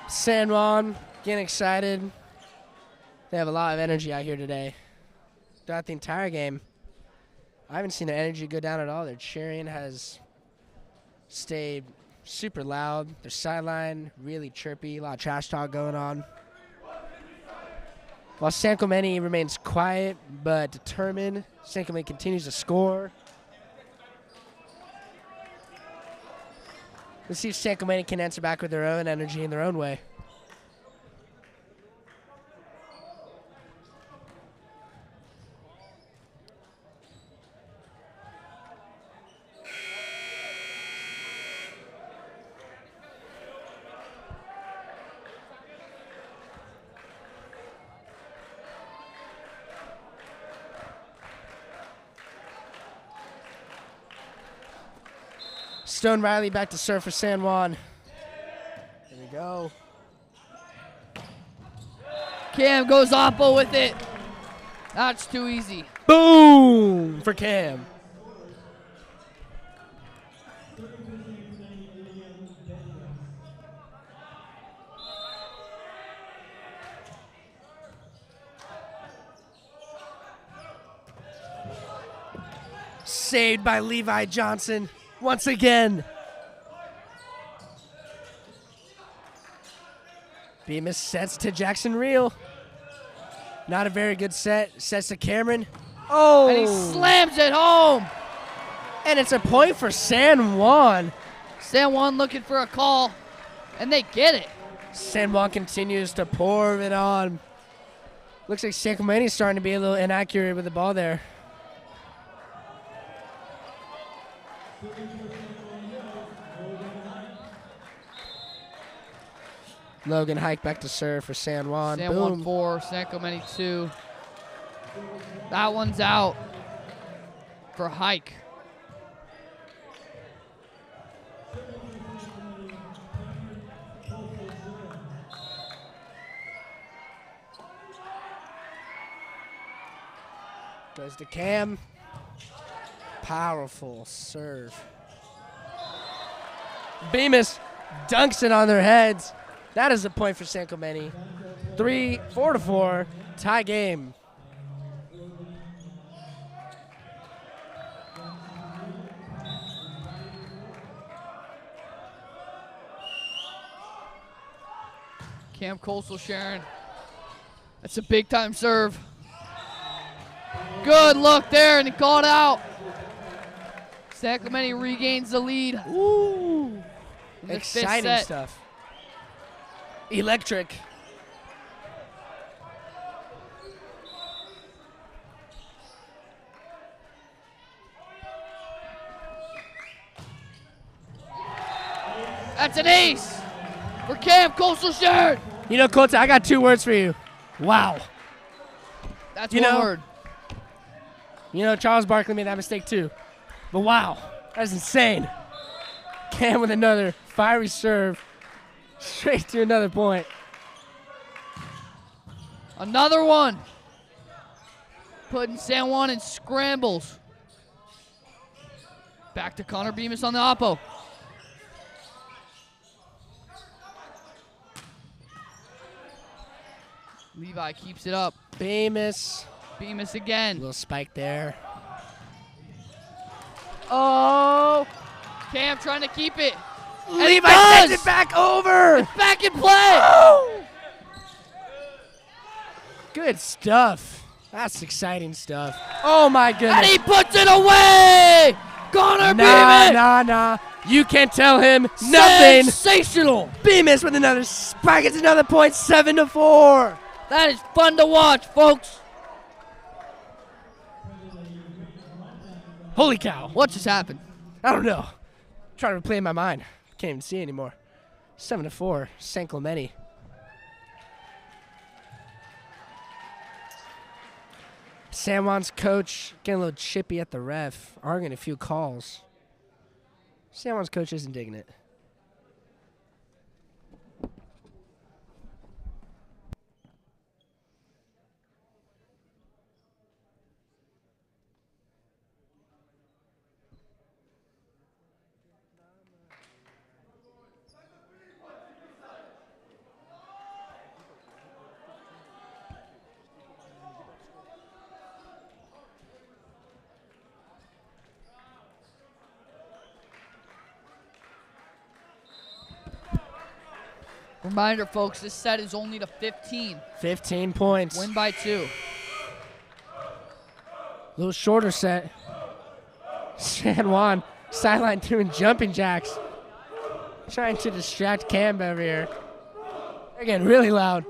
[SPEAKER 2] San Juan getting excited. They have a lot of energy out here today. Throughout the entire game, I haven't seen the energy go down at all. Their cheering has stayed super loud. Their sideline really chirpy. A lot of trash talk going on. While San Clemente remains quiet but determined, San Clemente continues to score. Let's see if San Clemente can answer back with their own energy in their own way. Stone Riley back to serve for San Juan. There we go.
[SPEAKER 1] Cam goes oppo with it. That's too easy.
[SPEAKER 2] Boom for Cam. Saved by Levi Johnson once again. Bemis sets to Jackson Real. Not a very good set. Sets to Cameron. Oh!
[SPEAKER 1] And he slams it home.
[SPEAKER 2] And it's a point for San Juan.
[SPEAKER 1] San Juan looking for a call, and they get it.
[SPEAKER 2] San Juan continues to pour it on. Looks like San Clemente is starting to be a little inaccurate with the ball there. Logan Hike back to serve for San Juan.
[SPEAKER 1] San
[SPEAKER 2] Boom.
[SPEAKER 1] Juan 4, San Clemente 2. That one's out for Hike.
[SPEAKER 2] Goes to Cam. Powerful serve. Bemis dunks it on their heads. That is a point for San Clemente. 4-4, tie game.
[SPEAKER 1] Cam Coastal Sharon. That's a big time serve. Good look there, and he called out. San Clemente regains the lead.
[SPEAKER 2] Ooh.
[SPEAKER 1] In the fifth
[SPEAKER 2] Exciting
[SPEAKER 1] set.
[SPEAKER 2] stuff. Electric.
[SPEAKER 1] That's an ace for Cam Coastal Sharon.
[SPEAKER 2] You know, Colton, I got 2 words for you. Wow.
[SPEAKER 1] That's
[SPEAKER 2] You
[SPEAKER 1] one
[SPEAKER 2] know-
[SPEAKER 1] word.
[SPEAKER 2] You know, Charles Barkley made that mistake too. But wow, that's insane. Cam with another fiery serve. Straight to another point.
[SPEAKER 1] Another one. Putting San Juan in scrambles. Back to Connor Bemis on the oppo. Levi keeps it up.
[SPEAKER 2] Bemis.
[SPEAKER 1] Bemis again.
[SPEAKER 2] Little spike there.
[SPEAKER 1] Oh. Cam trying to keep it. And he
[SPEAKER 2] Levi
[SPEAKER 1] does!
[SPEAKER 2] sends it back over.
[SPEAKER 1] It's back in play.
[SPEAKER 2] Oh! Good stuff. That's exciting stuff. Oh my
[SPEAKER 1] And
[SPEAKER 2] goodness.
[SPEAKER 1] he puts it away. Connor
[SPEAKER 2] Nah,
[SPEAKER 1] Bemis.
[SPEAKER 2] nah. You can't tell him nothing.
[SPEAKER 1] Sensational.
[SPEAKER 2] Bemis with another spike. It's another point. 7-4.
[SPEAKER 1] That is fun to watch, folks.
[SPEAKER 2] Holy cow.
[SPEAKER 1] What just happened?
[SPEAKER 2] I don't know. Trying to replay in my mind. Can't even see anymore. 7-4. San Clemente. San Juan's coach getting a little chippy at the ref, arguing a few calls. San Juan's coach isn't digging it.
[SPEAKER 1] Reminder, folks, this set is only to 15.
[SPEAKER 2] 15 points.
[SPEAKER 1] Win by 2.
[SPEAKER 2] Little shorter set. San Juan sideline doing jumping jacks. Trying to distract Cam over here. They're getting really loud.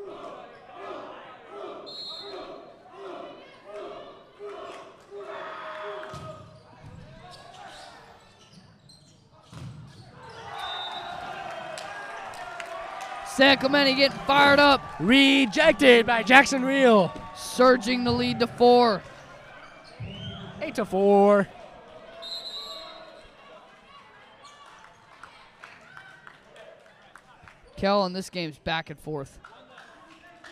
[SPEAKER 1] San Clemente getting fired up.
[SPEAKER 2] Rejected by Jackson Reel.
[SPEAKER 1] Surging the lead to 4.
[SPEAKER 2] 8-4.
[SPEAKER 1] Kel, in this game's back and forth.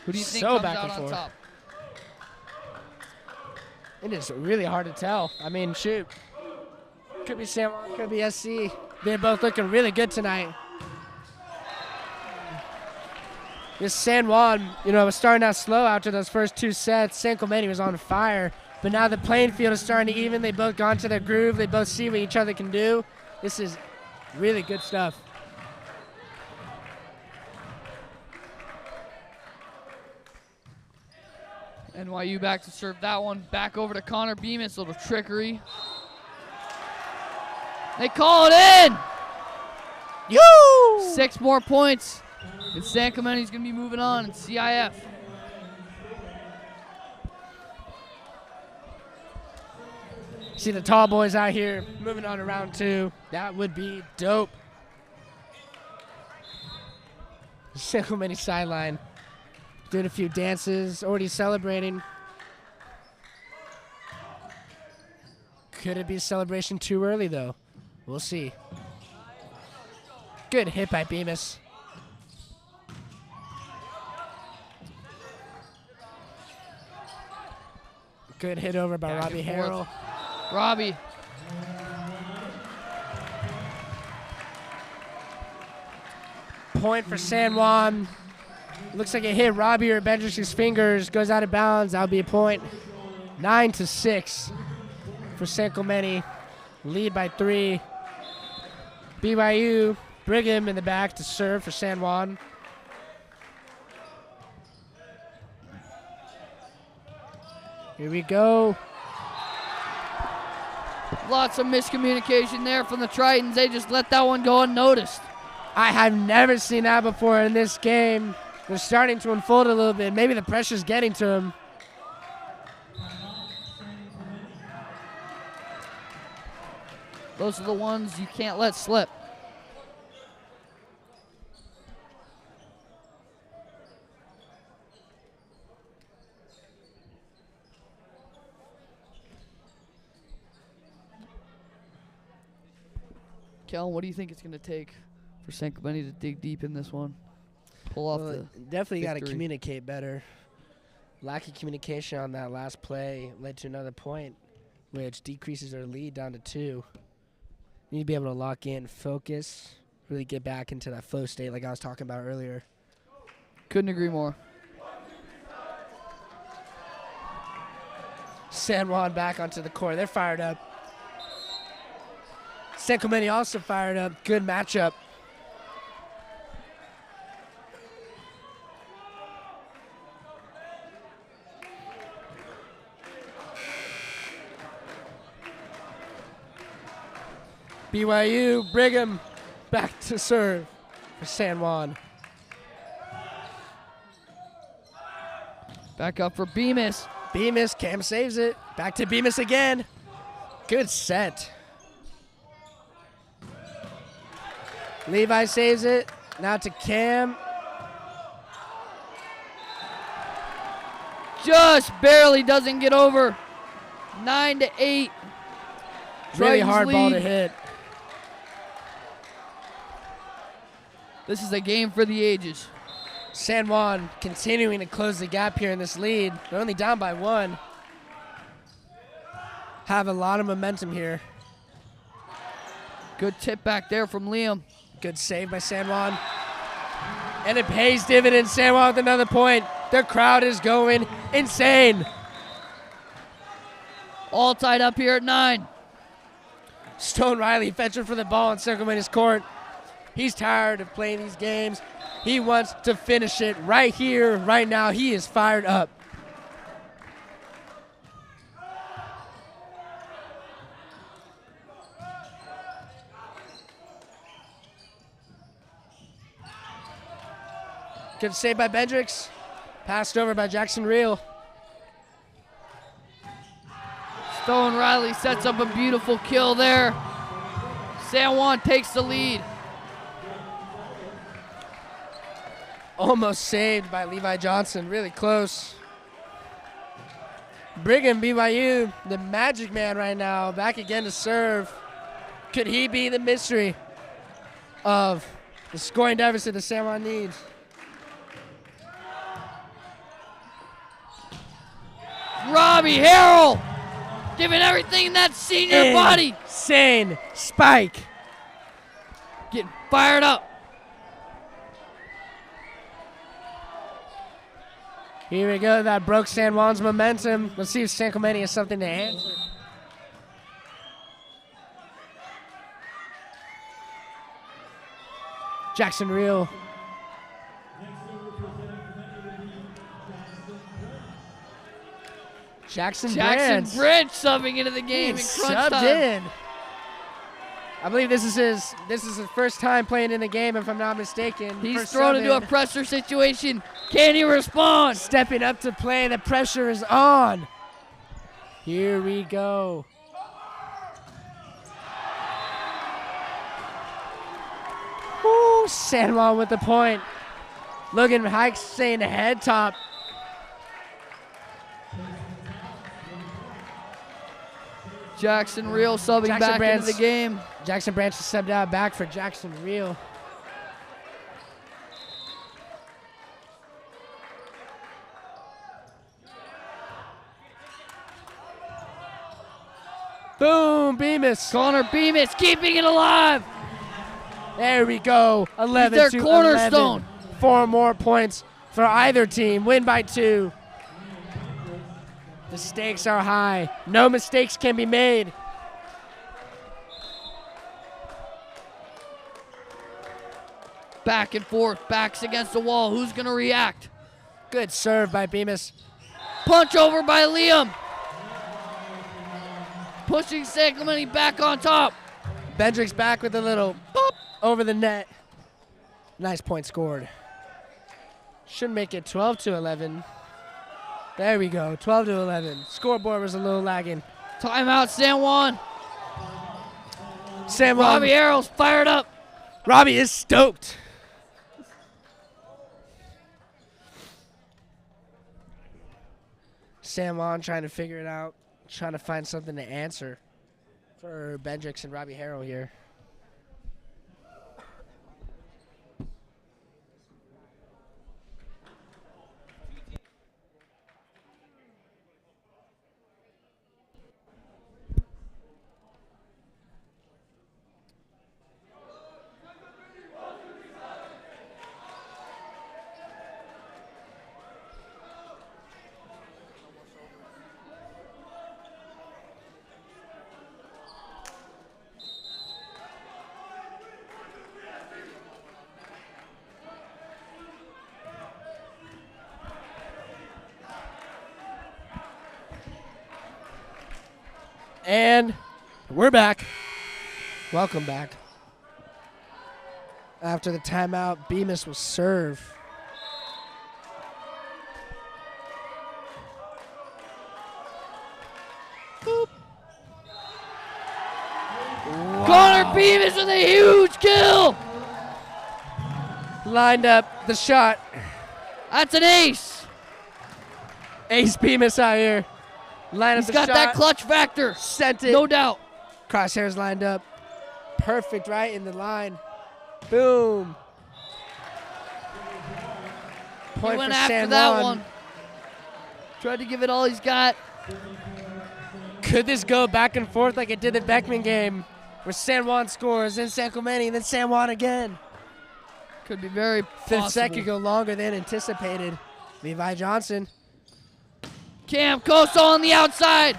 [SPEAKER 1] Who do you think
[SPEAKER 2] So
[SPEAKER 1] comes
[SPEAKER 2] back
[SPEAKER 1] out
[SPEAKER 2] and
[SPEAKER 1] on
[SPEAKER 2] forth.
[SPEAKER 1] top?
[SPEAKER 2] It is really hard to tell. I mean, shoot. Could be San Juan, could be SC. They're both looking really good tonight. This San Juan, was starting out slow after those first 2 sets. San Clemente was on fire. But now the playing field is starting to even. They both gone to their groove. They both see what each other can do. This is really good stuff.
[SPEAKER 1] NYU back to serve that one. Back over to Connor Bemis. Little trickery. They call it in.
[SPEAKER 2] Yoo!
[SPEAKER 1] 6 more points. And San Clemente's going to be moving on in CIF.
[SPEAKER 2] See the tall boys out here moving on to round 2. That would be dope. San Clemente sideline. Doing a few dances, already celebrating. Could it be celebration too early, though? We'll see. Good hit by Bemis. Good hit over by
[SPEAKER 1] Back
[SPEAKER 2] Robbie
[SPEAKER 1] and forth.
[SPEAKER 2] Harrell.
[SPEAKER 1] Robbie.
[SPEAKER 2] Point for San Juan. Looks like it hit Robbie or Bendrick's fingers. Goes out of bounds. That'll be a point. 9-6 for San Clemente. Lead by 3. BYU. Brigham in the back to serve for San Juan. Here we go.
[SPEAKER 1] Lots of miscommunication there from the Tritons. They just let that one go unnoticed.
[SPEAKER 2] I have never seen that before in this game. They're starting to unfold a little bit. Maybe the pressure's getting to them.
[SPEAKER 1] Those are the ones you can't let slip. Kellen, what do you think it's going to take for San Clemente to dig deep in this one? Pull off the
[SPEAKER 2] definitely got to
[SPEAKER 1] victory.
[SPEAKER 2] communicate better. Lack of communication on that last play led to another point, which decreases their lead down to 2. You need to be able to lock in, focus, really get back into that flow state like I was talking about earlier.
[SPEAKER 1] Couldn't agree more.
[SPEAKER 2] San Juan back onto the court. They're fired up. San Clemente also fired up. Good matchup. BYU, Brigham back to serve for San Juan.
[SPEAKER 1] Back up for Bemis.
[SPEAKER 2] Bemis, Cam saves it. Back to Bemis again. Good set. Levi saves it. Now to Cam.
[SPEAKER 1] Just barely doesn't get over. 9-8.
[SPEAKER 2] Really
[SPEAKER 1] Triton's
[SPEAKER 2] hard ball to
[SPEAKER 1] lead.
[SPEAKER 2] hit.
[SPEAKER 1] This is a game for the ages.
[SPEAKER 2] San Juan continuing to close the gap here in this lead. They're only down by 1. Have a lot of momentum here.
[SPEAKER 1] Good tip back there from Liam.
[SPEAKER 2] Good save by San Juan. And it pays dividends. San Juan with another point. Their crowd is going insane.
[SPEAKER 1] All tied up here at 9.
[SPEAKER 2] Stone Riley fetching for the ball in San Clemente's court. He's tired of playing these games. He wants to finish it right here, right now. He is fired up. Good save by Bendrix. Passed over by Jackson Reel.
[SPEAKER 1] Stone Riley sets up a beautiful kill there. San Juan takes the lead.
[SPEAKER 2] Almost saved by Levi Johnson. Really close. Brigham, BYU, the magic man right now. Back again to serve. Could he be the mystery of the scoring deficit that San Juan needs?
[SPEAKER 1] Robbie Harrell giving everything that senior body.
[SPEAKER 2] Insane spike.
[SPEAKER 1] Getting fired up.
[SPEAKER 2] Here we go. That broke San Juan's momentum. Let's see if San Clemente has something to answer. Jackson Reel. Jackson Branch
[SPEAKER 1] subbing into the game in crunch
[SPEAKER 2] subbed
[SPEAKER 1] time.
[SPEAKER 2] in. I believe this is his first time playing in the game, if I'm not mistaken.
[SPEAKER 1] He's
[SPEAKER 2] First
[SPEAKER 1] thrown
[SPEAKER 2] sub
[SPEAKER 1] into a
[SPEAKER 2] in.
[SPEAKER 1] pressure situation. Can he respond?
[SPEAKER 2] Stepping up to play. The pressure is on. Here we go. Woo, San Juan with the point. Logan Hikes saying head top.
[SPEAKER 1] Jackson Reel subbing
[SPEAKER 2] Jackson
[SPEAKER 1] back
[SPEAKER 2] Branch.
[SPEAKER 1] into the game.
[SPEAKER 2] Jackson Branch is subbed out back for Jackson Reel. Boom, Bemis.
[SPEAKER 1] Connor Bemis keeping it alive.
[SPEAKER 2] There we go. 11
[SPEAKER 1] He's
[SPEAKER 2] to
[SPEAKER 1] their cornerstone.
[SPEAKER 2] 11. 4 more points for either team. Win by 2. The stakes are high. No mistakes can be made.
[SPEAKER 1] Back and forth, backs against the wall. Who's going to react?
[SPEAKER 2] Good serve by Bemis.
[SPEAKER 1] Punch over by Liam. Pushing San Clemente back on top.
[SPEAKER 2] Bendrix back with a little boop over the net. Nice point scored. Should make it 12 to 11. There we go, 12 to 11. Scoreboard was a little lagging.
[SPEAKER 1] Timeout, San Juan.
[SPEAKER 2] San Juan.
[SPEAKER 1] Robbie Harrell's fired up.
[SPEAKER 2] Robbie is stoked. San Juan trying to figure it out, trying to find something to answer for Bendrix and Robbie Harrell here. And we're back. Welcome back. After the timeout, Bemis will serve.
[SPEAKER 1] Boop. Wow. Connor Bemis with a huge kill.
[SPEAKER 2] Lined up the shot.
[SPEAKER 1] That's an ace.
[SPEAKER 2] Ace Bemis out here. Line up
[SPEAKER 1] He's
[SPEAKER 2] the
[SPEAKER 1] got
[SPEAKER 2] shot.
[SPEAKER 1] that clutch factor.
[SPEAKER 2] Sent it.
[SPEAKER 1] No doubt.
[SPEAKER 2] Crosshairs lined up. Perfect right in the line. Boom. Point
[SPEAKER 1] He went
[SPEAKER 2] for
[SPEAKER 1] after
[SPEAKER 2] San
[SPEAKER 1] that
[SPEAKER 2] Juan.
[SPEAKER 1] one. Tried to give it all he's got.
[SPEAKER 2] Could this go back and forth like it did the Beckman game, where San Juan scores, then San Clemente, then San Juan again?
[SPEAKER 1] Could be very
[SPEAKER 2] Fifth set
[SPEAKER 1] possible.
[SPEAKER 2] could go longer than anticipated. Levi Johnson.
[SPEAKER 1] Cam Costa on the outside.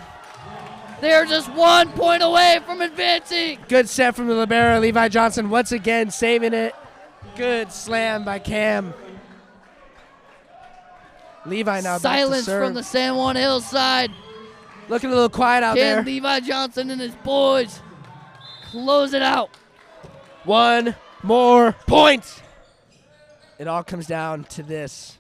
[SPEAKER 1] They're just 1 point away from advancing.
[SPEAKER 2] Good set from the libero. Levi Johnson once again saving it. Good slam by Cam. Levi now
[SPEAKER 1] Silence
[SPEAKER 2] back to serve.
[SPEAKER 1] from the San Juan Hills side.
[SPEAKER 2] Looking a little quiet out there.
[SPEAKER 1] Can Levi Johnson and his boys close it out?
[SPEAKER 2] One more point. It all comes down to this.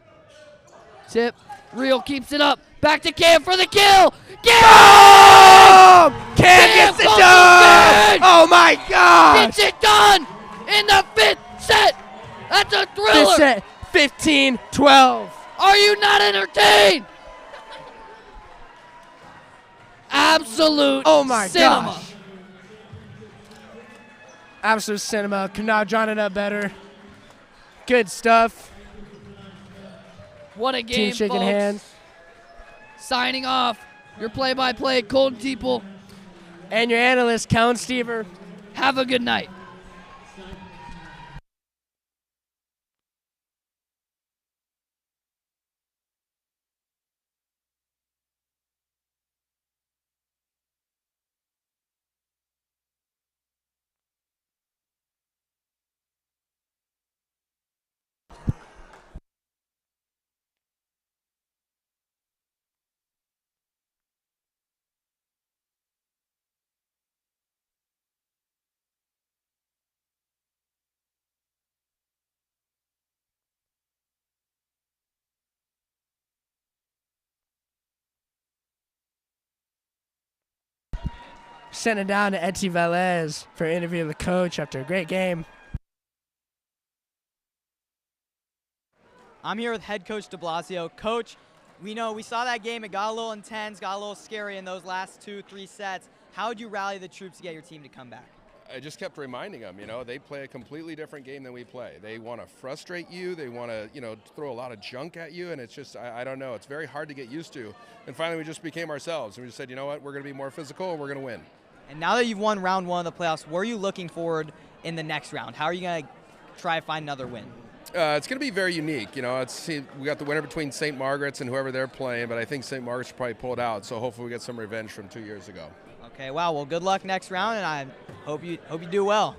[SPEAKER 1] Tip. Real keeps it up. Back to Cam for the kill.
[SPEAKER 2] Cam! Cam gets it
[SPEAKER 1] goes
[SPEAKER 2] done!
[SPEAKER 1] again!
[SPEAKER 2] Oh my God!
[SPEAKER 1] Gets it done in the fifth set. That's a thriller.
[SPEAKER 2] Fifth set, 15-12.
[SPEAKER 1] Are you not entertained? Absolute
[SPEAKER 2] Oh my
[SPEAKER 1] cinema.
[SPEAKER 2] gosh. Absolute cinema. Could not have drawn it up better. Good stuff.
[SPEAKER 1] What a game,
[SPEAKER 2] Team shaking
[SPEAKER 1] folks.
[SPEAKER 2] hands.
[SPEAKER 1] Signing off. Your play-by-play, Colton Teeple.
[SPEAKER 2] And your analyst, Kellen Stever.
[SPEAKER 1] Have a good night.
[SPEAKER 2] Sent it down to Etsy Velez for an interview with the coach after a great game.
[SPEAKER 3] I'm here with head coach de Blasio. Coach, we saw that game. It got a little intense, got a little scary in those last 2-3 sets. How would you rally the troops to get your team to come back?
[SPEAKER 8] I just kept reminding them, they play a completely different game than we play. They want to frustrate you. They want to, throw a lot of junk at you. And it's just, I don't know. It's very hard to get used to. And finally, we just became ourselves. And we just said, you know what, we're going to be more physical and we're going to win.
[SPEAKER 3] And now that you've won round one of the playoffs, where are you looking forward in the next round? How are you going to try to find another win?
[SPEAKER 8] It's going to be very unique. We got the winner between St. Margaret's and whoever they're playing, but I think St. Margaret's will probably pull it out. So hopefully we get some revenge from 2 years ago.
[SPEAKER 3] Okay, wow. Well, good luck next round, and I hope you do well.